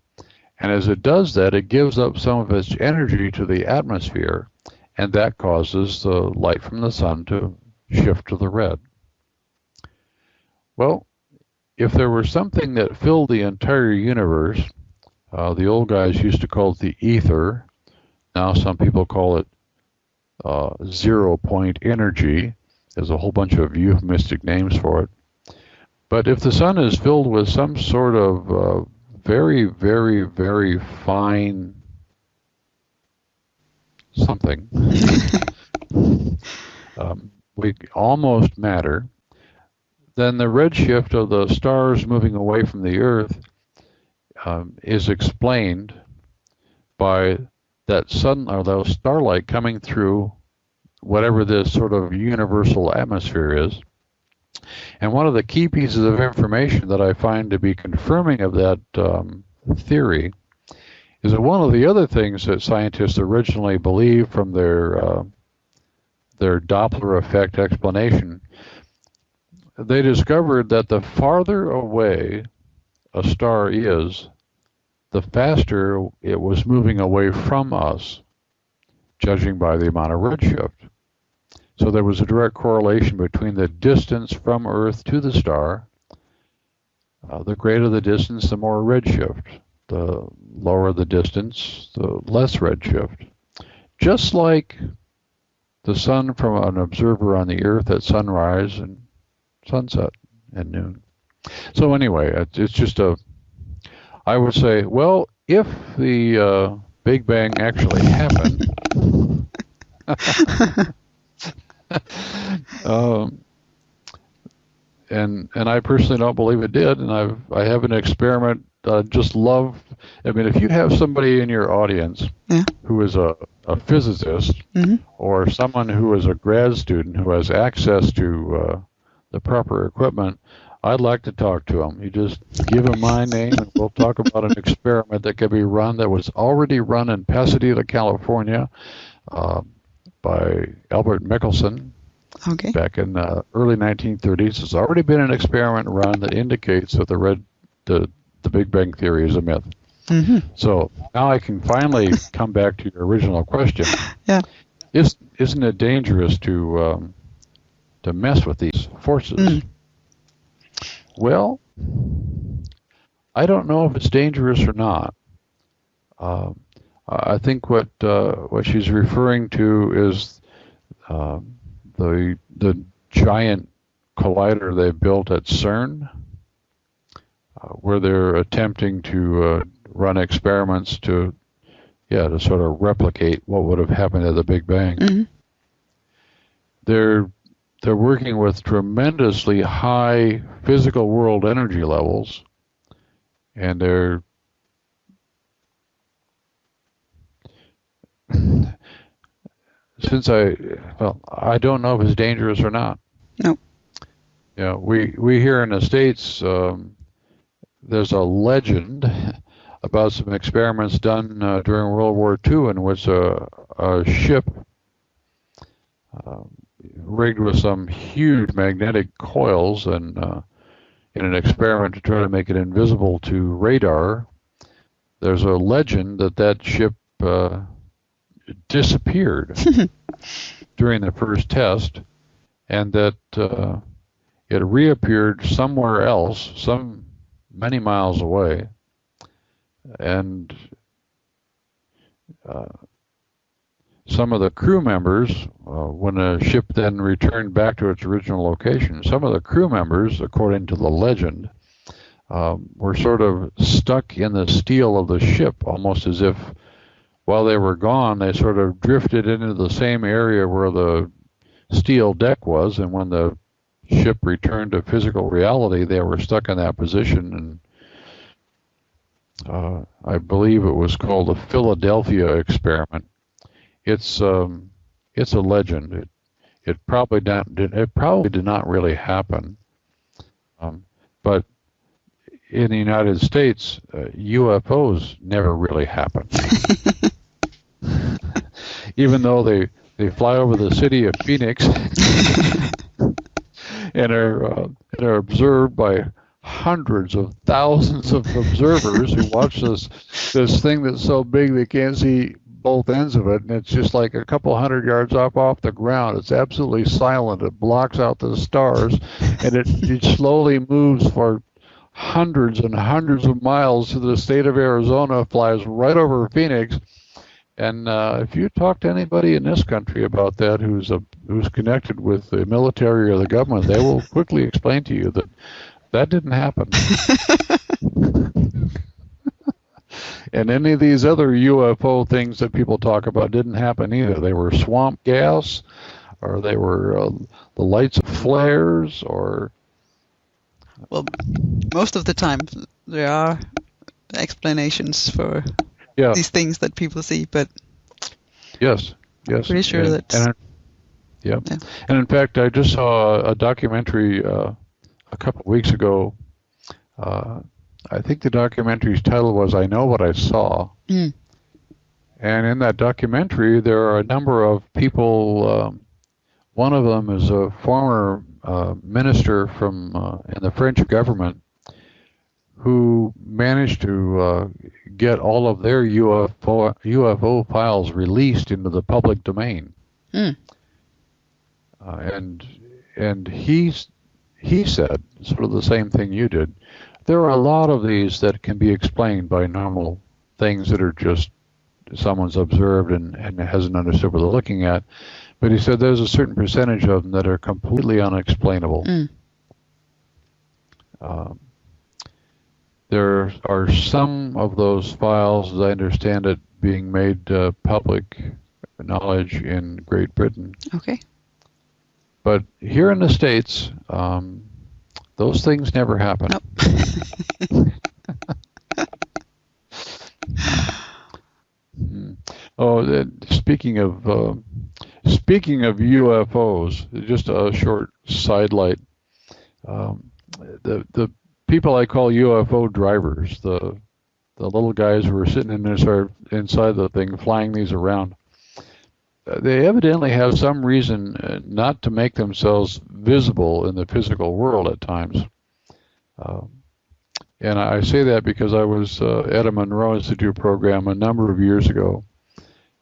and as it does that, it gives up some of its energy to the atmosphere, and that causes the light from the sun to shift to the red. Well, if there were something that filled the entire universe, the old guys used to call it the ether. Now some people call it zero-point energy. There's a whole bunch of euphemistic names for it. But if the sun is filled with some sort of very, very, very fine something, we almost matter, then the redshift of the stars moving away from the Earth is explained by that sun or those starlight coming through whatever this sort of universal atmosphere is. And one of the key pieces of information that I find to be confirming of that theory is that one of the other things that scientists originally believed from their Doppler effect explanation, they discovered that the farther away a star is, the faster it was moving away from us, judging by the amount of redshift. So there was a direct correlation between the distance from Earth to the star. The greater the distance, the more redshift. The lower the distance, the less redshift. Just like the sun from an observer on the Earth at sunrise and sunset and noon. So anyway, it's just I would say, well, if the Big Bang actually happened, and I personally don't believe it did, and I have an experiment. Just love. I mean, if you have somebody in your audience who is a physicist or someone who is a grad student who has access to the proper equipment, I'd like to talk to them. You just give them my name, and we'll talk about an experiment that could be run that was already run in Pasadena, California, by Albert Michelson. Okay. Back in the early 1930s, there's already been an experiment run that indicates that the Big Bang Theory is a myth. So now I can finally come back to your original question. Yeah. Isn't it dangerous to mess with these forces? Well, I don't know if it's dangerous or not. I think what she's referring to is the giant collider they built at CERN, where they're attempting to run experiments to sort of replicate what would have happened at the Big Bang. They're working with tremendously high physical world energy levels, and they're I don't know if it's dangerous or not. No. Yeah, we here in the States, there's a legend about some experiments done during World War II in which a ship rigged with some huge magnetic coils and in an experiment to try to make it invisible to radar, there's a legend that ship disappeared during the first test, and that it reappeared somewhere else, many miles away, and some of the crew members, when the ship then returned back to its original location, some of the crew members, according to the legend, were sort of stuck in the steel of the ship, almost as if while they were gone, they sort of drifted into the same area where the steel deck was, and when the ship returned to physical reality, they were stuck in that position. And I believe it was called the Philadelphia experiment. It's a legend. It probably did not really happen. But in the United States, UFOs never really happen. Even though they fly over the city of Phoenix and are observed by hundreds of thousands of observers who watch this thing that's so big they can't see both ends of it, and it's just like a couple hundred yards off the ground. It's absolutely silent. It blocks out the stars, and it slowly moves for hundreds and hundreds of miles to the state of Arizona, flies right over Phoenix. And if you talk to anybody in this country about that who's connected with the military or the government, they will quickly explain to you that didn't happen. And any of these other UFO things that people talk about didn't happen either. They were swamp gas, or they were the lights of flares, or... Well, most of the time there are explanations for these things that people see, but... Yes. Pretty sure that... And in fact, I just saw a documentary a couple of weeks ago. I think the documentary's title was "I Know What I Saw." And in that documentary, there are a number of people. One of them is a former minister from in the French government who managed to get all of their UFO files released into the public domain. And he said sort of the same thing you did. There are a lot of these that can be explained by normal things that are just someone's observed and hasn't understood what they're looking at. But he said there's a certain percentage of them that are completely unexplainable. There are some of those files, as I understand it, being made public knowledge in Great Britain. Okay. But here in the States, those things never happen. Nope. Oh, speaking of UFOs, just a short sidelight. The people I call UFO drivers, the little guys who are sitting inside the thing, flying these around. They evidently have some reason not to make themselves visible in the physical world at times. And I say that because I was at a Monroe Institute program a number of years ago,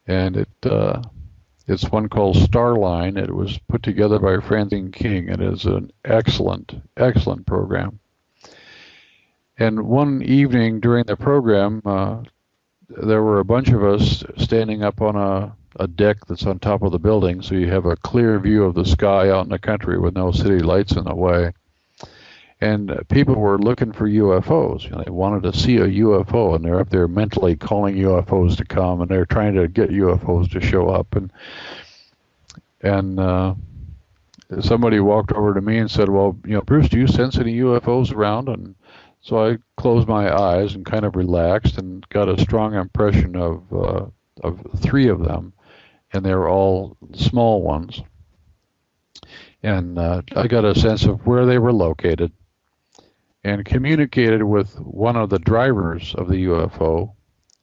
and it's one called Starline. It was put together by Francine King. It is an excellent, excellent program. And one evening during the program, there were a bunch of us standing up on a deck that's on top of the building, so you have a clear view of the sky out in the country with no city lights in the way. And people were looking for UFOs. They wanted to see a UFO, and they're up there mentally calling UFOs to come, and they're trying to get UFOs to show up. And somebody walked over to me and said, "Well, Bruce, do you sense any UFOs around?" And so I closed my eyes and kind of relaxed and got a strong impression of 3 of them, and they were all small ones. And I got a sense of where they were located, and communicated with one of the drivers of the UFO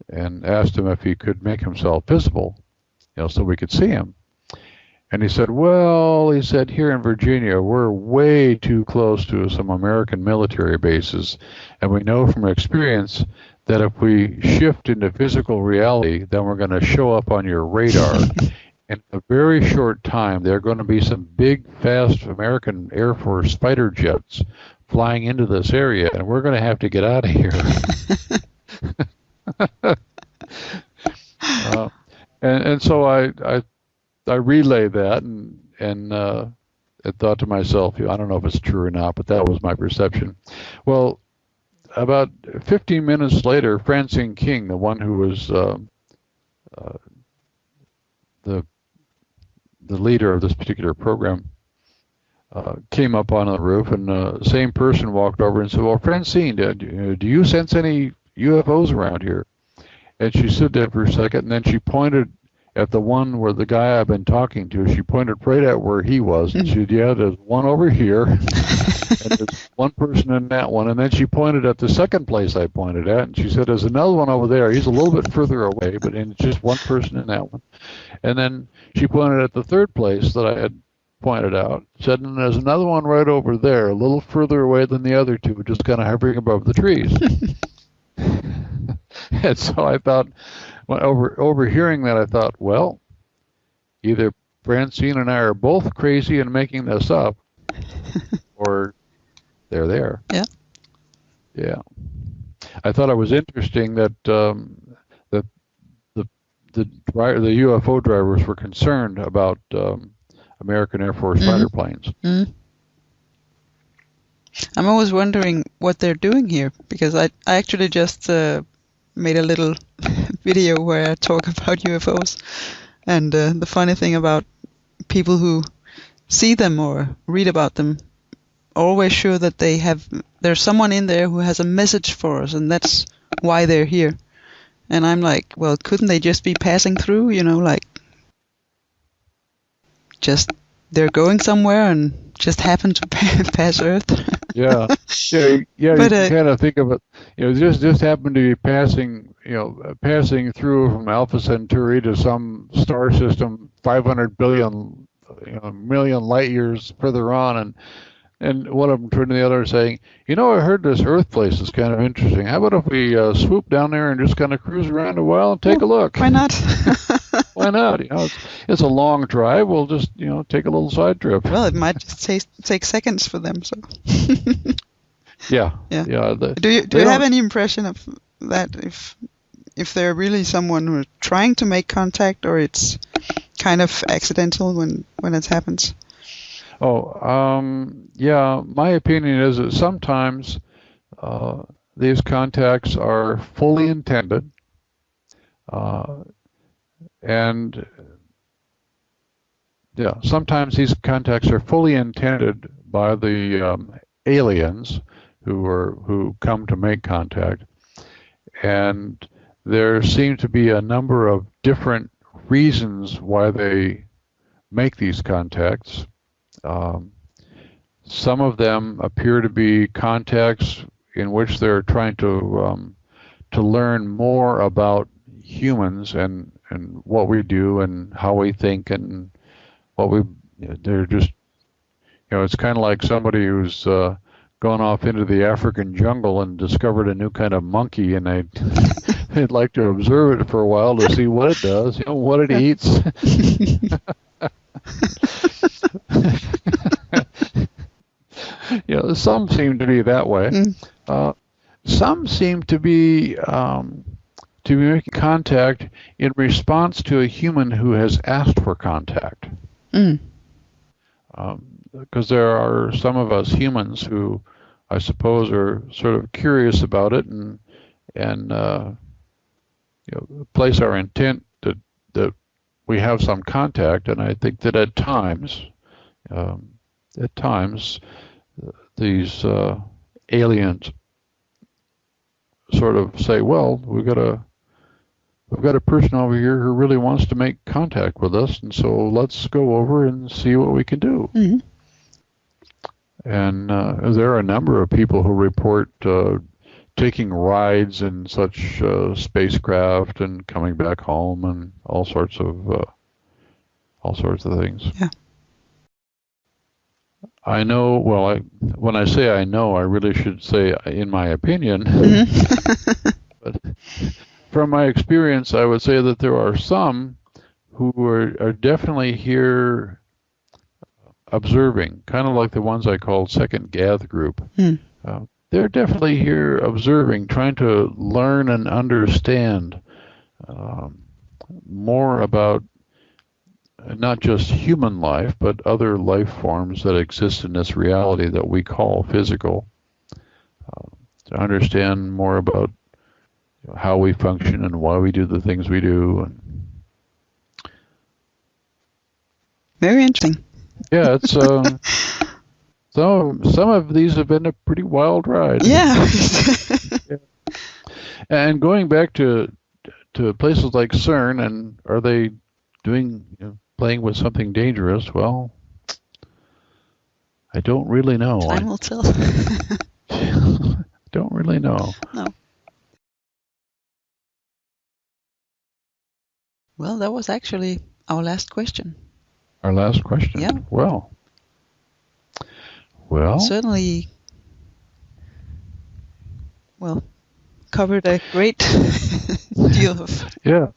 and asked him if he could make himself visible, so we could see him. And he said, here in Virginia, we're way too close to some American military bases, and we know from experience that if we shift into physical reality, then we're going to show up on your radar. In a very short time, there are going to be some big, fast American Air Force fighter jets flying into this area, and we're going to have to get out of here. And so I relayed that and I thought to myself, I don't know if it's true or not, but that was my perception. Well, about 15 minutes later, Francine King, the one who was the leader of this particular program, came up on the roof, and the same person walked over and said, "Well, Francine, do you sense any UFOs around here?" And she stood there for a second, and then she pointed at the one where the guy I've been talking to. She pointed right at where he was, and she said, "Yeah, there's one over here, and there's one person in that one." And then she pointed at the second place I pointed at, and she said, "There's another one over there. He's a little bit further away, but it's just one person in that one." And then she pointed at the third place that I had pointed out, said, "And there's another one right over there, a little further away than the other two, just kind of hovering above the trees." And so I thought, overhearing that, I thought, well, either Francine and I are both crazy and making this up, or they're there. Yeah. Yeah. I thought it was interesting that the UFO drivers were concerned about American Air Force fighter planes. Mm. I'm always wondering what they're doing here, because I actually just made a little video where I talk about UFOs, and the funny thing about people who see them or read about them are always sure that there's someone in there who has a message for us, and that's why they're here. And I'm like, well, couldn't they just be passing through, just they're going somewhere and just happen to pass Earth? Yeah. But, you kind of think of it, just happen to be passing through from Alpha Centauri to some star system 500 billion million light years further on, and And one of them turned to the other saying, "You know, I heard this Earth place is kind of interesting. How about if we swoop down there and just kind of cruise around a while and take a look?" Why not? Why not? It's a long drive. We'll just take a little side trip. Well, it might just take seconds for them. So. Yeah. Do you have any impression of that? If they're really someone who's trying to make contact, or it's kind of accidental when it happens? Yeah. My opinion is that sometimes these contacts are fully intended, and sometimes these contacts are fully intended by the aliens who come to make contact, and there seem to be a number of different reasons why they make these contacts. Some of them appear to be contacts in which they're trying to learn more about humans and what we do and how we think and they're just, it's kind of like somebody who's gone off into the African jungle and discovered a new kind of monkey, and they'd like to observe it for a while to see what it does, what it eats. Some seem to be that way. Some seem to be making contact in response to a human who has asked for contact. Because there are some of us humans who, I suppose, are sort of curious about it and place our intent that we have some contact. And I think that at times these aliens sort of say, well, we've got a person over here who really wants to make contact with us, and so let's go over and see what we can do. And there are a number of people who report taking rides in such spacecraft and coming back home and all sorts of things. Yeah. I know. Well, when I say I know, I really should say in my opinion. But from my experience, I would say that there are some who are definitely here observing, kind of like the ones I called Second Gath Group. They're definitely here observing, trying to learn and understand more about not just human life, but other life forms that exist in this reality that we call physical. To understand more about how we function and why we do the things we do. Very interesting. Yeah, it's some of these have been a pretty wild ride. Yeah. And going back to places like CERN, and are they doing playing with something dangerous? Well, I don't really know. Time will tell. Don't really know. No. Well, that was actually our last question. Our last question. Yeah. Well. Certainly, covered a great deal of. Yeah.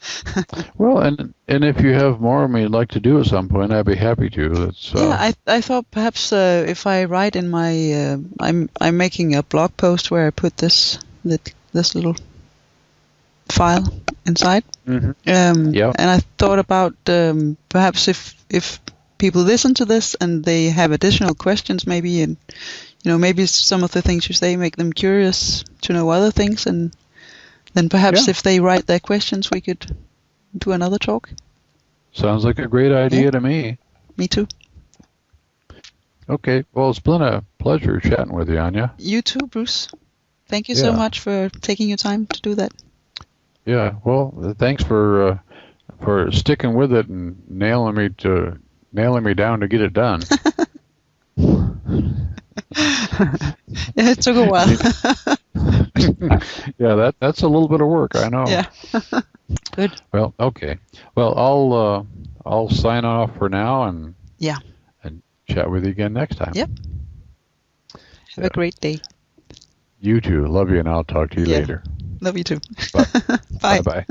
Well, and if you have more of me you'd like to do at some point, I'd be happy to. That's. Yeah, I thought perhaps if I write in my, I'm making a blog post where I put this little file inside. Yeah. And I thought about perhaps if people listen to this and they have additional questions, maybe, and maybe some of the things you say make them curious to know other things, and then perhaps if they write their questions, we could do another talk. Sounds like a great idea to me. Me too. Okay. Well, it's been a pleasure chatting with you, Anya. You too, Bruce. Thank you so much for taking your time to do that. Yeah. Well, thanks for sticking with it and nailing me down to get it done. Yeah, it took a while. Yeah, that's a little bit of work, I know. Yeah. Good. Well, okay. Well, I'll sign off for now and chat with you again next time. Yep. Have a great day. You too. Love you, and I'll talk to you later. Love you too. Bye. Bye. Bye-bye.